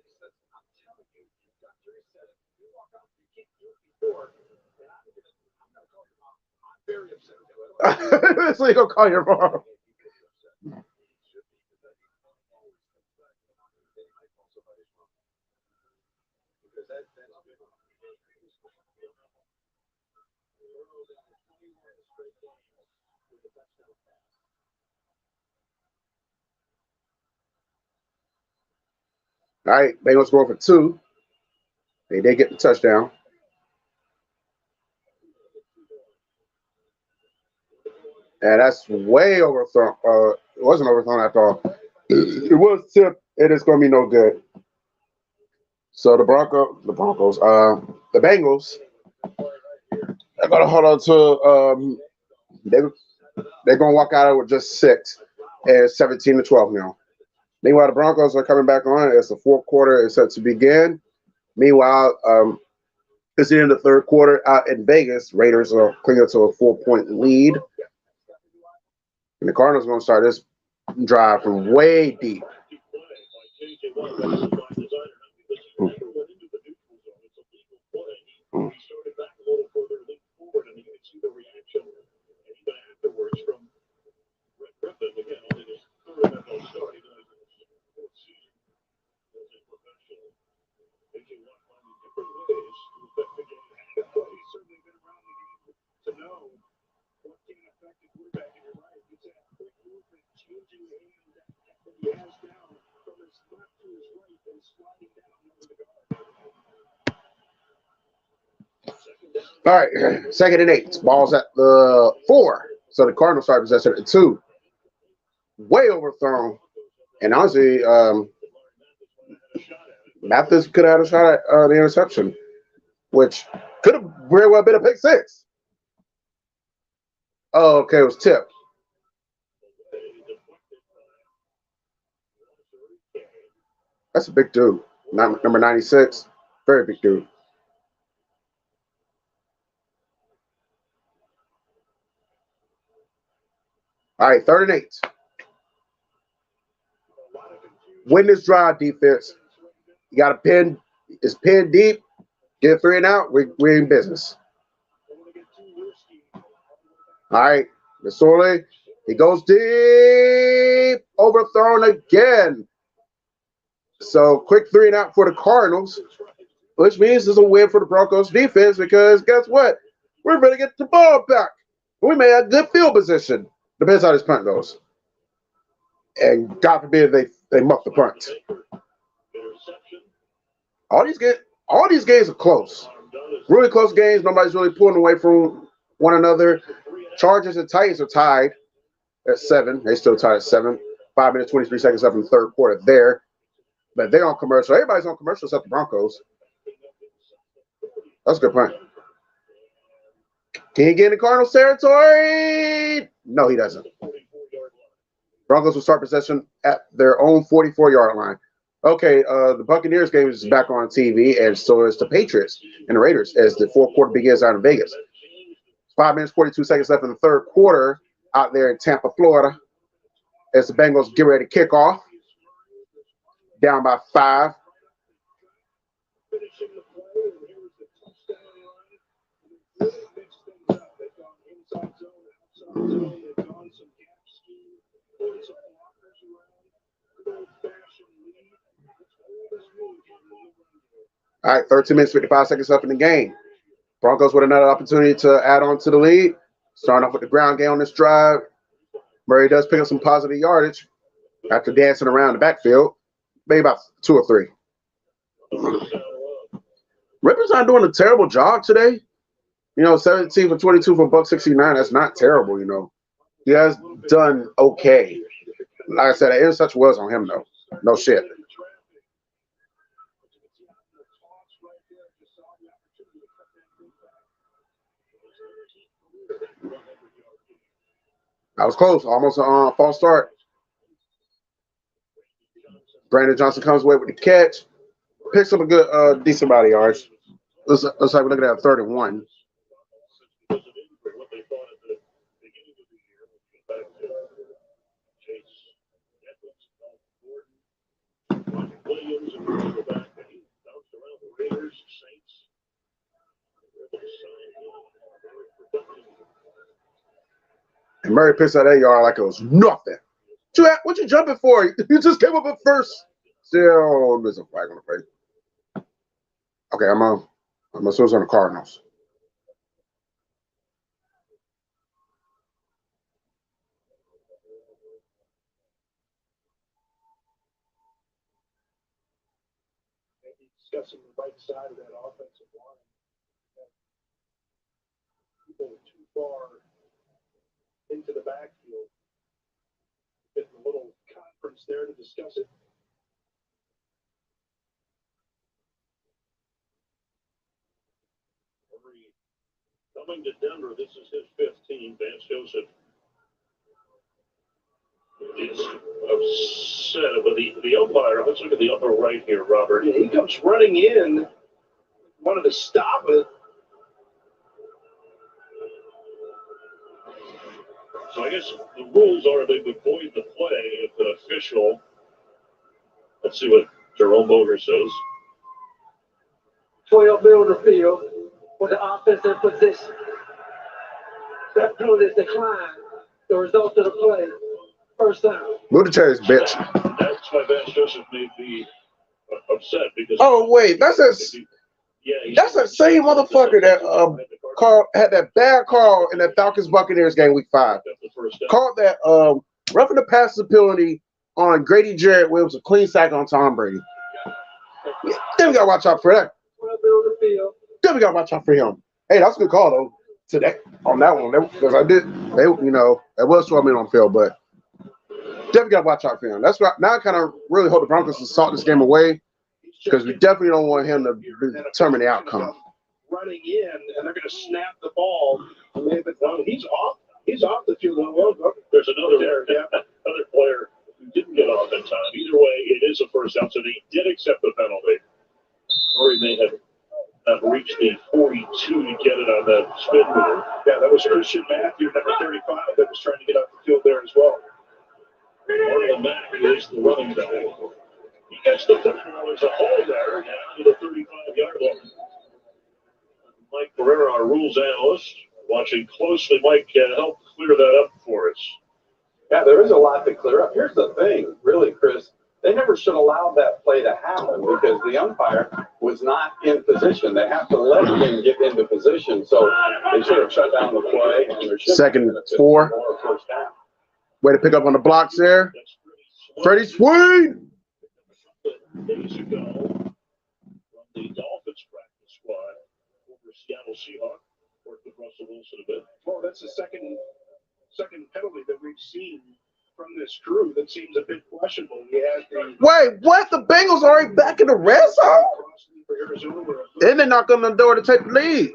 he says, I'm telling you, you've got 3 seconds. You walk out, you can't do it before. And I'm gonna call your mom. I'm very upset. So you gonna call your mom? All right, Bengals going for 2. They did get the touchdown. And that's way overthrown. It wasn't overthrown after all. It was tipped. It is going to be no good. So the Bengals, they're going to hold on to. They're going to walk out with just 6 and 17-12 now. Meanwhile, the Broncos are coming back on. It's the 4th quarter is set to begin. Meanwhile, it's the end of the 3rd quarter out in Vegas. Raiders are clinging to a 4-point lead. And the Cardinals are going to start this drive from way deep. All right, 2nd and 8. Ball's at the 4. So the Cardinals start possession at 2. Way overthrown. And honestly, Mathis could have had a shot at the interception, which could have very well been a pick 6. Oh, okay, it was tipped. That's a big dude. Number 96. Very big dude. All right, 3rd and 8. Win this drive, defense. You got to pin. It's pinned deep. Get 3 and out. We're in business. All right, Missouri. He goes deep. Overthrown again. So quick 3 and out for the Cardinals, which means it's a win for the Broncos defense because guess what? We're going to get the ball back. We may have good field position. Depends how this punt goes. And God forbid they muff the punt. All these games are close. Really close games. Nobody's really pulling away from one another. Chargers and Titans are tied at 7. They still tied at 7. 5 minutes, 23 seconds left in the 3rd quarter there. But they're on commercial. Everybody's on commercial except the Broncos. That's a good point. Can he get in the Cardinals territory? No, he doesn't. Broncos will start possession at their own 44-yard line. Okay, the Buccaneers game is back on TV, and so is the Patriots and the Raiders as the 4th quarter begins out in Vegas. 5 minutes, 42 seconds left in the 3rd quarter out there in Tampa, Florida, as the Bengals get ready to kick off. Down by 5. All right, 13 minutes, 55 seconds left in the game. Broncos with another opportunity to add on to the lead. Starting off with the ground game on this drive. Murray does pick up some positive yardage after dancing around the backfield. Maybe about 2 or 3. Ripper's not doing a terrible job today. 17 for 22 for $169. That's not terrible, He has done okay. Like I said, the interception was on him, though. No shit. I was close. Almost a false start. Brandon Johnson comes away with the catch. Picks up a good, decent amount of yards. Looks like we're looking at 3rd and 1. And Murray pissed out that yard like it was nothing. What you jumping for? You just came up at first. Still there's a flag on the play. Okay, I'm gonna switch on the Cardinals. Discussing the right side of that offensive line. People too far into the backfield. Getting a little conference there to discuss it. Coming to Denver, this is his 15th. Vance Joseph is upset, but the umpire, let's look at the upper right here, Robert. Yeah, he comes running in, wanted to stop it. So I guess the rules are they would void the play if an official, let's see what Jerome Boger says. 12 on the field for the offensive position. That penalty is declined. The result of the play, first down. Move the chairs, bitch. That's why Vance Joseph may be upset because. Oh wait, that's that same motherfucker that had that bad call in that Falcons Buccaneers game week 5. Called that roughing the passer penalty on Grady Jarrett where it was a clean sack on Tom Brady. Then we gotta watch out for that. Then we gotta watch out for him. Hey, that's a good call though. Today on that one because it was 12 men on the field, but definitely gotta watch out for him. That's right. Now I kind of really hope the Broncos can salt this game away because we definitely don't want him to determine the outcome. Running in, and they're going to snap the ball. He's off. He's off the field. There's another player who didn't get off in time. Either way, it is a first down, so they did accept the penalty. Murray may have not reached the 42 to get it on that spin move. Yeah, that was Christian Matthew, number 35, that was trying to get off the field there as well. Marlon Mack is the running back. He gets the football as a hole there down to the 35-yard line. Mike Pereira, our rules analyst, watching closely. Mike, help clear that up for us. Yeah, there is a lot to clear up. Here's the thing, really, Chris. They never should allow that play to happen because the umpire was not in position. They have to let him get into position. So they should have shut down the play. And there should Second have been a 4. first down. Way to pick up on the blocks there. Freddie Swain. Days ago, from the Dolphins practice squad over Seattle Seahawks, worked with Russell Wilson a bit. Well, that's the second penalty that we've seen from this crew that seems a bit questionable. Wait, what? The Bengals are already back in the red zone? Then they're knocking on the door to take the lead.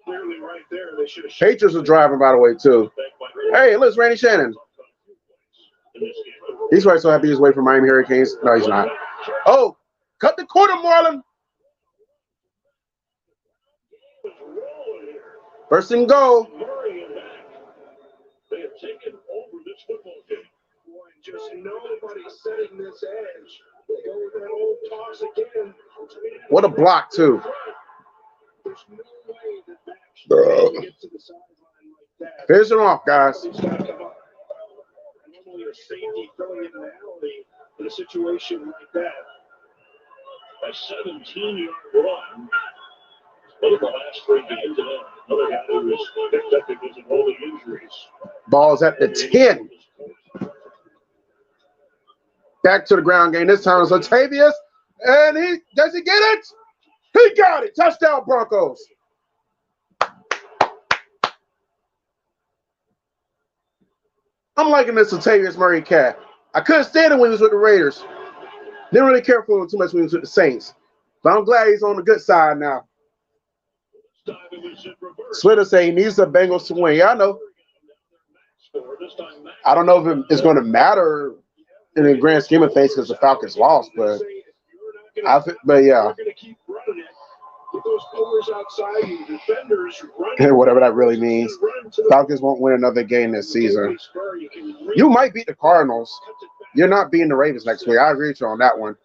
Clearly right there, they should have. Patriots are driving, by the way, too. Hey, look, it's Randy Shannon. He's probably so happy he's away from Miami Hurricanes. No, he's not. Oh, cut the corner, Marlon. First and goal. They have taken over this football game. Boy, just nobody setting this edge. They go with that old toss again. What a block, too. There's no way that Max get to the sideline like that. Finish him off, guys. He's got to come up. Normally a safety throwing in an alley in a situation like that. A 17-yard run. One of the last 3 games, and another guy who was picked up because of all the injuries. Ball's at the 10. Back to the ground game. This time it's Latavius. And does he get it? He got it. Touchdown, Broncos. I'm liking this Latavius Murray cat. I couldn't stand it when he was with the Raiders. Didn't really care for him too much when he was with the Saints. But I'm glad he's on the good side now. Slitter say he needs the Bengals to win. Yeah, I know. I don't know if it's going to matter in the grand scheme of things because the Falcons lost, but yeah. Whatever that really means. Falcons won't win another game this season. You might beat the Cardinals. You're not beating the Ravens next week. I agree with you on that one.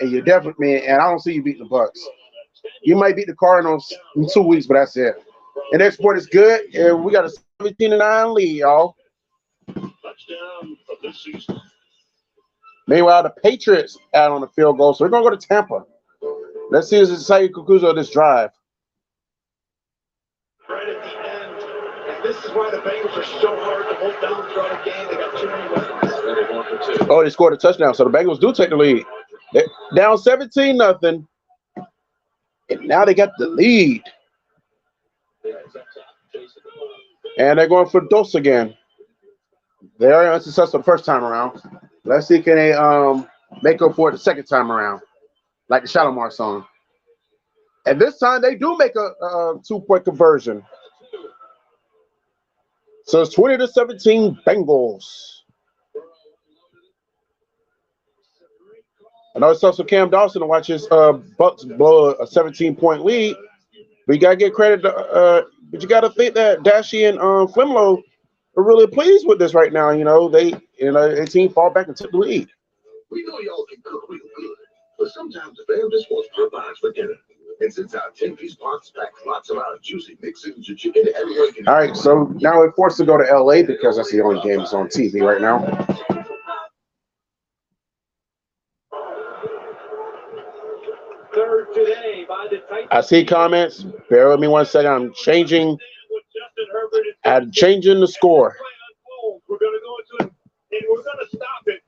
And you definitely, and I don't see you beating the Bucs. You might beat the Cardinals in 2 weeks, but that's it. And export is good, and we got a 17-9 lead, y'all. touchdown of this season. Meanwhile, the Patriots add on the field goal, so we're going to go to Tampa. Let's see if it's Saeed Kukuzo this drive. Right at the end, and this is why the Bengals are so hard to hold down throughout a game. They got too many weapons. Oh, they scored a touchdown, so the Bengals do take the lead. They're down 17-0, and now they got the lead. And they're going for Dose again. They are unsuccessful the first time around. Let's see, can they make up for it the second time around, like the Shalimar song. And this time they do make a 2-point conversion. So it's 20-17 Bengals. I know it's also Cam Dawson to watch his Bucks blow a 17-point lead. But you gotta get credit. But you gotta think that Dashi and Flimlo are really pleased with this right now. You know, their team fall back and took the lead. We know y'all can cook real good, but sometimes the fam just wants Popeyes for dinner. And since our 10-piece box packs lots of our juicy mixed signature chicken, everyone can. All right, so now we're forced to go to LA because that's the only game that's on TV right now. Third today by the Titans. I see comments. Bear with me 1 second. I'm changing the score. We're going to go into it, and we're going to stop it.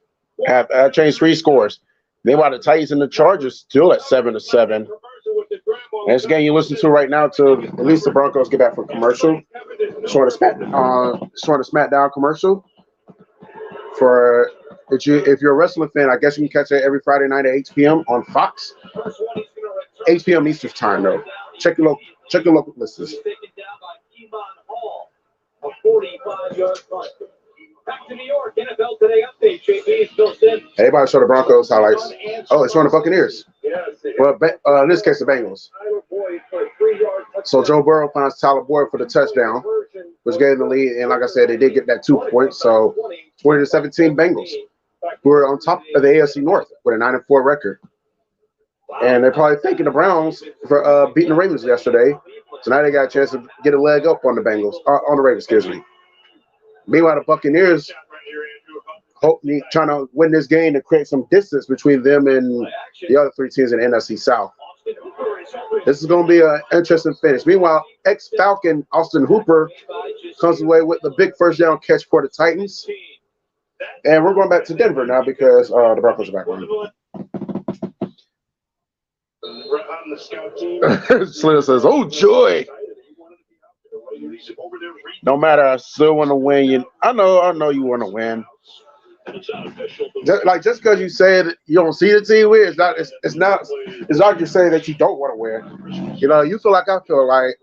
I changed 3 scores. Meanwhile, the Titans and the Chargers still at 7-7. And this game you listen to right now to at least the Broncos get back from commercial. Short of SmackDown commercial. For if you're a wrestling fan, I guess you can catch it every Friday night at 8 p.m. on Fox. 8 p.m. Eastern time though. Check your local listings. A 45-yard punt. Back to New York, NFL Today update. JB still sitting. Everybody show the Broncos highlights. Oh, it's showing the Buccaneers. Well, in this case, the Bengals. So Joe Burrow finds Tyler Boyd for the touchdown, which gave them the lead. And like I said, they did get that 2 points. So 20-17 Bengals, who are on top of the AFC North with a 9-4 record. And they're probably thanking the Browns for beating the Ravens yesterday. So now they got a chance to get a leg up on the Bengals, on the Ravens, excuse me. Meanwhile, the Buccaneers trying to win this game to create some distance between them and the other 3 teams in the NFC South. This is going to be an interesting finish. Meanwhile, ex-Falcon Austin Hooper comes away with the big first down catch for the Titans. And we're going back to Denver now because the Broncos are back on. Slater says, "Oh joy! No matter, I still want to win. I know you want to win. Just because you say that you don't see the team win, it's not you say that you don't want to win. You know, you feel like I feel like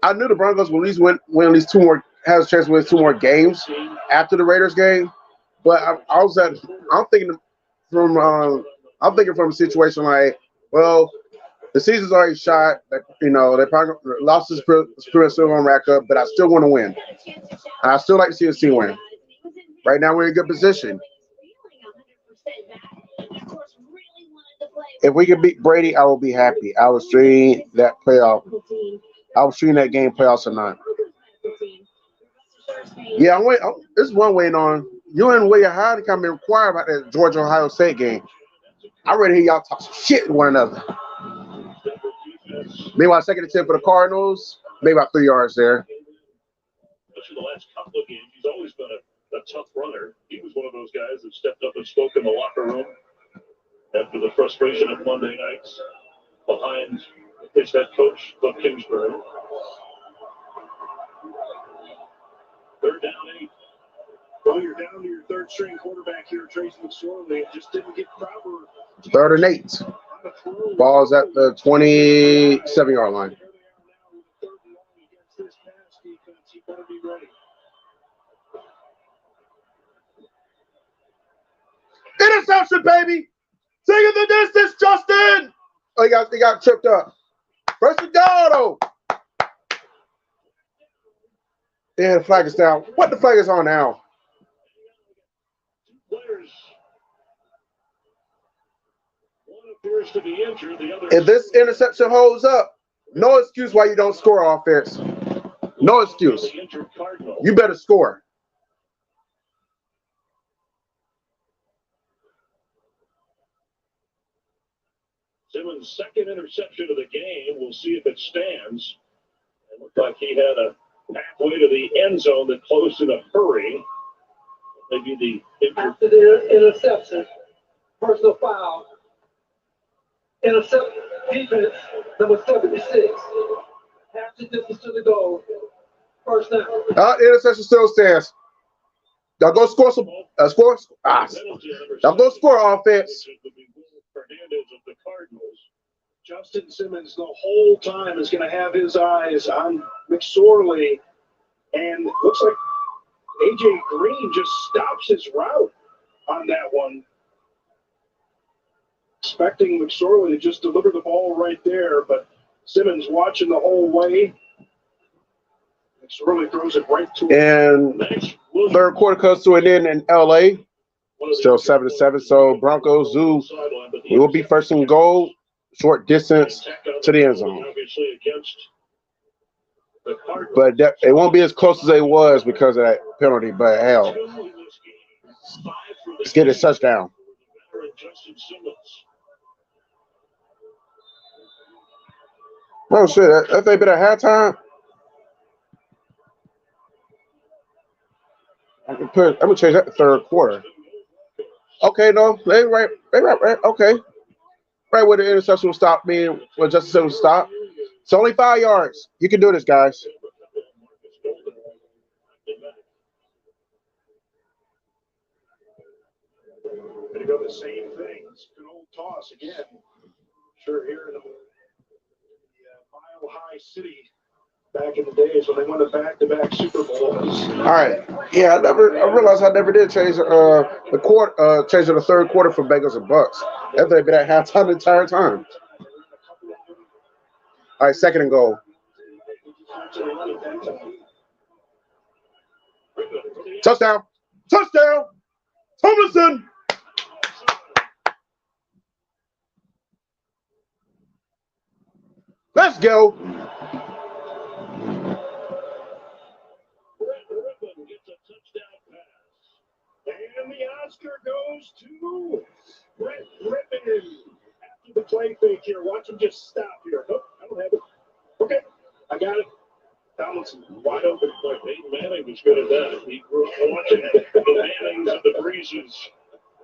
I knew the Broncos will at least win at least 2 more, has a chance to win 2 more games after the Raiders game. But I'm thinking from a situation like, well, the season's already shot. You know, they probably lost his spirit still gonna rack up, but I still want to win. And I still like to see the team win. Right now, we're in a good position. If we can beat Brady, I will be happy. I will stream that playoff. I will stream that game, playoffs or not. Yeah, this is one waiting on. You and William Hyde can be required about that Georgia-Ohio State game. I ready to hear y'all talk shit to one another. Meanwhile, second and 10 for the Cardinals. Maybe about 3 yards there. For the last couple of games, he's always been a tough runner. He was one of those guys that stepped up and spoke in the locker room after the frustration of Monday nights behind his head coach, Cliff Kingsbury. 3rd down 8. Well, you're down to your 3rd string quarterback here, Tracy McSorley. Just didn't get proper. 3rd and 8. Ball's at the 27-yard line. Interception, baby! Taking the distance, Justin! Oh, he got tripped up. First and down, though. Yeah, the flag is down. What the flag is on now? If this interception holds up, no excuse why you don't score offense. No excuse. The injured Cardinals. You better score. Simmons' second interception of the game. We'll see if it stands. It looked like he had a pathway to the end zone that closed in a hurry. Maybe the injured. After the interception, personal foul, intercept defense, number 76. Half the distance to the goal. First down. Interception still stands. Y'all go score some score. Y'all go score offense. Fernandez of the Cardinals. Justin Simmons the whole time is going to have his eyes on McSorley, and looks like AJ Green just stops his route on that one. Expecting McSorley to just deliver the ball right there, but Simmons watching the whole way. McSorley throws it right to him. And third quarter comes to an end in LA. Still 7-7. So Broncos Zoo will be first and goal, short distance to the end zone. But it won't be as close as it was because of that penalty. But hell, let's get this touchdown. Oh shit! That thing been at halftime. I'm gonna change that to third quarter. Okay, no, they right. Okay, right where the interception will stop being where Justin Simmons will stop. It's only 5 yards. You can do this, guys. Gonna go the same thing. It's an old toss again. Sure, here in the Mile High City, back in the days when they won the back-to-back Super Bowls. All right. Yeah, I realized I never did change the quarter, change to the third quarter for Bengals and Bucks. That they've been at halftime the entire time. All right, second and goal. Touchdown! Touchdown! Tomlinson! Let's go! And the Oscar goes to Brett Rippon. After the play fake here, watch him just stop here. Nope, I don't have it. Okay, I got it. Tomlinson wide open. Like Peyton Manning was good at that. He grew up watching the Mannings and the Breezes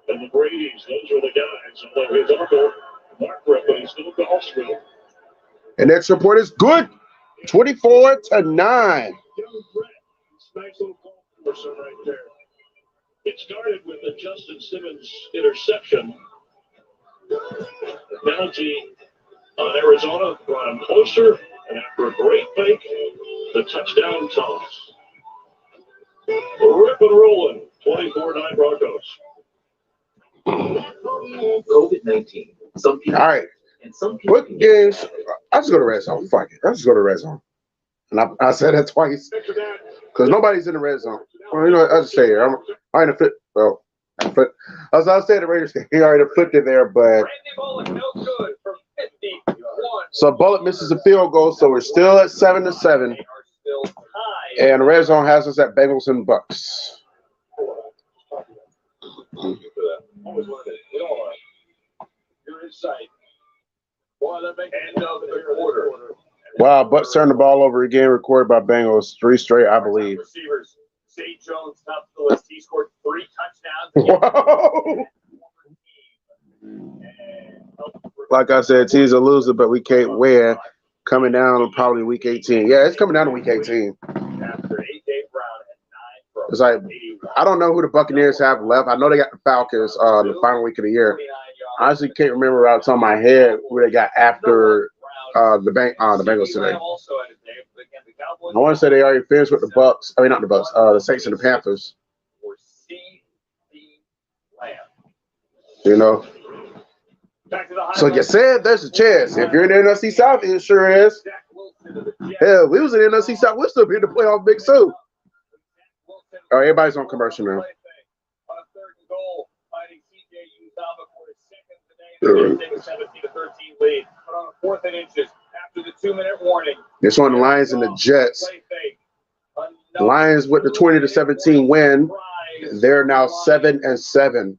and the Bradys. Those were the guys. Although his uncle, Mark Rippon, he still golfs with him. And extra point is good. 24-9. Young Brett. Nice little golf course right there. It started with the Justin Simmons interception. The penalty on Arizona brought him closer, and after a great fake, the touchdown toss. Rip and rolling, 24-9 Broncos. COVID-19. Some people. All right. And some people. What games? I just go to red zone. Fuck it. I just go to red zone. And I said that twice because nobody's in the red zone. Well, you know, I just say here. I ain't a flip. Well, as I was saying, the Raiders, he already flipped it there, but so Bullet misses a field goal, so we're still at 7-7, and the red zone has us at Bengals and Bucks. Wow, Bucks turned the ball over again, recorded by Bengals, 3 straight, I believe. Receivers. Zay Jones topped the list. He scored 3 touchdowns. Whoa. Like I said, teams are loser, but we can't win. Coming down probably week 18. Yeah, it's coming down to week 18. It's like I don't know who the Buccaneers have left. I know they got the Falcons the final week of the year. I honestly can't remember right off the top of my head who they got after the Bengals today. I want to say they already finished with the Bucks. I mean, not the Bucks. The Saints and the Panthers. You know. So you said there's a chance. If you're in the NFC South, it sure is. Hell, we was in the NFC South. We're still being the playoff big Sue. Oh, everybody's on commercial now. This one, the Lions and the Jets. Lions with the 20-17 win. They're now 7-7.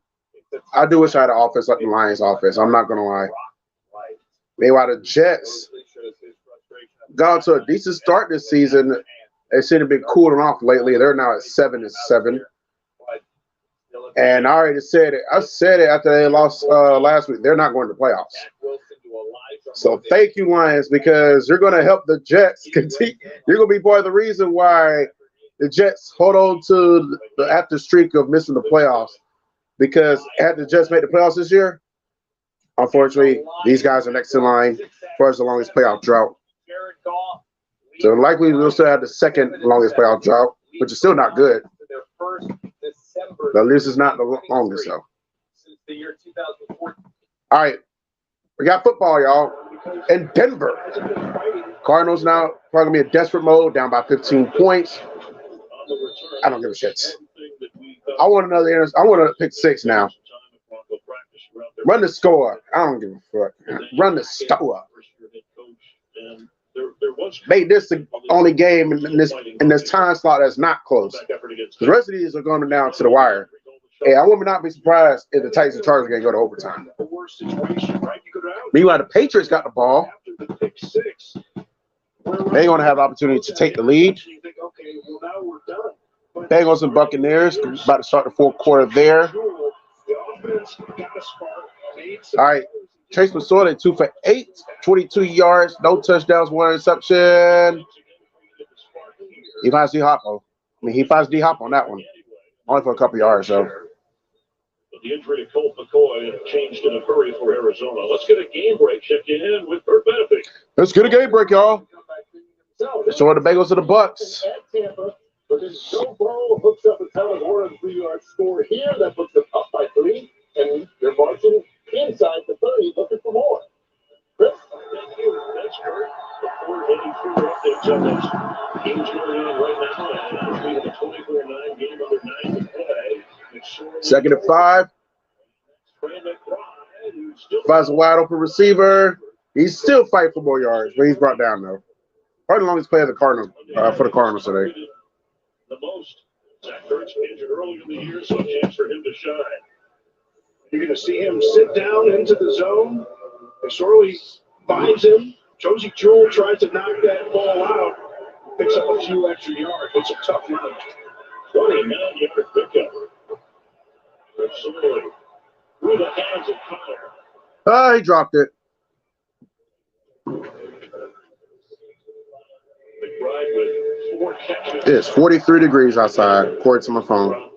I do wish I had an offense like the Lions offense. I'm not gonna lie. Meanwhile, the Jets got to a decent start this season. They seem to be cooling off lately. They're now at 7-7. And I already said it. I said it after they lost last week. They're not going to the playoffs. So thank you, Lions, because you're going to help the Jets continue. You're going to be part of the reason why the Jets hold on to the after streak of missing the playoffs. Because had the Jets made the playoffs this year, unfortunately, these guys are next in line for the longest playoff drought. So likely we'll still have the second longest playoff drought, which is still not good. But at least it's not the longest, though. All right. We got football, y'all, in Denver. Cardinals now probably going to be in desperate mode, down by 15 points. I don't give a shit. I want another. I want to pick 6 now. Run the score. I don't give a fuck. Run the score. Make this the only game in this time slot that's not close. The rest of these are going down to the wire. Hey, I would not be surprised if the Titans and Chargers game go to overtime. Meanwhile, the Patriots got the ball. They're going to have the opportunity to take the lead. Bengals and Buccaneers about to start the fourth quarter there. All right. Chase Massorda, 2 for 8, 22 yards, no touchdowns, 1 interception. He finds D-Hop. He finds D-Hop on that one. Only for a couple yards, though. The injury to Colt McCoy changed in a hurry for Arizona. Let's get a game break check in with Bert Benefit. Let's get a game break, y'all. Showing the Bengals to the Bucks. But then Joe Burrow hooks up a ton of 103-yard score here that puts them up by 3, and they're marching inside the 30, looking for more. Chris? Thank you. That's Bert. Before heading through updates on this game's going on right now, and it's the 24-9 game under 9 to play. Second and 5. Finds a wide open receiver. He's still fighting for more yards, but he's brought down though. Probably the longest player of the Cardinals for the Cardinals today. The most. Zach Ertz injured early in the year, so a chance for him to shine. You're going to see him sit down into the zone. Sorley finds him. Josie Jewell tries to knock that ball out. Picks up a few extra yards. It's a tough run. 29-yard pickup. Sorley through the hands of Connor. He dropped it. It's 43 degrees outside, according to my phone.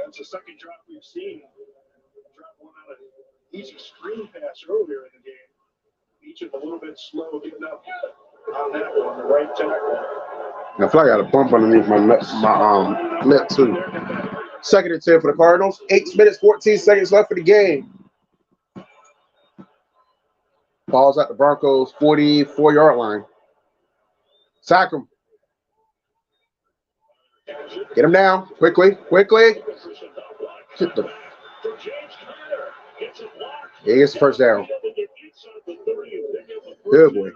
That's the second drop we've seen. Drop one out of easy screen pass earlier in the game. Each of a little bit slow getting up on that one, the right tackle. I feel like I got a bump underneath my lip too. Second and 10 for the Cardinals. 8 minutes, 14 seconds left for the game. Ball's at the Broncos' 44-yard line. Sack him. Get him down. Quickly. Get the. He gets the first down. Good boy.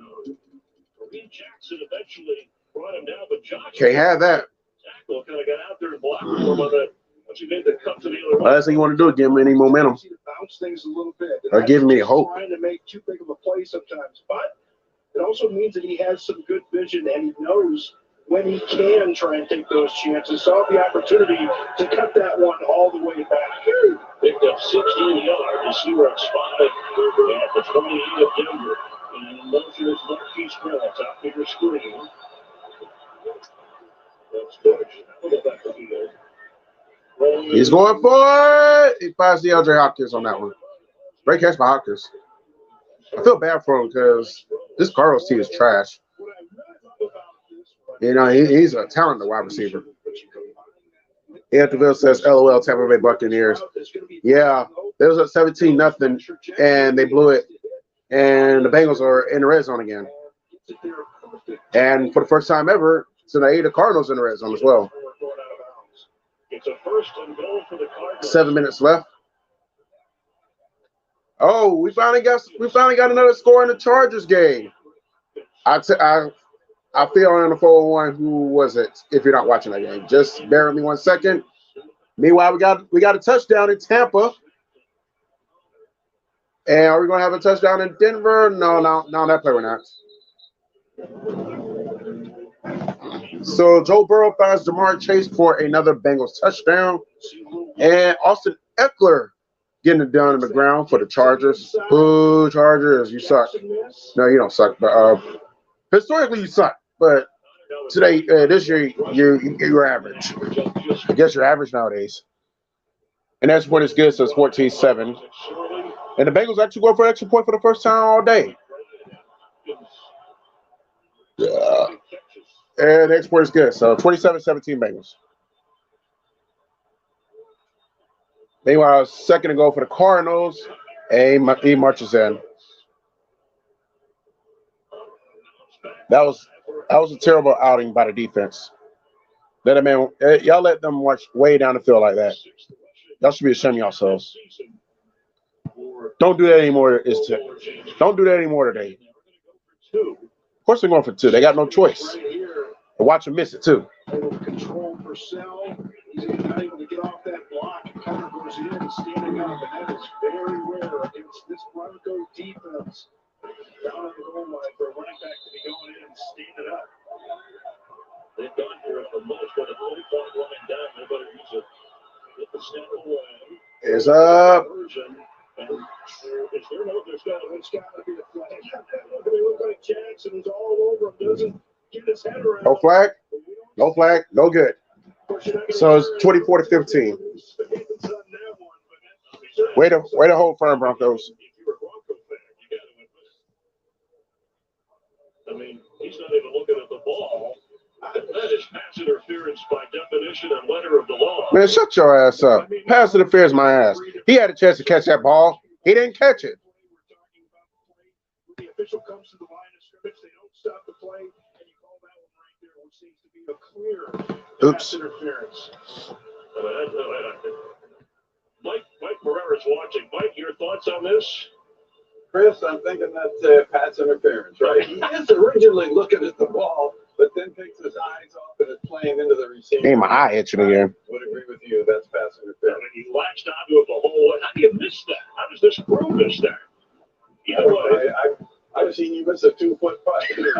Can't have that. Last thing you want to do is give him any momentum. Or give me hope. Trying to make too big of a play sometimes, but it also means that he has some good vision and he knows when he can try and take those chances. Saw the opportunity to cut that one all the way back. Picked up 16 yards to see where it's spotted at the 28 of Denver. And motion is Marquise Brown, top figure screen. That's good. He's going for it. He finds DeAndre Hopkins on that one. Great catch by Hopkins. I feel bad for him because this Cardinals team is trash. You know, he's a talented wide receiver. Anthonyville says, LOL, Tampa Bay Buccaneers. Yeah, there was a 17-0, and they blew it. And the Bengals are in the red zone again. And for the first time ever, tonight, the Cardinals in the red zone as well. It's a first and goal for the Cardinals. 7 minutes left. Oh, we finally got another score in the Chargers game. I I feel on the 401. Who was it? If you're not watching that game, just bear with me 1 second. Meanwhile, we got a touchdown in Tampa. And are we going to have a touchdown in Denver? No, that play we're not. So Joe Burrow finds Jamar Chase for another Bengals touchdown. And Austin Eckler getting it done on the ground for the Chargers. Boo, Chargers, you suck. No, you don't suck. But historically, you suck. But today, this year, you're average. I guess you're average nowadays. And that's what it's good, so it's 14-7. And the Bengals actually go for an extra point for the first time all day. Yeah. And the export is good, so 27-17 Bengals. Meanwhile, second and goal for the Cardinals. And he marches in. That was a terrible outing by the defense. Y'all let them march way down the field like that. Y'all should be ashamed of yourselves. Don't do that anymore. Don't do that anymore today. Of course they're going for 2. They got no choice. And watch them miss it too. Control for Sell. He's not able to get off that block. Connor goes in, standing up, and that is very rare against this Broncos defense. Down on the goal line for a running back to be going in and standing up. They've gone here at the most with a 40-point running down. They better use it. Get the snap away. Is up. Is there no? There's got to be a flag. They look like Jackson is all over him. Doesn't get his head around. No flag. No flag. No good. So it's 24-15. Way to hold firm, Broncos. I mean, he's not even looking at the ball. That is pass interference by definition and letter of the law. Man, shut your ass up. Pass interference my ass. He had a chance to catch that ball. He didn't catch it. The official comes to the line of scrimmage. They don't stop the play, and you call that one right there, which seems to be a clear pass interference. Mike Pereira's watching. Mike, your thoughts on this? Chris, I'm thinking that's pass interference, right? He is originally looking at the ball, but then takes his eyes off and is playing into the receiver. Ain't my eye itching again. I would agree with you. That's pass interference. I mean, he latched onto it the whole way. How do you miss that? How does this crew miss that? Either way. I've seen you miss a 2-foot putt. Just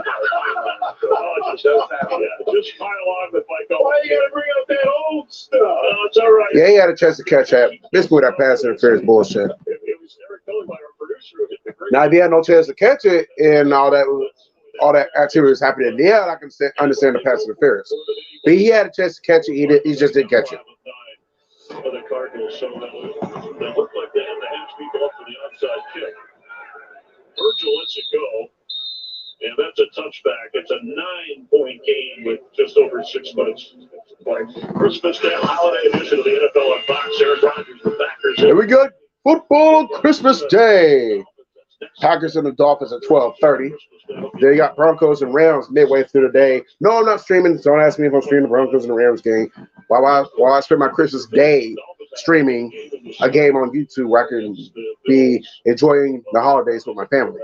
pile on with my goal. Why you got to bring up that old stuff? No, it's all right. Yeah, he had a chance to catch that. This with that pass interference bullshit. It was Eric Kelly, our producer, who hit the great. Now, if he had no chance to catch it and all that activity was happening, yeah, I can understand the pass interference. But he had a chance to catch it. He just didn't catch it. For the Cardinals, so they look like they have the hands people up for the onside kick. Virgil lets it go, and that's a touchback. It's a 9-point game with just over 6 minutes to play. Christmas Day holiday edition of the NFL on Fox. Aaron Rodgers, the Packers. Here we go. Football Christmas Day. Packers and the Dolphins at 12:30. They got Broncos and Rams midway through the day. No, I'm not streaming. Don't ask me if I'm streaming the Broncos and the Rams game. While I spend my Christmas Day streaming a game on YouTube where I can be enjoying the holidays with my family.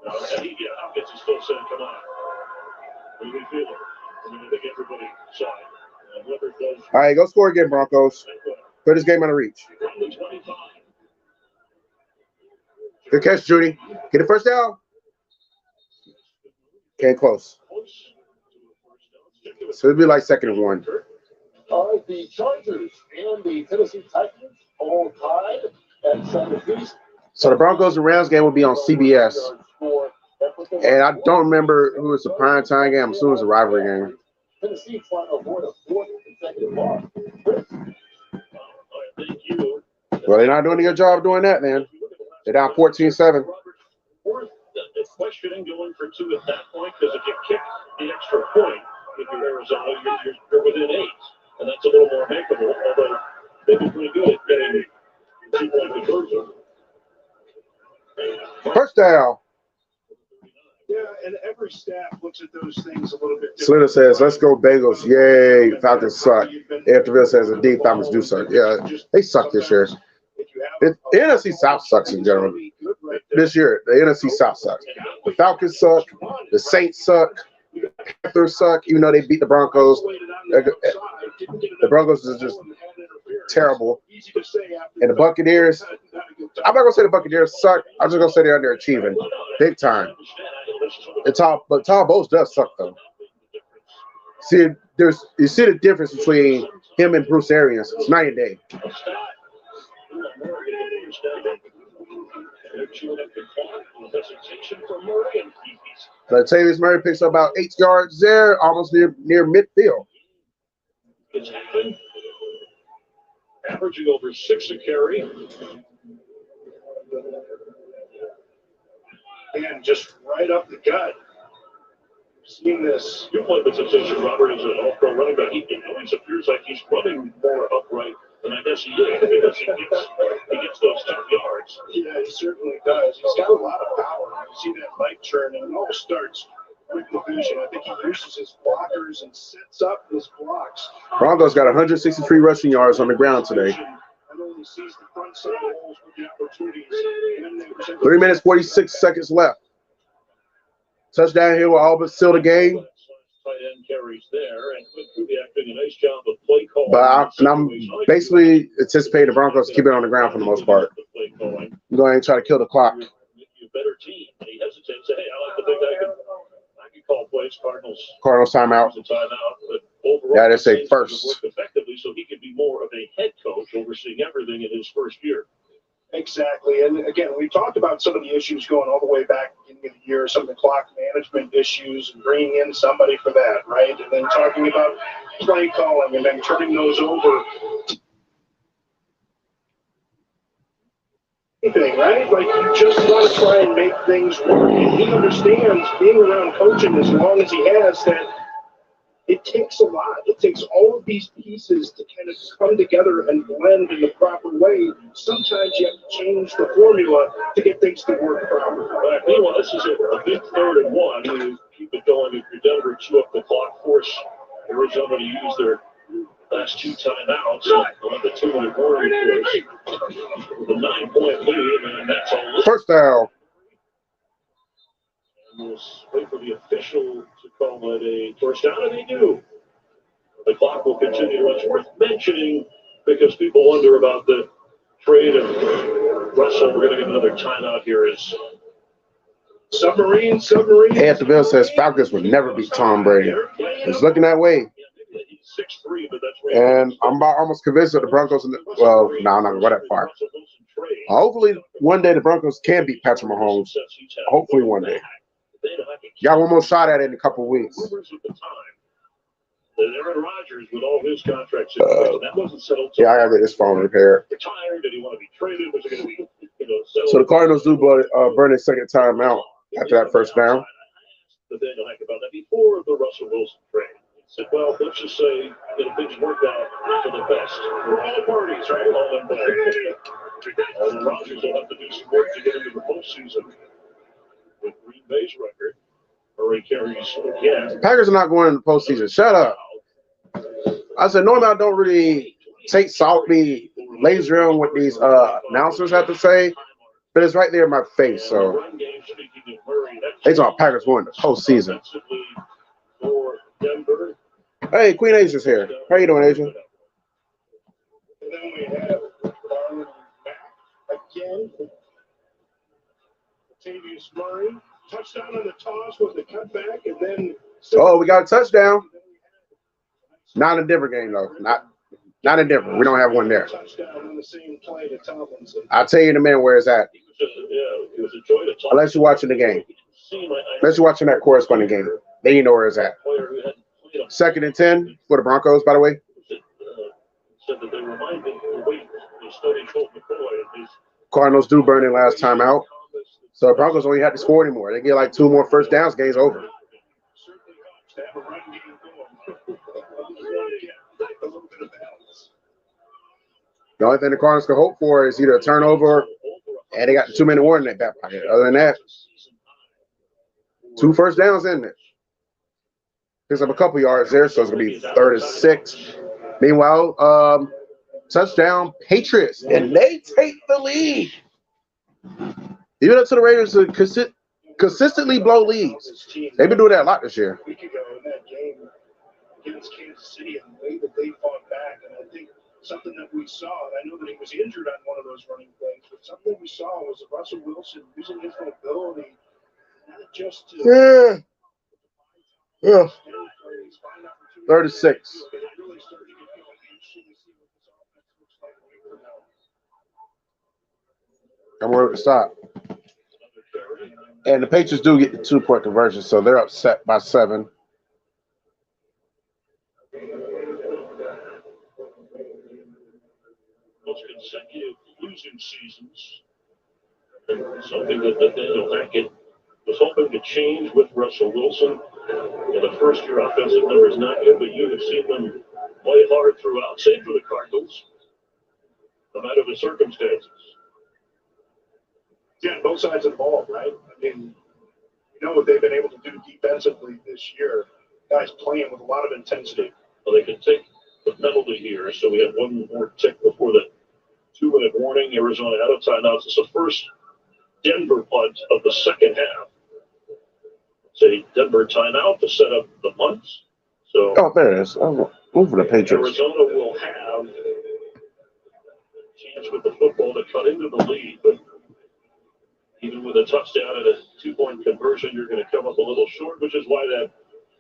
Hopkins is still saying, come on. What do you feel? I mean, I think everybody saw it. All right, go score again, Broncos. Put this game out of reach. Good catch, Judy. Get the first down. Came close. So it'd be like 2nd and 1. All right, the Chargers and the Tennessee Titans all tied at 7 apiece. So the Broncos and Rams game will be on CBS. And I don't remember who was the prime time game. I'm assuming it's a rivalry game. Tennessee trying to avoid a 4th consecutive loss. Well, they're not doing a good job doing that, man. They're down 14-7. The questioning going for 2 at that point, because if you kick the extra point, if you're Arizona, you're within 8. And that's a little more makeable, although they've been pretty good at getting 2-point conversion. First down. Yeah, and every staff looks at those things a little bit different. Slater says, let's go Bengals. Yay, Falcons suck. Afterville says, indeed, Falcons do suck. Yeah, they suck this year. The NFC South sucks in general. This year, the NFC South sucks. The Falcons suck. The Saints suck. Panthers suck, even though they beat the Broncos. The Broncos is just terrible. And the Buccaneers, I'm not gonna say the Buccaneers suck. I'm just gonna say they're underachieving, big time. But Tom Bowles does suck though. See, you see the difference between him and Bruce Arians. It's night and day. Latavius Murray picks up about 8 yards there, almost near midfield. Averaging over 6 a carry. And just right up the gut. Seen this. You played with position, Robert, as an all-pro running back. He always appears like he's running more upright than I guess he is because he gets those tough yards. Yeah, he certainly does. He's got a lot of power. You see that leg turn, and it all starts with the vision. I think he uses his blockers and sets up his blocks. Broncos got 163 rushing yards on the ground today. 3 minutes, 46 seconds left. Touchdown here will all but seal the game. Tight end carries there, and Kubiak doing a nice job of play calling. But I'm basically anticipating the Broncos to keep it on the ground for the most part. I'm going to try to kill the clock. Better team. He hesitates. Hey, I like to think I can call plays. Cardinals timeout. But overall, yeah, they say first. Work effectively, so he could be more of a head coach, overseeing everything in his first year. Exactly. And again, we talked about some of the issues going all the way back in the year, some of the clock management issues, and bringing in somebody for that, right? And then talking about play calling and then turning those over. Right? Like, you just want to try and make things work. And he understands, being around coaching as long as he has, that it takes a lot. It takes all of these pieces to kind of come together and blend in the proper way. Sometimes you have to change the formula to get things to work properly. Meanwhile, this is a big 3rd and 1. You keep it going if you're Denver, chew up the clock, force Arizona to use their last 2 timeouts on the 2-minute warning force. With a 9-point lead, and that's all. First down. We'll wait for the official to call it a first down, and they do. The clock will continue. It's worth mentioning because people wonder about the trade of Russell. We're going to get another timeout here. Is Submarine. Hey, A-Fizzle says Falcons would never beat Tom Brady. It's looking that way. And I'm almost convinced that the Broncos, I'm not going to go that far. Hopefully, one day the Broncos can beat Patrick Mahomes. Hopefully, one day. Got one more shot at it in a couple of weeks. Aaron Rodgers with all his contract situation, that wasn't settled. Yeah, I got to get this phone repaired. Retired? Did he want to be traded? Was it going to be, So the Cardinals do burn a second time out after that first down. But then like about that before the Russell Wilson trade. He said, well, let's just say things worked out for the best. For all parties, right? All involved. Rodgers will have to do some work to get into the postseason with Green Bay's record. Murray carries again. Packers are not going in the postseason. Shut up. I said, normally I don't really take be laser on what these announcers have to say, but it's right there in my face. So they talk Packers going to postseason. Hey, Queen Asia's here. How you doing, Asia? And then we have Garland back again. Latavius Murray. Touchdown on the toss with the cutback, and then. Oh, we got a touchdown. Not a different game though. Not a different. We don't have one there. Touchdown on the same play to Tomlinson. I'll tell you in a minute where it's at. Unless you're watching the game. Unless you're watching that corresponding game. Then you know where it's at. 2nd and 10 for the Broncos, by the way. Cardinals do burn in last time out. So the Broncos only had to score anymore. They get like 2 more first downs, game's over. The only thing the Cardinals can hope for is either a turnover, and they got the 2-minute warning in that pocket. Other than that, 2 first downs in there. Picks up a couple yards there, so it's going to be 3rd and 6. Meanwhile, touchdown Patriots, and they take the lead. Even up to the Raiders, consistently blow leads. They've been doing that a lot this year. A week ago in that game against Kansas City and the way that they fought back, and I think something that we saw, and I know that he was injured on one of those running plays, but something we saw was Russell Wilson using his mobility not just to 36. I'm worried to stop. And the Patriots do get the 2-point conversion, so they're upset by 7. Most consecutive losing seasons. Something that Nathaniel Hackett was hoping to change with Russell Wilson. In the first-year offensive numbers not good, but you have seen them play hard throughout, save for the Cardinals, no matter the circumstances. Yeah, both sides of the ball, right? I mean, you know what they've been able to do defensively this year. Guys playing with a lot of intensity. Well, they can take the penalty here, so we have one more tick before the 2-minute warning. Arizona out of timeouts. It's the first Denver punt of the second half. It's a Denver timeout to set up the punts. So, there it is. I'm moving the Patriots. Arizona will have a chance with the football to cut into the lead, but even with a touchdown and a 2-point conversion, you're going to come up a little short, which is why that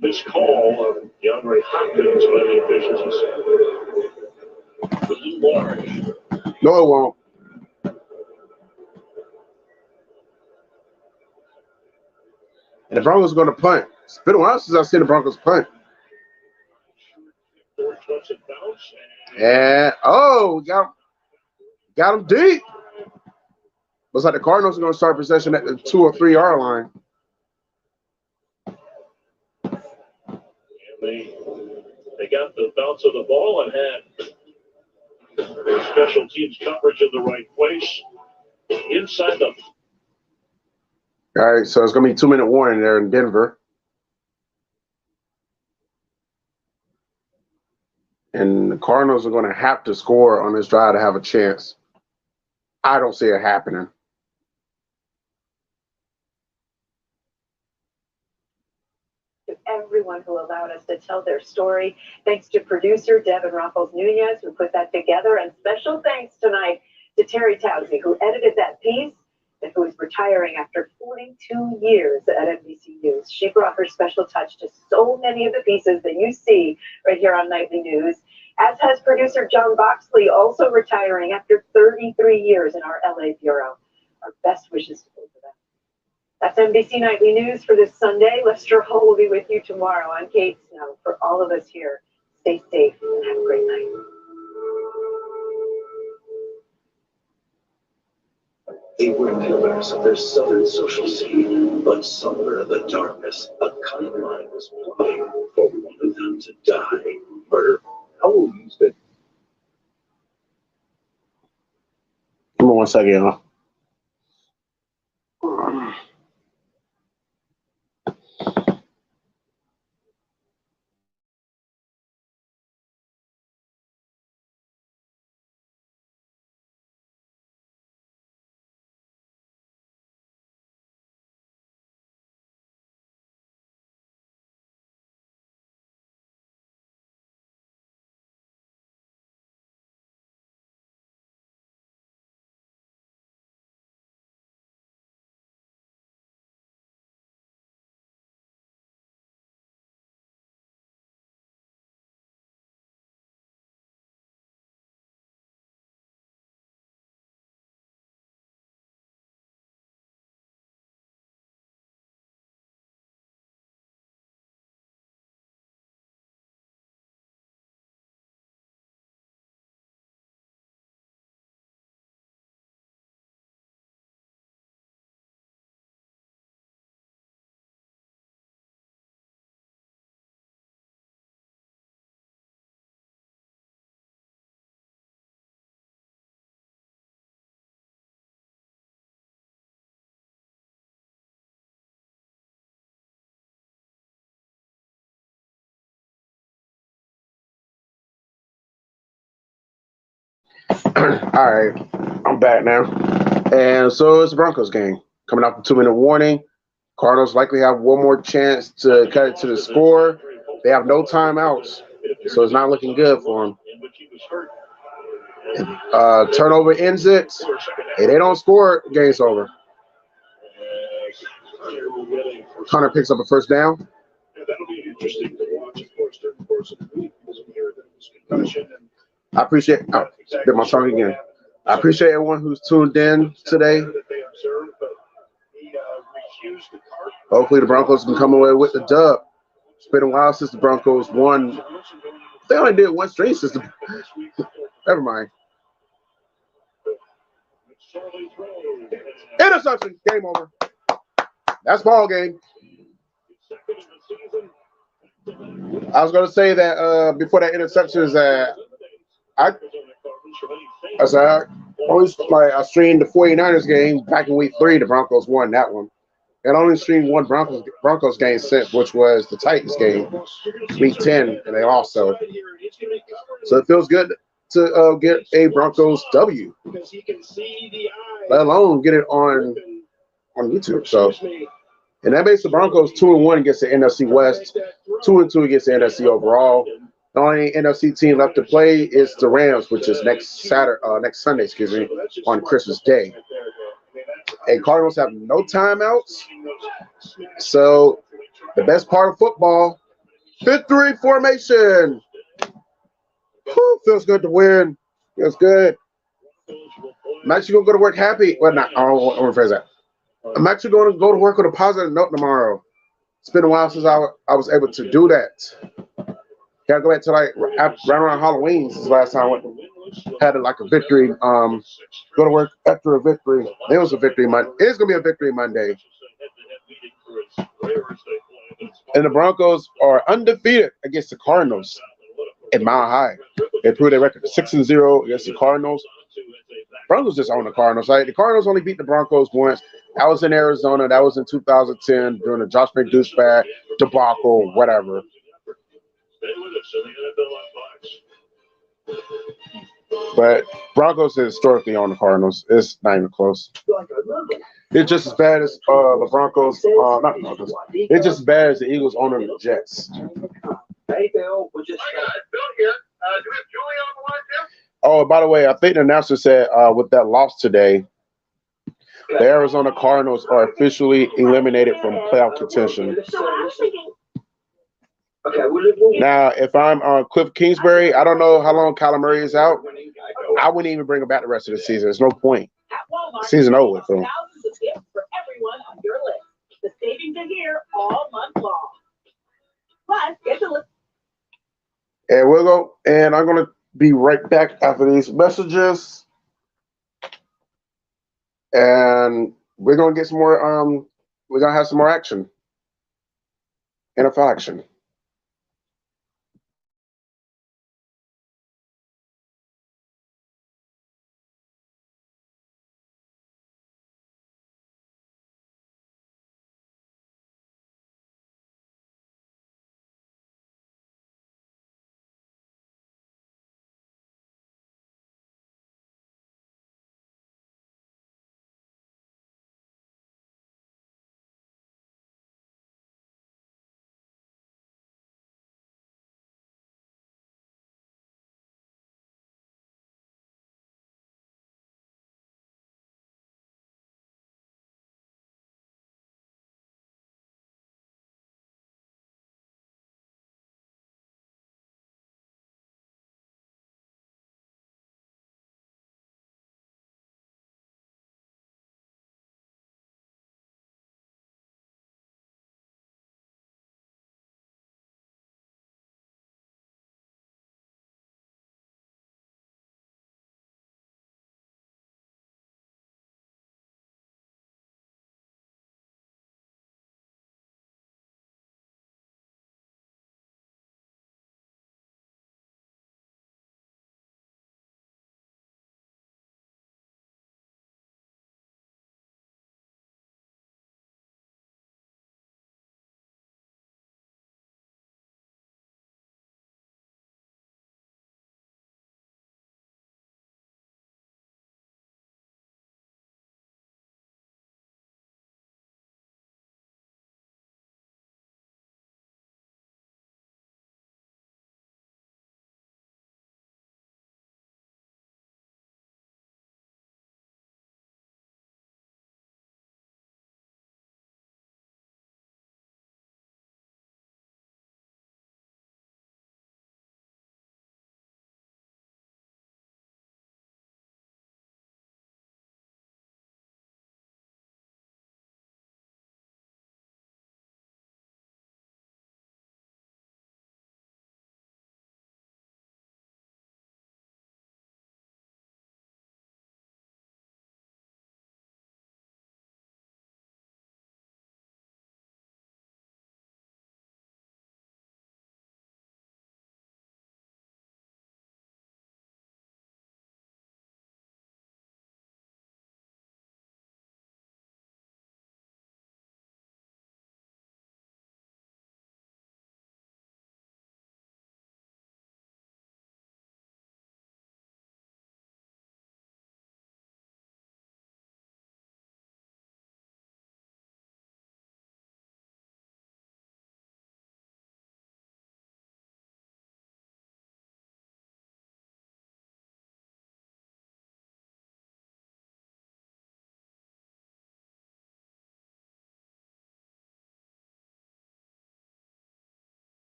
missed call of DeAndre Hopkins by the officials is a little large. No, it won't. And the Broncos are going to punt. It's been a while since I've seen the Broncos punt. And, we got him deep. Looks like the Cardinals are going to start possession at the 2 or 3 yard line. And they got the bounce of the ball and had their special teams coverage in the right place. Inside the... All right, so it's going to be 2-minute warning there in Denver. And the Cardinals are going to have to score on this drive to have a chance. I don't see it happening. To everyone who allowed us to tell their story. Thanks to producer Devin Ruffles-Nunez, who put that together. And special thanks tonight to Terry Towsey, who edited that piece and who is retiring after 42 years at NBC News. She brought her special touch to so many of the pieces that you see right here on Nightly News, as has producer John Boxley, also retiring after 33 years in our LA bureau. Our best wishes to both of them. That's NBC Nightly News for this Sunday. Lester Hall will be with you tomorrow. I'm Kate Snow. For all of us here, stay safe and have a great night. They were pillars of their southern social scene, but somewhere in the darkness, a cunning mind was plotting for one of them to die. Murder. How will use it? Give me 1 second, y'all. All right, I'm back now. And so it's the Broncos game. Coming off the 2-minute warning. Cardinals likely have one more chance to cut it to the score. They have no timeouts, so it's not looking good for them. Turnover ends it. If they don't score, game's over. Hunter picks up a first down. That'll be interesting to watch, of course, during the course of the week because we hear that it was concussion. I appreciate. Oh, did my song again. I appreciate everyone who's tuned in today. Hopefully the Broncos can come away with the dub. It's been a while since the Broncos won. They only did one string system. Never mind. Interception. Game over. That's ball game. I was going to say that before that interception is that I streamed the 49ers game back in week 3. The Broncos won that one. And only streamed one Broncos game since, which was the Titans game, week 10, and they lost. So it feels good to get a Broncos W, let alone get it on YouTube. So, and that makes the Broncos 2-1 against the NFC West, 2-2 against the NFC overall. The only NFC team left to play is the Rams, which is next Sunday, on Christmas Day. And Cardinals have no timeouts. So the best part of football, victory formation. Whew, feels good to win. Feels good. I'm actually gonna go to work happy. Well, not. I don't want to rephrase that. I'm actually going to go to work with a positive note tomorrow. It's been a while since I was able to do that. Gotta go back to like right around Halloween. Since last time I went, had like a victory. Go to work after a victory. It was a victory Monday. It's gonna be a victory Monday. And the Broncos are undefeated against the Cardinals at Mile High. They improved their record 6-0 against the Cardinals. Broncos just own the Cardinals. Right? The Cardinals only beat the Broncos once. That was in Arizona. That was in 2010 during the Josh McDouchebag debacle, whatever. But Broncos is historically on the Cardinals. It's not even close. It's just as bad as the Broncos. Not the Broncos. It's just as bad as the Eagles owning the Jets. Hey, Bill, we're just. Bill here. Do we have Julie on the line, Jim? Oh, by the way, I think the announcer said with that loss today, the Arizona Cardinals are officially eliminated from playoff contention. Now, if I'm Cliff Kingsbury, I don't know how long Kyler Murray is out. I wouldn't even bring him back the rest of the season. There's no point. Season over with for him. Thousands of gifts for everyone on your list. The savings are here all month long. Plus, get to list. And we'll go. And I'm gonna be right back after these messages. And we're gonna get some more. We're gonna have some more action. NFL action.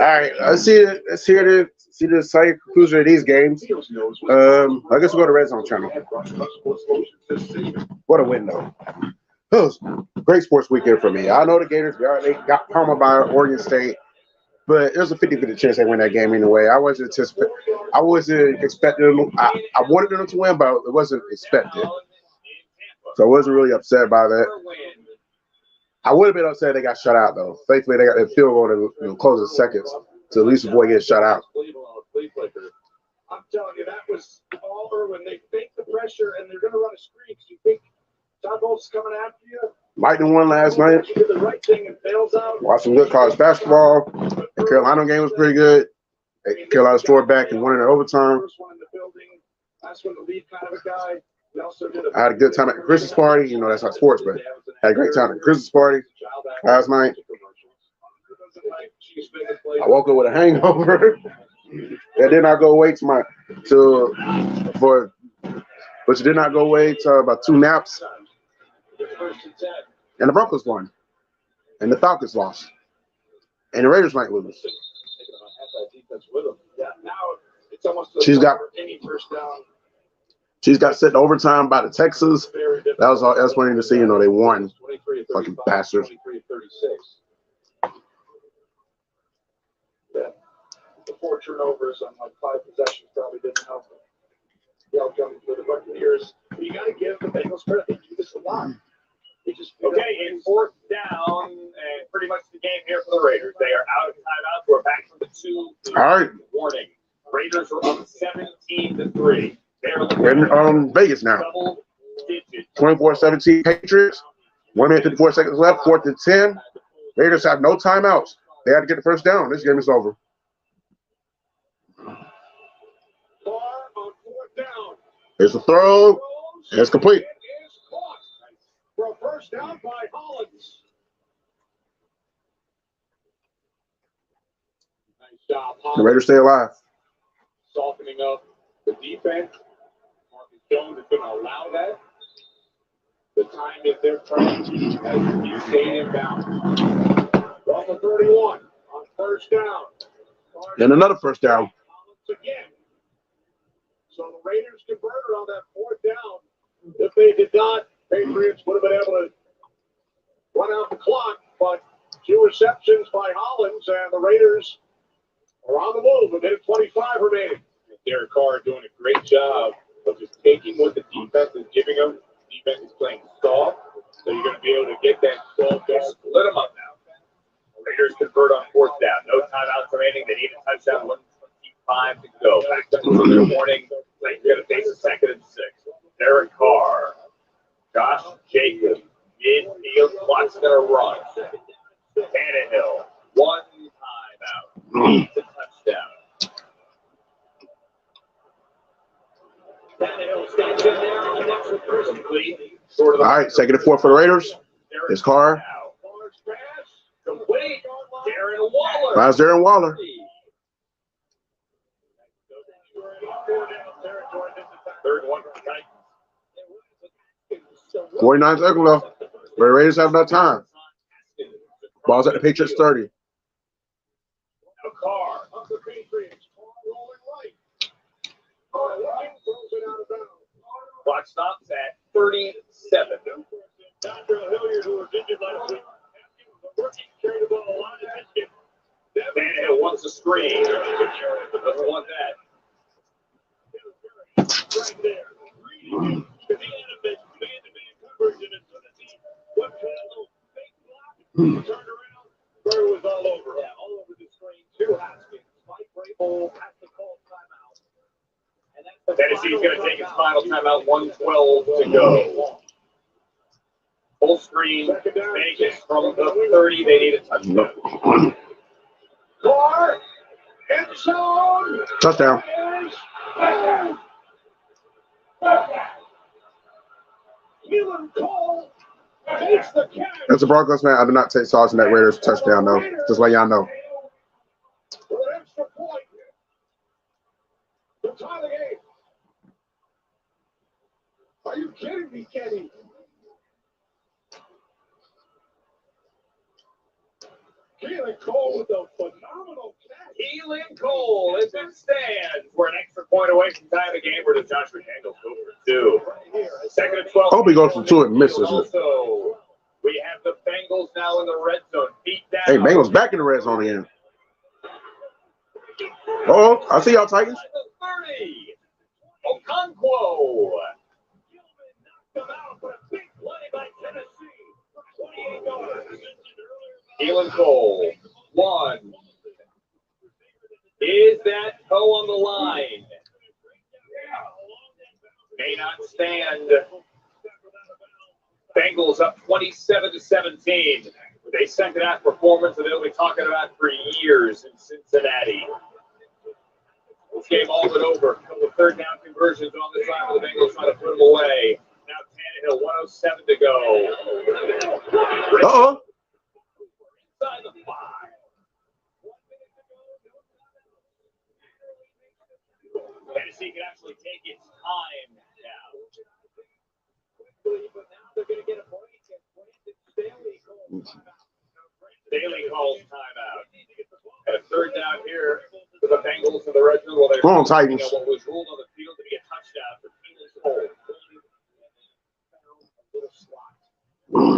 right, let's see the site conclusion of these games. I guess we'll go to Red Zone channel. What a win, though. It was a great sports weekend for me. I know the Gators, they got pummeled by Oregon State, but it was a 50-50 chance they win that game anyway. I wasn't expecting them. I wanted them to win, but it wasn't expected. So I wasn't really upset by that. I would have been upset they got shut out, though. Thankfully, they got that field goal to close the seconds to at least avoid getting shut out. I'm telling you, that was all Irwin. They fake the pressure, and they're going to run a screen because you think Todd Bowles is coming after you. Lightning won last night. Did the right thing and bails out. Watched some good college basketball. The Carolina game was pretty good. Carolina scored back and won in overtime. First one in the building. Last one to lead kind of a guy. I had a good time at the Christmas party. You know, that's not sports, but I had a great time at the Christmas party last night. I woke up with a hangover. That did not go away but it did not go away to about 2 naps. And the Broncos won. And the Falcons lost. And the Raiders might lose. She's got sent to overtime by the Texans. That was all else wanting to see. You know, they won. Fucking bastards. Yeah. The 4 turnovers on 5 possessions probably didn't help them. The outcome for the Buccaneers. You got to give the Bengals credit. They do this a lot. Okay, in 4th down, and pretty much the game here for the Raiders. They are out of timeout. We're back from the 2 warning. Raiders are up 17-3. We're in Vegas now. 24-17 Patriots. 1 minute 54 seconds left. 4th and 10. Raiders have no timeouts. They had to get the first down. This game is over. Here's the throw. And it's complete. For a first down by Hollins. Nice job, Hollins. The Raiders stay alive. Softening up the defense. Marcus Jones is going to allow that. The time is their turn as you stay inbound. Off of 31 on first down. And another first down. Again. So the Raiders converted on that 4th down. If they did not, Patriots would have been able to run out the clock, but 2 receptions by Hollins, and the Raiders are on the move. A minute 25 remaining. Derek Carr doing a great job of just taking what the defense is giving them. The defense is playing soft, so you're going to be able to get that soft going. Split them up now. The Raiders convert on 4th down. No timeouts remaining. They need a touchdown. 1:25 to go. Back to the warning. They're going to face a 2nd and 6. Derek Carr. Josh Jacobs, midfield, clock's going to run. Tannehill, 1 timeout. Needs a touchdown. Tannehill stands in there on the next first complete. All right, 2nd and 4 for the Raiders. It's Carr. Complete. Darren Waller. That's Darren Waller. 3rd and 1 for the Titans. 49 seconds left. The Raiders have enough time. Ball's at the Patriots 30. Now Carr. Up the Patriots. Carr rolling right. Carr throws it out of bounds. Clock stops at 37. Dr. Hilliard, who was injured last week, the rookie carried the ball a lot of attention. Tannehill wants the screen. Doesn't want that. Right there. Because he had a man-to-man coverage, and as soon as he went to that little fake block, turned around, Bird was all over. Yeah, all over the screen. 2 Haskins. Mike Vrabel has to call timeout. Tennessee's going to take its final timeout. 1:12 to go. Full screen. Vegas from the 30. They need a touchdown. Carr. End zone. Touchdown. Keelan Cole takes the catch. As a Broncos fan, I do not take sauce in that Raiders touchdown, though. Just let y'all know. For an extra point. To tie the game. Are you kidding me, Kenny? Keelan Cole with a phenomenal catch. Keelan Cole, as it stands, we're an extra point away from tying the game. Where does Josh McDaniels go for 2? Second and 12. I hope he goes for 2 and misses it. Also, we have the Bengals now in the red zone. Beat down. Hey, Bengals back in the red zone again. Oh, I see y'all Titans. 30. Okonkwo. Keelan Cole. 1. Is that toe on the line? May not stand. Bengals up 27-17 with a second half performance that they'll be talking about for years in Cincinnati. This game all but over. A couple of third down conversions on the side of the Bengals trying to put them away. Now Tannehill, 1:07 to go. Uh-oh. Inside the 5. Tennessee can actually take its time now. But now they're going to get a break. Staley calls timeout. And a third down here for the Bengals and the red zone. Well, they're Come on, Titans. what was ruled on the field to be a touchdown for Keelan Cole.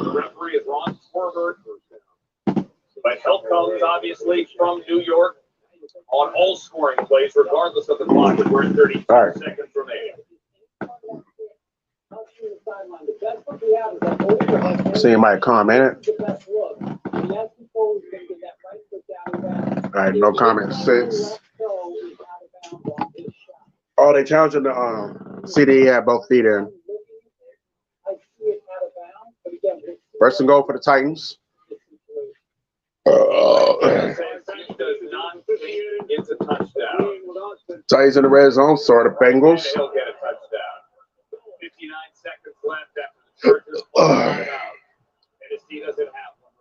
The referee is Ron Swerberg. But help comes obviously from New York on all scoring plays, regardless of the clock. We're at 32 seconds remaining. See anybody comment? All right, no comment. 6. Oh, they challenging the CD had both feet in. First and goal for the Titans. It's a touchdown. Titans in the red zone, so are the Bengals. He'll get a touchdown. 59 seconds left after the Chargers. Tennessee doesn't have one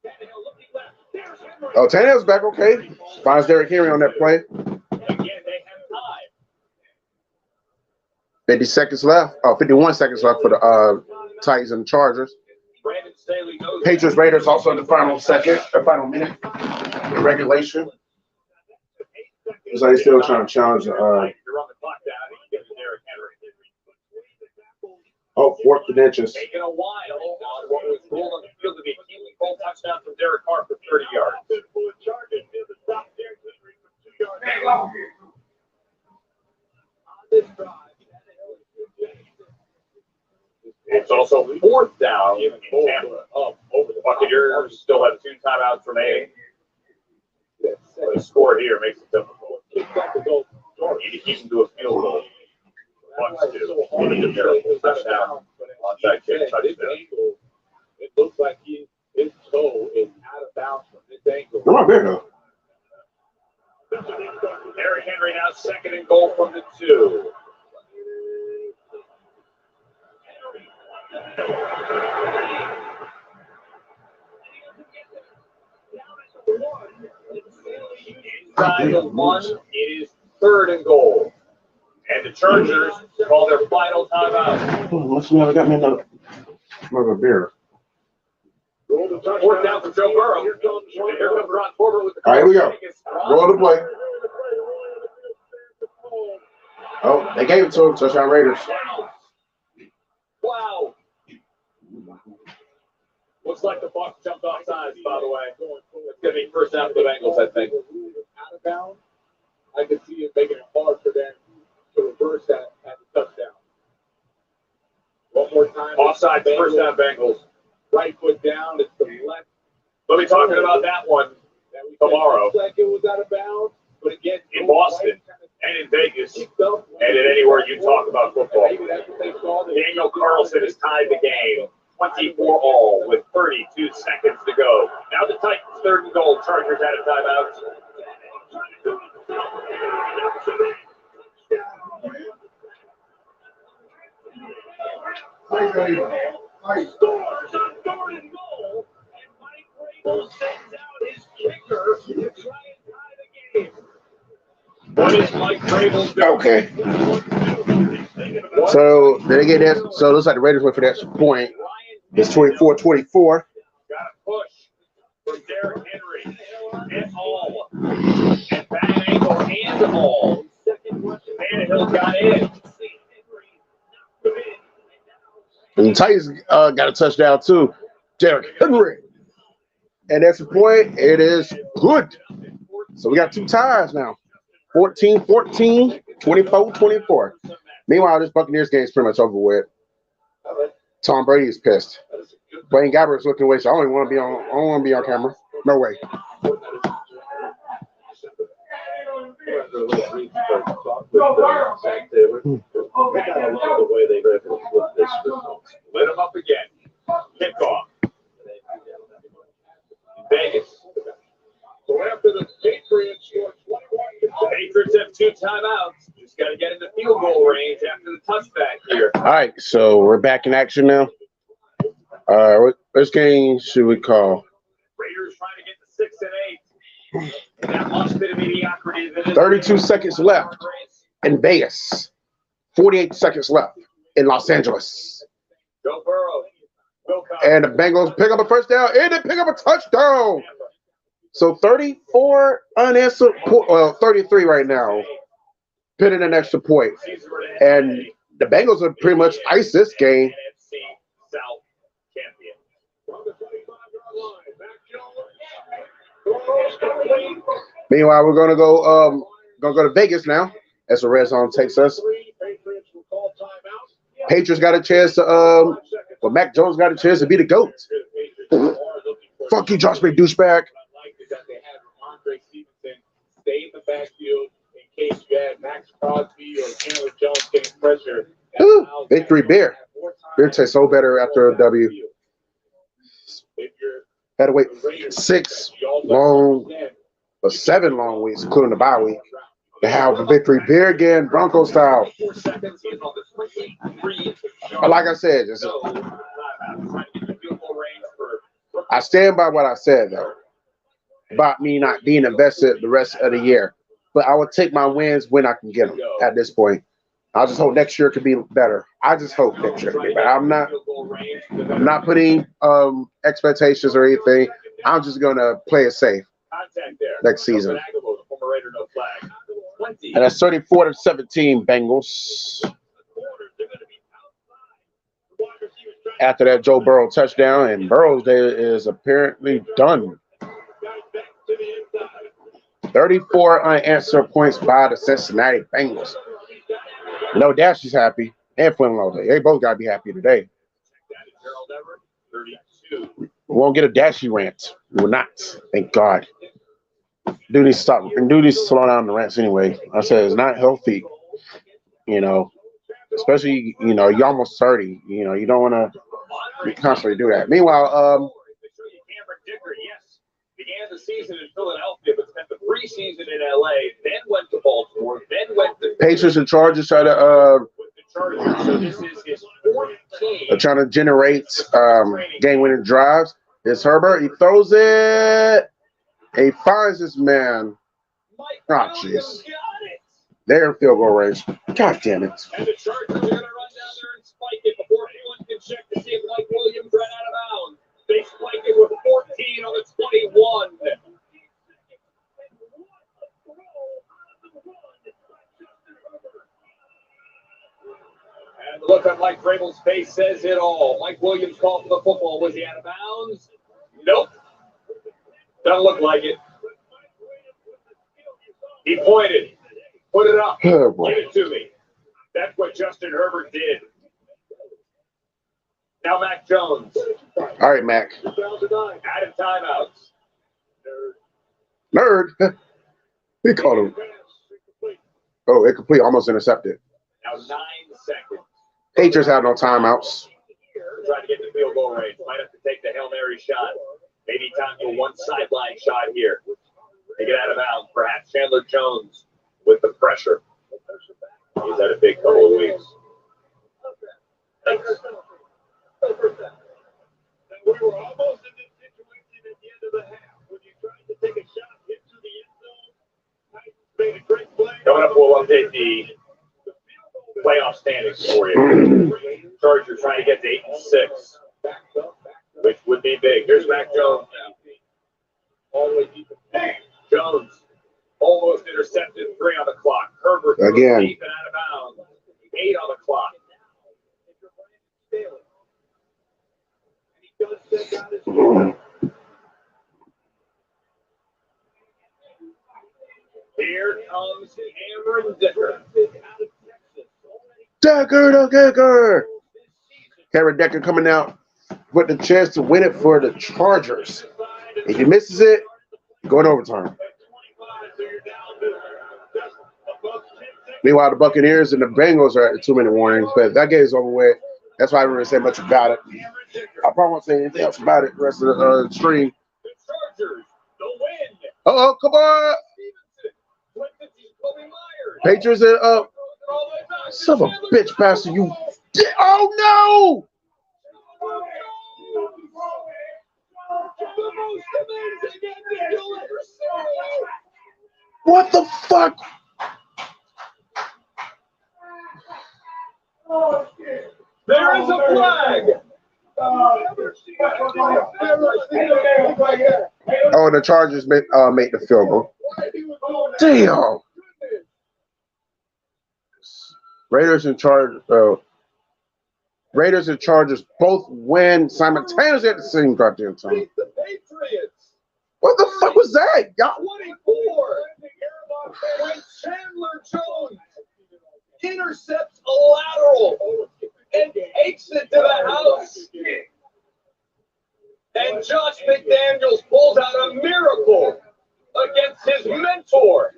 remaining. Oh, Tannehill's back, okay. Finds Derrick Henry on that play. Again, they have time. 50 seconds left. Oh, 51 seconds left for the Titans and the Chargers. Patriots Raiders also in the final minute in regulation. So they still trying to challenge oh, 4th and inches. Taking a while on what was ruled on the field to be a Keelan Cole touchdown from Derek Carr for 30 yards. It's also 4th down in Tampa. The Buccaneers still have 2 timeouts remaining. The score here makes it difficult. You need to keep them to a field goal. They need a miracle touchdown. Onside kick touchdown. It looks like his toe is out of bounds from his ankle. Come on, Virgo. Derrick Henry now 2nd and goal from the 2. Inside the 1, it is 3rd and goal. And the Chargers call their final timeout. Let's see, I got me another beer. 4th down for Joe Burrow. Here comes Ron Corbett with the All right, here we go. Roll the play. Oh, they gave it to him. Touchdown Raiders. Wow. Looks like the Bucs jumped off sides, by the way. It's going to be first down for the Bengals, I think. Out of bounds, I could see it making it hard for them to reverse that at the touchdown. One more time. Offside, first down Bengals. Right foot down, it's the left. We'll be talking about that one tomorrow. Looks like it was out of bounds, but again, in Boston and in Vegas and in anywhere you talk about football. Daniel Carlson has tied the game 24-all with 32 seconds to go. Now the Titans 3rd and goal. Chargers out of timeout. Scores on 3rd and goal, and Mike Vrabel sends out his kicker to try and tie the game. What is Mike Vrabel doing? Okay. So did they get that? So it looks like the Raiders went for that point. It's 24-24. Got to push. Derrick Henry. And all. And bad angle and all. Tannehill got in. And the Titans got a touchdown too. Derrick Henry. And that's the point. It is good. So we got 2 ties now. 14-14, 24-24. Meanwhile, this Buccaneers game is pretty much over with. Tom Brady is pissed. Blaine Gabbert's looking away, so I don't even want to be on. I don't want to be on camera. No way. Lit him up again. Kickoff. Vegas. So after the Patriots scored 21, Patriots have 2 timeouts. Just got to get into field goal range after the touchback here. All right, so we're back in action now. Which game should we call? Raiders trying to get to 6 and 8. That lost bit of mediocrity. 32 seconds left in Vegas. 48 seconds left in Los Angeles. Joe Burrow. And the Bengals pick up a first down and they pick up a touchdown. So 34 unanswered, well, 33 right now. Pinning an extra point. And the Bengals are pretty much iced this game. Meanwhile, we're gonna go to Vegas now. As the red zone takes us. Patriots got a chance to well, Mac Jones got a chance to be the GOAT. Fuck you, Josh Big douchebag. Stay in the backfield in case you had Max Crosby or Chandler Jones getting pressure. Ooh, victory beer. Beer tastes so better after a W. Had to wait 7 long weeks, including the bye week, to have a victory beer again, Broncos style. But like I said, I stand by what I said though about me not being invested the rest of the year. But I would take my wins when I can get them at this point. I just hope next year could be better. I just hope next year could be better. I'm not putting expectations or anything. I'm just gonna play it safe next season. And that's 34-17 Bengals. After that Joe Burrow touchdown, and Burrow's day is apparently done. 34 unanswered points by the Cincinnati Bengals. No, Dash is happy, and Flynn Lowe. They both gotta be happy today. We won't get a Dashy rant. We will not. Thank God. Dude needs to stop. And dude needs to slow down the rants anyway. I said it's not healthy. You know, especially you're almost 30. You don't want to constantly do that. Meanwhile, began the season in Philadelphia, but spent the preseason in LA, then went to Baltimore, then went to Patriots and Chargers try to So this is his 4th game. trying to generate game-winning drives. It's Herbert. He throws it. He finds this man. Oh, jeez. They're in field goal range. God damn it. And the Chargers are going to run down there and spike it before anyone can check to see if Mike Williams ran out of bounds. They spike it with 14 on the 21. And the look on Mike Vrabel's face says it all. Mike Williams called for the football. Was he out of bounds? Nope. Doesn't look like it. He pointed. Put it up. Oh, boy. Give it to me. That's what Justin Herbert did. Now Mac Jones. All right, Mac. Out of timeouts. Nerd. He called him. Oh, incomplete. Almost intercepted. Now 9 seconds. Patriots have no timeouts. Trying to get the field goal range. Might have to take the Hail Mary shot. Maybe time for one sideline shot here. To get out of bounds. Perhaps Chandler Jones with the pressure. He's had a big couple of weeks. Thanks. We were almost in this situation at the end of the half when you tried to take a shot into the end zone. Titans made a great play. Coming up, we'll update the playoff standings for you. Chargers trying to get to 8-6, which would be big. Here's Mac Jones now. Again. Deep and out of bounds. 8 on the clock. Here comes Cameron Dicker. Decker. Cameron Decker coming out with the chance to win it for the Chargers. If he misses it, going overtime. Meanwhile, the Buccaneers and the Bengals are at the 2-minute warning, but that game's over with. That's why I didn't really say much about it. I probably won't say anything else about it the rest of the stream. Uh-oh, come on. Patriots are up. Son of a bitch, Pastor, you. Oh, no. What the fuck? There is a flag. Oh, the Chargers made the field goal. Damn. Raiders and Chargers both win simultaneously at the same goddamn time. What the fuck was that? Y'all? 24. When Chandler Jones intercepts a lateral and takes it to the house. And Josh McDaniels pulls out a miracle against his mentor,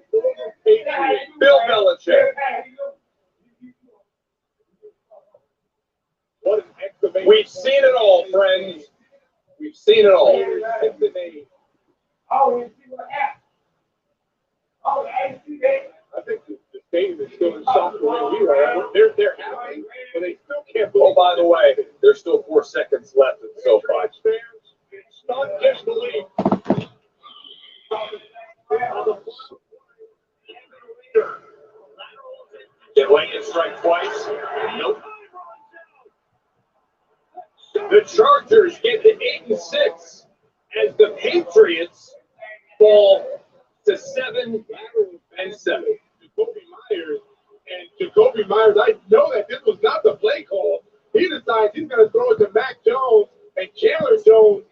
Bill Belichick. We've seen it all, friends. We've seen it all. I think the stadium is still in shock the way we are. They're happy, but they still can't believe. Oh, by the way, there's still 4 seconds left in SoFi. Stunned disbelief. Did Lincoln strike twice? Nope. The Chargers get to 8-6 as the Patriots fall to 7-7. Jacoby Myers, I know that this was not the play call. He decides he's going to throw it to Mac Jones, and Chandler Jones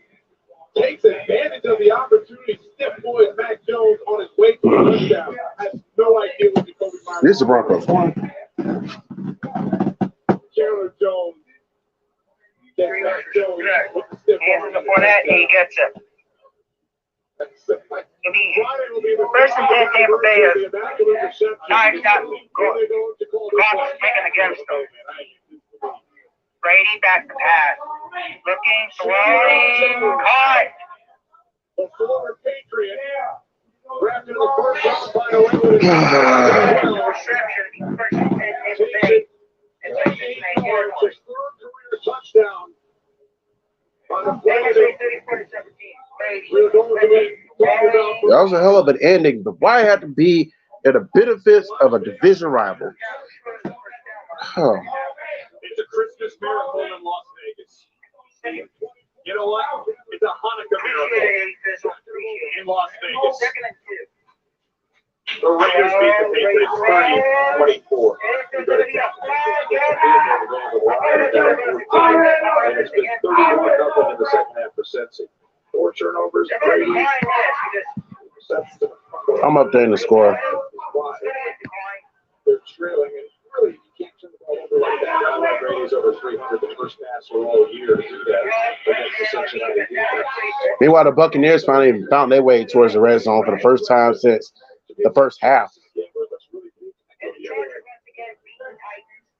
takes advantage of the opportunity. Stiff boy Mac Jones on his way to the touchdown. I have no idea what Jacoby Myers. This is the Broncos. Chandler Jones. Mac Jones with the stiff Hands in the Fournette, and he gets it. First and 10 Tampa Bay is time's not good. Clock's ticking against them. Brady back to pass. Looking, throwing, caught. The former Patriot. Drafted in the first round by the way. Reception. First and 10 Tampa Bay. His third career touchdown. On the play. That was a hell of an ending, but why it had to be at the benefits of a division rival? Oh. It's a Christmas miracle in Las Vegas. You know what? It's a Hanukkah miracle in Las Vegas. The Raiders beat the Patriots 30-24. And it's been 31-0 in the second half for Cincy. 4 turnovers. Brady. I'm updating the score. They're trailing, and really, you can't turn the ball over like that. Brady's over 300, the first passer all year to do that against the Cincinnati defense. Meanwhile, the Buccaneers finally found their way towards the red zone for the first time since the first half.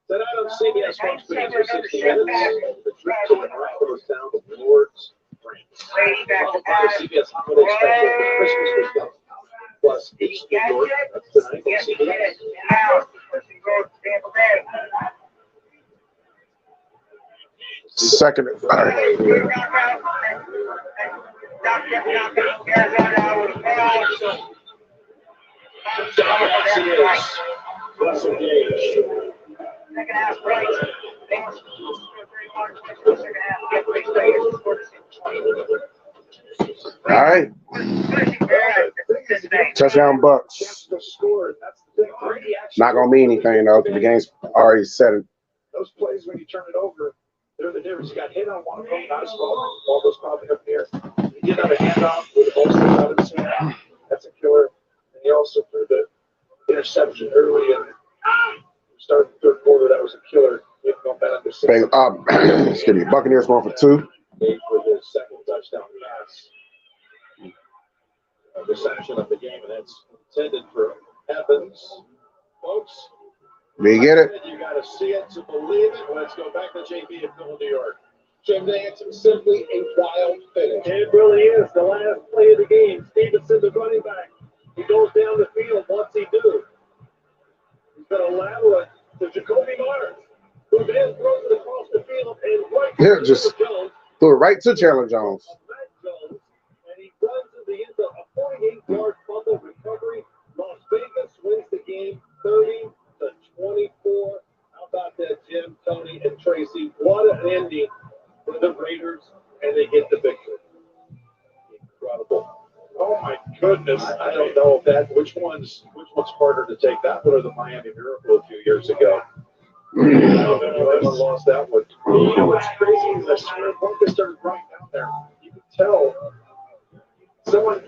Tonight on CBS Fox Sports for 60 minutes, the trip to the miraculous town of Lord's, France. Followed by the CBS Holiday Special for Christmas weekend. Plus, East New York, that's tonight on CBS. Second and 5. Russell Gage. All right. Touchdown Bucks. That's the thing. Brady actually Not gonna mean anything though, because the game's already set. Those plays when you turn it over, they're the difference. You got hit on one of them, not a small. Ball goes probably up there. He did have a handoff with the ball straight out of his hand. That's a killer. And he also threw the interception early and started the third quarter. That was a killer. Excuse me, Buccaneers going for 2. For the second touchdown pass. Reception of the game, and that's intended for Evans. Folks, we get it. You got to see it to believe it. Let's go back to JP in Philly, New York. Jim Nance, simply a wild finish. It really is the last play of the game. Stevenson, the running back. He goes down the field. What's he do? He's going to lateral it to Jacoby Myers, who then throws it across the field and right to just Jones. Threw it right to Chandler Jones. And he runs to the end of a 48-yard fumble recovery. Las Vegas wins the game 30-24. How about that, Jim, Tony, and Tracy? What an ending for the Raiders, and they get the victory. Incredible. Oh my goodness! I don't know if that which one's harder to take, that one or the Miami Miracle a few years ago. I don't think anyone lost that one. You know what's crazy is I swear Broncos started right down there. You could tell someone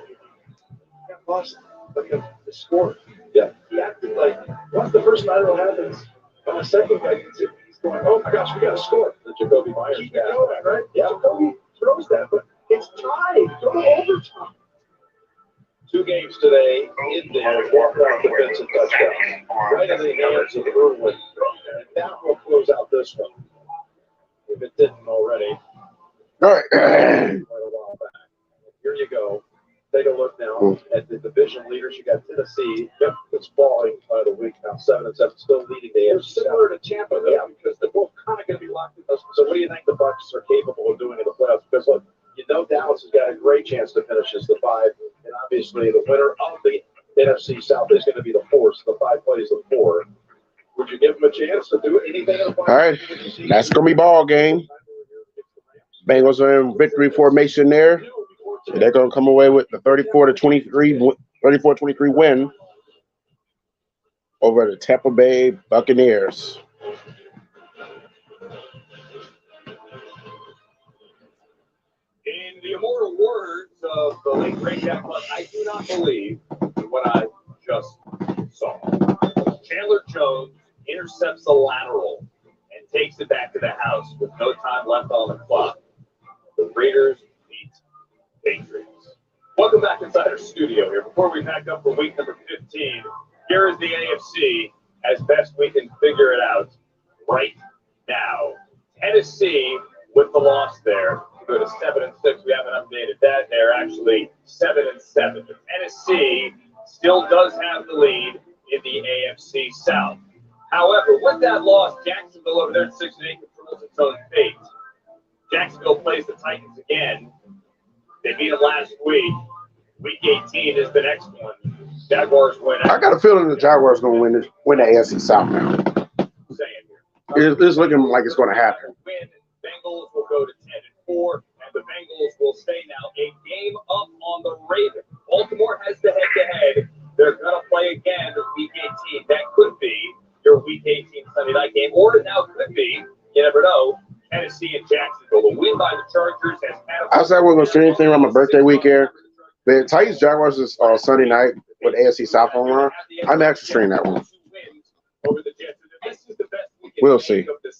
got lost like the score. Yeah, he acted like once the first lateral happens, on the second guy gets it, he's going, "Oh my gosh, we got to score!" The Jacoby Myers guy, right? Yeah, Jacoby throws that, but it's tied. Go to overtime. 2 games today in there, walk-off defensive touchdown. Right in the hands of Irwin. And that will close out this one. If it didn't already. All right. Quite a while back. Here you go. Take a look now at the division leaders. You got Tennessee. Yep, it's falling by the week now. 7-7, still leading the AFC. Similar to Tampa, though, yeah, because they're both kind of going to be locked in. So what do you think the Bucs are capable of doing in the playoffs? Because look, you know Dallas has got a great chance to finish as the 5, and obviously the winner of the NFC South is going to be the 4. So the 5 plays the 4. Would you give them a chance to do anything? All right, that's going to be ball game. Bengals are in victory formation there. So they're going to come away with the 34-23 win over the Tampa Bay Buccaneers. In the immortal words of the late great Jack Club, I do not believe in what I just saw. Chandler Jones intercepts a lateral and takes it back to the house with no time left on the clock. The Raiders beat Patriots. Welcome back inside our studio here. Before we pack up for week number 15, here is the AFC as best we can figure it out right now. Tennessee with the loss there. Go to 7-6. We haven't updated that. They're actually 7-7. But Tennessee still does have the lead in the AFC South. However, with that loss, Jacksonville over there at 6-8 controls its own fate. Jacksonville plays the Titans again. They beat them last week. Week 18 is the next one. Jaguars win. I got a feeling the Jaguars going to win the AFC South now. It's looking like it's going to happen. Bengals will go to 10-4, and the Bengals will stay now a game up on the Ravens. Baltimore has the head-to-head. They're going to play again Week 18. That could be your Week 18 Sunday night game, or it now could be, you never know, Tennessee and Jacksonville. The win by the Chargers has had I said we're going to see anything on my birthday weekend. The Titans Jaguars is Sunday night with AFC South on run. I'm actually streaming that one. We'll see. The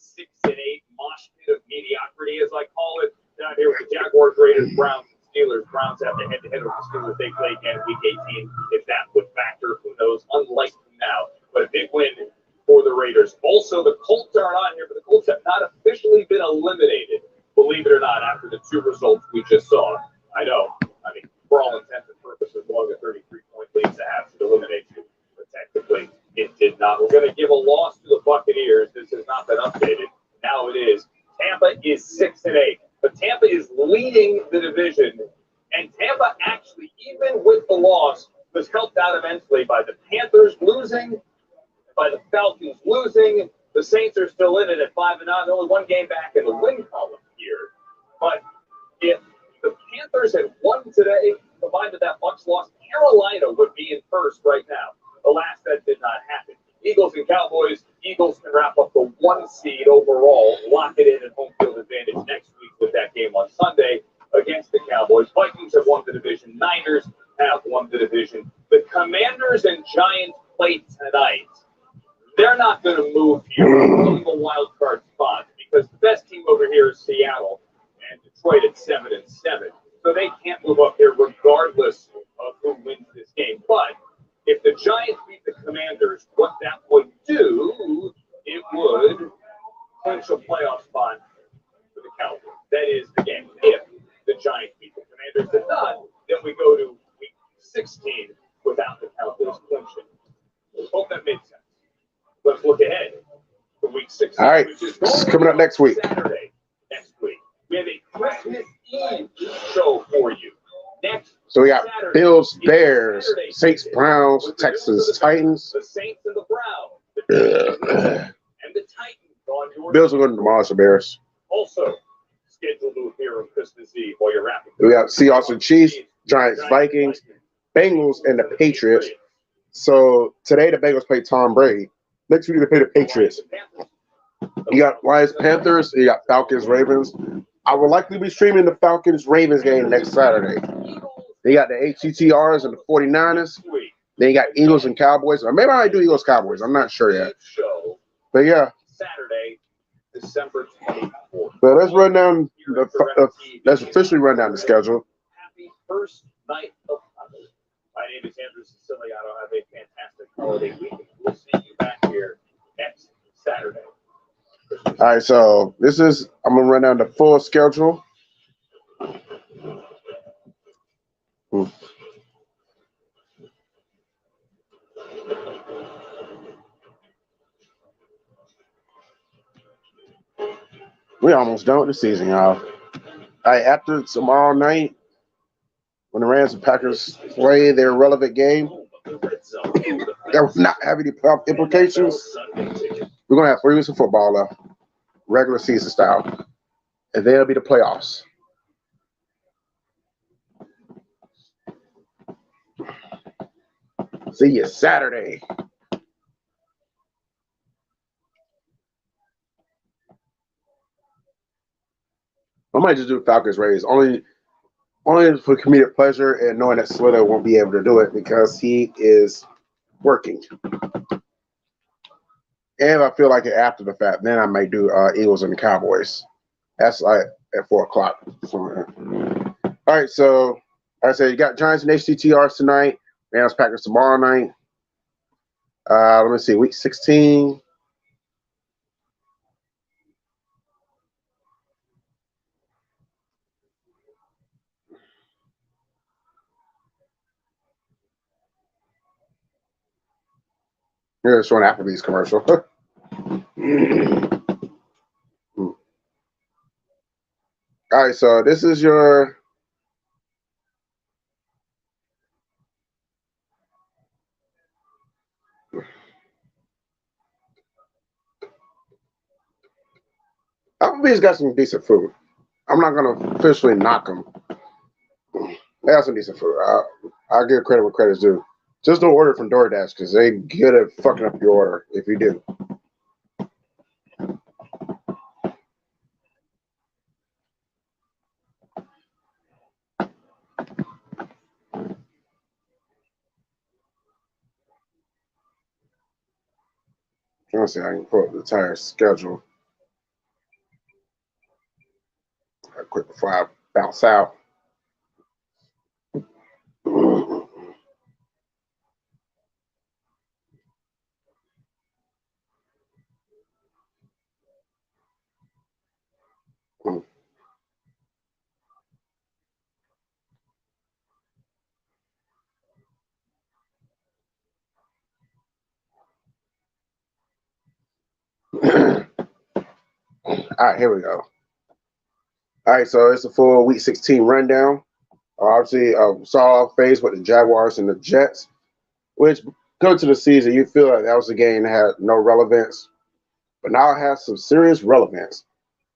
6-8 mosh pit of mediocrity, as I call it, down here with the Jaguars, Raiders, Browns, and Steelers. Browns have the head-to-head with the Steelers. They play again Week 18. If that would factor, who knows? Unlikely now, but a big win for the Raiders. Also, the Colts aren't on here, but the Colts have not officially been eliminated, believe it or not, after the 2 results we just saw. I know. I mean, for all intents and purposes, long a 33-point lead to have to eliminate you. But technically, it did not. We're going to give a loss to the Buccaneers. This has not been updated. Now it is. Tampa is 6-8. But Tampa is leading the division. And Tampa actually, even with the loss, was helped out immensely by the Panthers losing, by the Falcons losing. The Saints are still in it at 5-9. Only 1 game back in the win column here. But if the Panthers had won today, combined with that Bucs loss, Carolina would be in first right now. Alas, that did not happen. Is Eagles and Cowboys. Eagles can wrap up the 1 seed overall, lock it in at home field advantage next week with that game on Sunday against the Cowboys. Vikings have won the division. Niners have won the division. The Commanders and Giants play tonight. They're not going to move here from the wild card spot because the best team over here is Seattle and Detroit at 7-7. So they can't move up here regardless of who wins this game. But if the Giants beat the Commanders, what that would do, it would clinch a playoff spot for the Cowboys. That is the game. If the Giants beat the Commanders, if not, then we go to week 16 without the Cowboys clinching. Hope that makes sense. Let's look ahead to week 16. All right, which is this is coming up next week. Saturday next week. We have a Christmas Eve show for you. Next So we got Saturday, Bills, Bears, Saints, Browns, Texans, Titans. the Saints and the Browns, and the Titans on your Bills are going to demolish the Bears. also scheduled to appear on Christmas Eve while you're wrapping. We got Seahawks and Chiefs, Giants, Vikings, Bengals, and the Patriots. So today the Bengals play Tom Brady. Next week they play the Patriots. You got Lions, Panthers. You got Falcons, Ravens. I will likely be streaming the Falcons Ravens game next Saturday. They got the HTTRs and the 49ers. Then you got Eagles and Cowboys. Or maybe I might do Eagles Cowboys. I'm not sure yet. But yeah. Saturday, December 24th. So let's run down let's officially run down the schedule. Happy first night of holiday. My name is Andrew Siciliano. Have a fantastic holiday weekend. We'll see you back here next Saturday. All right, so I'm gonna run down the full schedule. We're almost done with the season, y'all. All right, after tomorrow night, when the Rams and Packers play their relevant game, that will not have any playoff implications. We're gonna have 3 weeks of football left, regular season style, and then it'll be the playoffs. See you Saturday. I might just do Falcons Rays only for comedic pleasure and knowing that Slither won't be able to do it because he is working. And I feel like after the fact, then I might do Eagles and the Cowboys. That's like at 4 o'clock. All right, so like I said, you got Giants and HTTRs tonight. Rams Packers tomorrow night. Let me see, week 16. Yeah, it's showing Applebee's commercial. All right, so this is your Applebee's got some decent food. I'm not gonna officially knock them. They got some decent food. I'll give credit where credit's due. Just don't order from DoorDash because they good at fucking up your order if you do. Trying to see if I can pull up the entire schedule. Right quick before I bounce out. All right, here we go. All right, so it's a full week 16 rundown. Obviously, saw phase with the Jaguars and the Jets, which go to the season, you feel like that was a game that had no relevance, but now it has some serious relevance.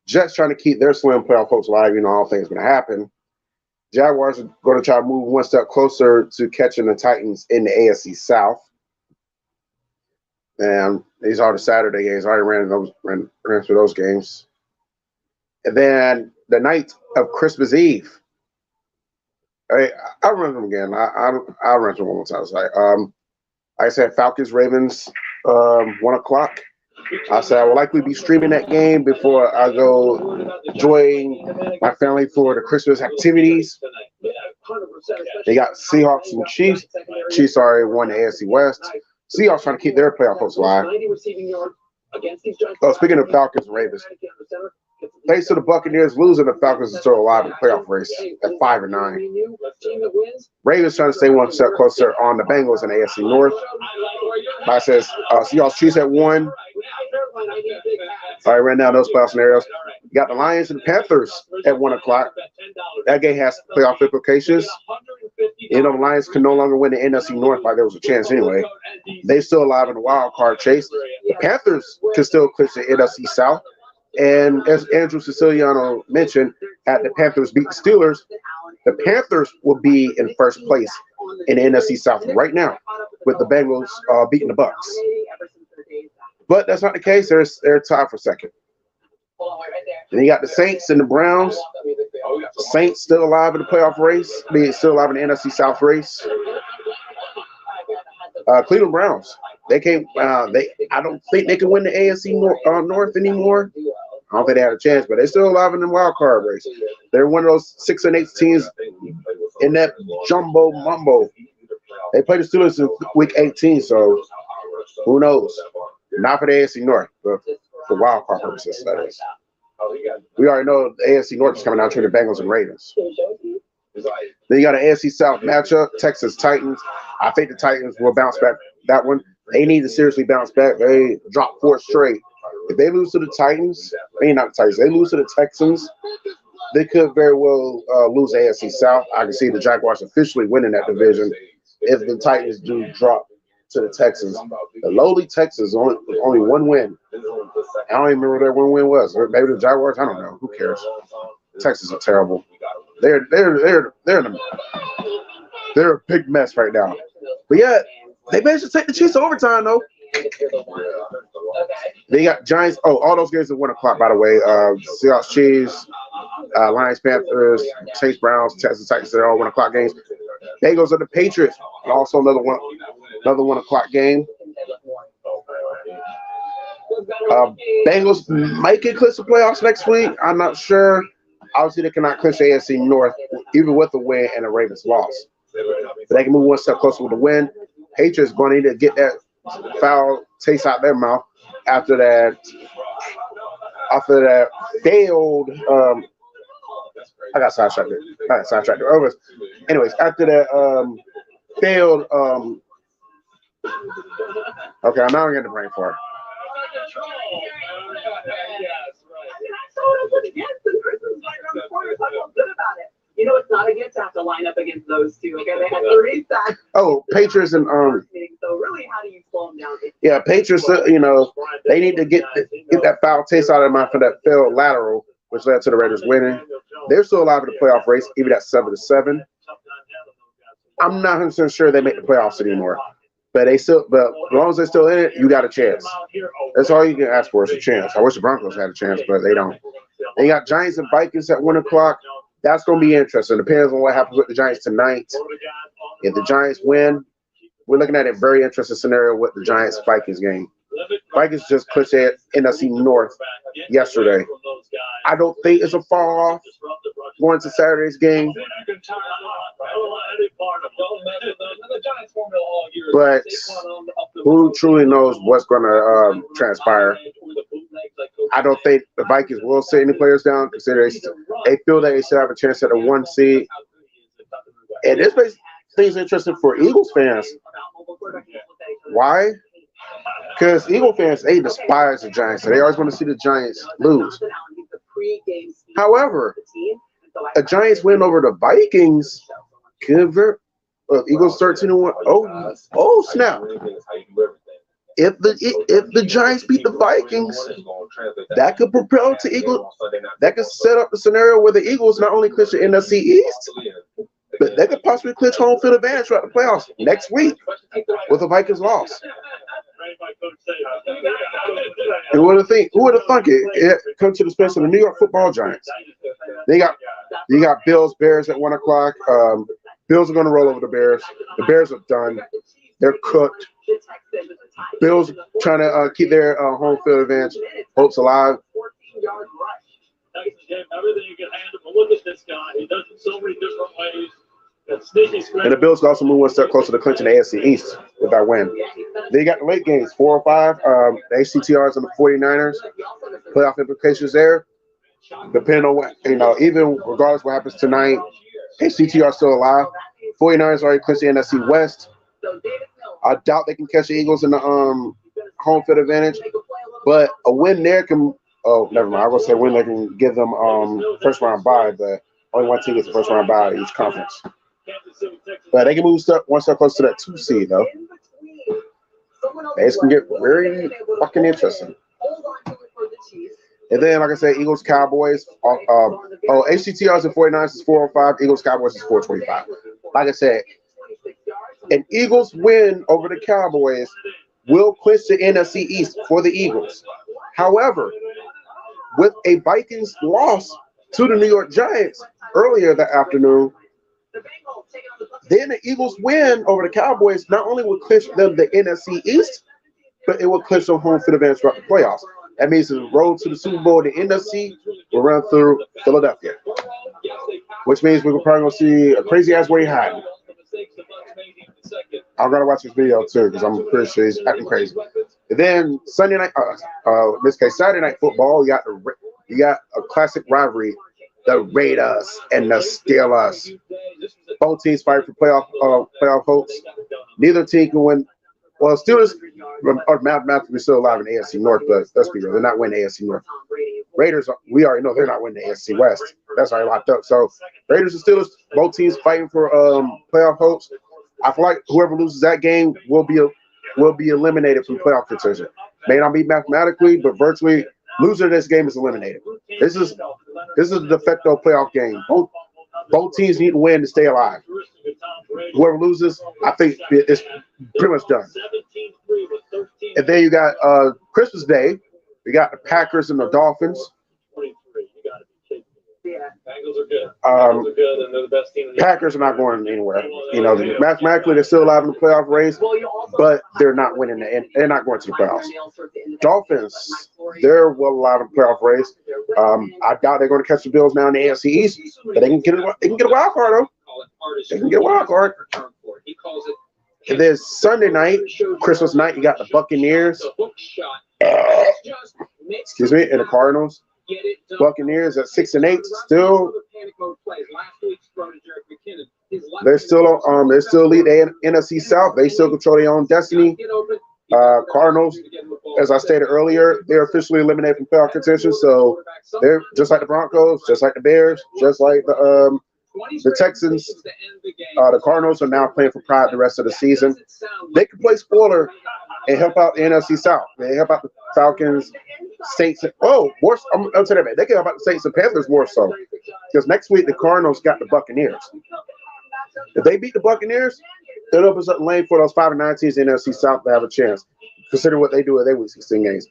Jets trying to keep their slim playoff hopes alive, all things going to happen. Jaguars are going to try to move one step closer to catching the Titans in the AFC South. And these are the Saturday games. I already ran through those games. And then the night of Christmas Eve. I'll run them again. I'll run them one more time. Like I said, Falcons Ravens, 1 o'clock. I said I will likely be streaming that game before I go join my family for the Christmas activities. They got Seahawks and Chiefs. Chiefs already won the AFC West. Seahawks trying to keep their playoff hopes alive. Oh, speaking of Falcons and Ravens, thanks to the Buccaneers losing, the Falcons are still alive in the playoff race at 5-9. Ravens trying to stay one step closer on the Bengals in the AFC North. I says Seahawks Chiefs at 1. All right, right now those playoff scenarios. You got the Lions and the Panthers at 1 o'clock. That game has playoff implications. You know, the Lions can no longer win the NFC North like there was a chance anyway. They still alive in the wild card chase. The Panthers can still clinch the NFC South. And as Andrew Siciliano mentioned, at the Panthers beat the Steelers, the Panthers will be in first place in the NFC South right now, with the Bengals beating the Bucks. But that's not the case. They're tied for second. Then you got the Saints and the Browns. The Saints still alive in the playoff race. Still alive in the NFC South race. Cleveland Browns. They came. I don't think they can win the AFC North anymore. I don't think they had a chance, but they're still alive in the wild card race. They're one of those 6 and 8 teams in that jumbo mumbo. They played the Steelers in week 18, so who knows? Not for the AFC North, but for wild card purposes, that is. We already know the AFC North is coming out between the Bengals and Ravens. Then you got an AFC South matchup, Texas Titans. I think the Titans will bounce back that one. They need to seriously bounce back. They dropped 4 straight. If they lose to the Titans, not the Titans, they lose to the Texans, they could very well lose the AFC South. I can see the Jaguars officially winning that division if the Titans do drop to the Texans. The lowly Texans only 1 win. I don't even remember what their 1 win was. Or maybe the Jaguars. I don't know. Who cares? Texans are terrible. They're a big mess right now. But yeah, they managed to take the Chiefs to overtime though. They got Giants. Oh, all those games at 1 o'clock, by the way. Seahawks, Chiefs, Lions, Panthers, Saints, Browns, Texas Titans. They're all 1 o'clock games. Bengals and the Patriots. Also another 1 o'clock game. Bengals might get clinch the playoffs next week. I'm not sure. Obviously, they cannot clinch the AFC North, even with the win and the Ravens loss. But they can move 1 step closer with the win. Patriots going to need to get that foul taste out their mouth after that failed. I got sidetracked. Anyways, after that failed. Okay, I'm not getting the brain for it. You know, it's not against to have to line up against those two. Okay, they had 3 sacks. Oh, Patriots and So really, how do you slow them down? Yeah, Patriots. They need to get that foul taste out of their mouth for that failed lateral, which led to the Raiders winning. They're still alive in the playoff race, even at 7-7. I'm not 100% sure they make the playoffs anymore. But as long as they're still in it, you got a chance. That's all you can ask for is a chance. I wish the Broncos had a chance, but they don't. They got Giants and Vikings at 1 o'clock. That's going to be interesting. Depends on what happens with the Giants tonight. If the Giants win, we're looking at a very interesting scenario with the Giants-Vikings game. Vikings just clinched their NFC North yesterday. I don't think it's a fall off going to Saturday's game. But who truly knows what's going to transpire? I don't think the Vikings will sit any players down, considering they feel that they still have a chance at a 1 seed. And this makes things interesting for Eagles fans. Why? Because Eagle fans, they despise the Giants. So they always want to see the Giants lose. However, a Giants win over the Vikings could Eagles 13-1. Oh snap! If the Giants beat the Vikings, that could propel to Eagles. That could set up the scenario where the Eagles not only clinch the NFC East, but they could possibly clinch home field advantage throughout the playoffs next week with the Vikings loss. Who would have thunk it? It comes to the space of the New York Football Giants. You got Bills, Bears at 1 o'clock. Bills are going to roll over the Bears. The Bears are done. They're cooked. Bills trying to keep their home field advantage. Hopes alive. Everything you can handle, but look at this guy. He does it so many different ways. That sneaky screen. And the Bills also move one step closer to clinching the AFC East with that win. They got the late games, 4 or 5. The ACTRs and the 49ers. Playoff implications there. Depending on what, even regardless of what happens tonight, ACTR still alive. 49ers already clinched the NFC West. I doubt they can catch the Eagles in the home field advantage. But a win there can never mind. I was going to say win there can give them first round bye, but only one team gets the first round bye in each conference. But they can move one step closer to that 2 seed, though. It's going to get very fucking interesting. And then, like I said, Eagles, Cowboys. ACTRs and 49ers is 405. Eagles, Cowboys is 425. Like I said, an Eagles win over the Cowboys will clinch the NFC East for the Eagles. However, with a Vikings loss to the New York Giants earlier that afternoon, then the Eagles win over the Cowboys not only will clinch them the NFC East, but it will clinch them home field advantage throughout the playoffs. That means the road to the Super Bowl, the NFC, will run through Philadelphia, which means we're probably going to see a crazy-ass Way high. I'm going to watch this video, too, because I'm pretty sure he's acting crazy. And then Sunday night, in this case, Saturday night football, you got a classic rivalry, the Raiders and the Steelers. Both teams fight for playoff hopes. Neither team can win. Well, Steelers are mathematically still alive in the AFC North, but let's be real, they're not winning the AFC North. Raiders, we already know they're not winning the AFC West. That's already locked up. So Raiders and Steelers, both teams fighting for playoff hopes. I feel like whoever loses that game will be eliminated from playoff contention. May not be mathematically, but virtually, loser of this game is eliminated. This is a de facto playoff game. Both teams need to win to stay alive. Whoever loses, I think it's pretty much done. And then you got Christmas Day. You got the Packers and the Dolphins. Bengals are good. Bengals are good, and they're the best team in the Packers are not going anywhere. Mathematically, they're still alive in the playoff race, but they're not winning they're not going to the playoffs. Dolphins, they're well alive in the playoff race. I doubt they're going to catch the Bills now in the AFC East, but they can get a wild card though. They can get a wild card. And then Sunday night, Christmas night, you got the Buccaneers. Excuse me, and the Cardinals. Buccaneers at 6-8 still. They're still lead the NFC South. They still control their own destiny. Cardinals, as I stated earlier, they're officially eliminated from playoff contention. So they're just like the Broncos, just like the Bears, just like the Texans. The Cardinals are now playing for pride the rest of the season. They can play spoiler and help out the NFC South. They help out the Falcons, Saints. I'm telling you that. They can help out the Saints and Panthers more so. Because next week, the Cardinals got the Buccaneers. If they beat the Buccaneers, it opens up the lane for those 5-9 teams in the NFC South to have a chance, considering what they do with their Week 16 games.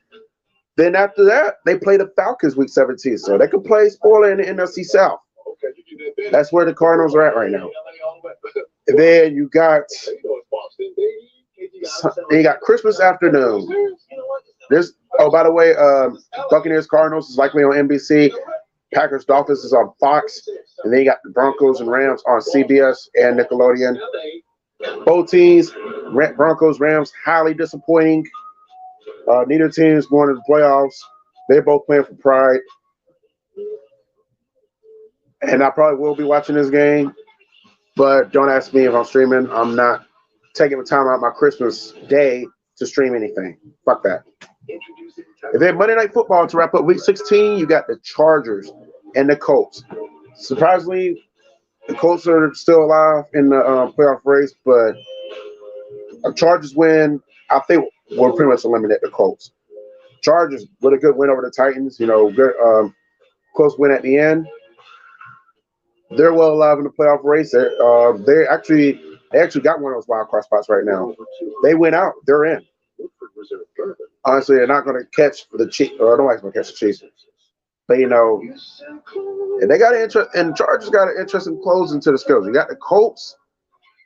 Then after that, they play the Falcons Week 17. So they can play spoiler in the NFC South. That's where the Cardinals are at right now. And then you got Christmas afternoon. By the way, Buccaneers Cardinals is likely on NBC. Packers Dolphins is on Fox. And then you got the Broncos and Rams on CBS and Nickelodeon. Both teams, Broncos, Rams, highly disappointing. Neither team is going to the playoffs. They're both playing for pride. And I probably will be watching this game, but don't ask me if I'm streaming. I'm not taking the time out my Christmas day to stream anything. Fuck that. And then Monday Night Football to wrap up Week 16, you got the Chargers and the Colts. Surprisingly, the Colts are still alive in the playoff race, but a Chargers win, I think, will pretty much eliminate the Colts. Chargers with a good win over the Titans, good close win at the end. They're well alive in the playoff race. They actually got one of those wild card spots right now. They went out. They're in. honestly, they're not going to catch the Chiefs, or nobody's going to catch the Chiefs. But, you know, and they got an interest, and Chargers got an interesting closing to the schedule. You got the Colts,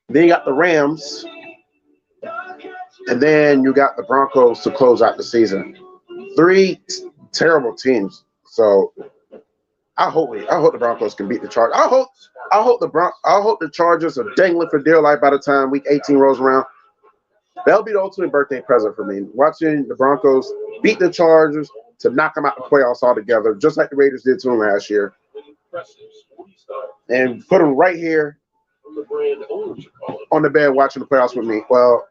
then you got the Rams, and then you got the Broncos to close out the season. 3 terrible teams. So I hope the Broncos can beat the Chargers. I hope the Chargers are dangling for dear life by the time week 18 rolls around. That'll be the ultimate birthday present for me. Watching the Broncos beat the Chargers to knock them out the playoffs altogether, just like the Raiders did to them last year, and put them right here on the bed watching the playoffs with me. Well,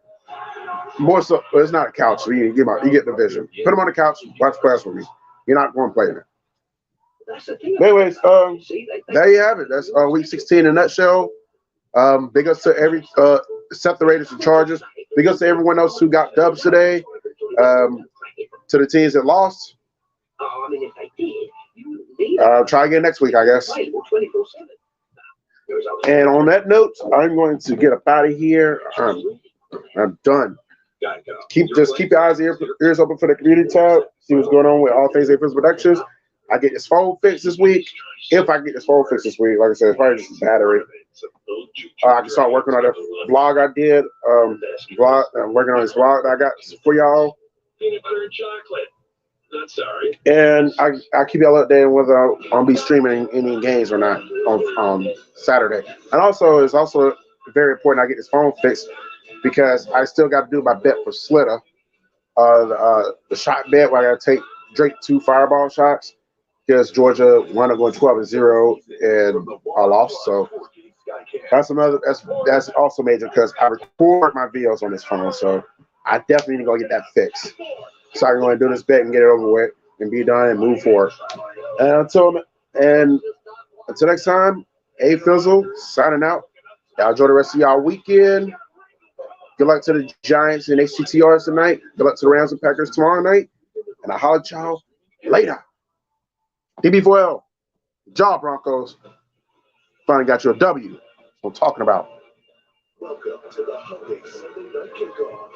more so, it's not a couch, so you get the vision. Put them on the couch, watch the playoffs with me. You're not going to play in it. But anyways, there you have it. That's week 16 in a nutshell. Big ups to every except the Raiders and Chargers. Big ups to everyone else who got dubs today. To the teams that lost. Try again next week, I guess. And on that note, I'm going to get up out of here. I'm done. Keep your eyes and ears open for the community tab. See what's going on with all things A-Fizzle Productions. I get this phone fixed this week. If I get this phone fixed this week, like I said, it's probably just a battery. I can start working on that vlog I did. I'm working on this vlog that I got for y'all. Peanut butter and chocolate. Not sorry. And I keep y'all updated whether I'll be streaming any games or not on Saturday. And also, it's also very important I get this phone fixed because I still got to do my bet for Slitter. The shot bet where I got to take Drake 2 fireball shots because Georgia won going 12-0 and I lost. So that's also major because I record my videos on this phone. So I definitely need to go get that fixed. So I can go and do this bet and get it over with and be done and move forward. And until next time, A-Fizzle signing out. Y'all enjoy the rest of y'all weekend. Good luck to the Giants and HTTRs tonight. Good luck to the Rams and Packers tomorrow night. And I'll holler at y'all later. DB4L, Jaw Broncos. Finally got you a W. That's what I'm talking about. Welcome to the Holiday Sunday Night Kickoff.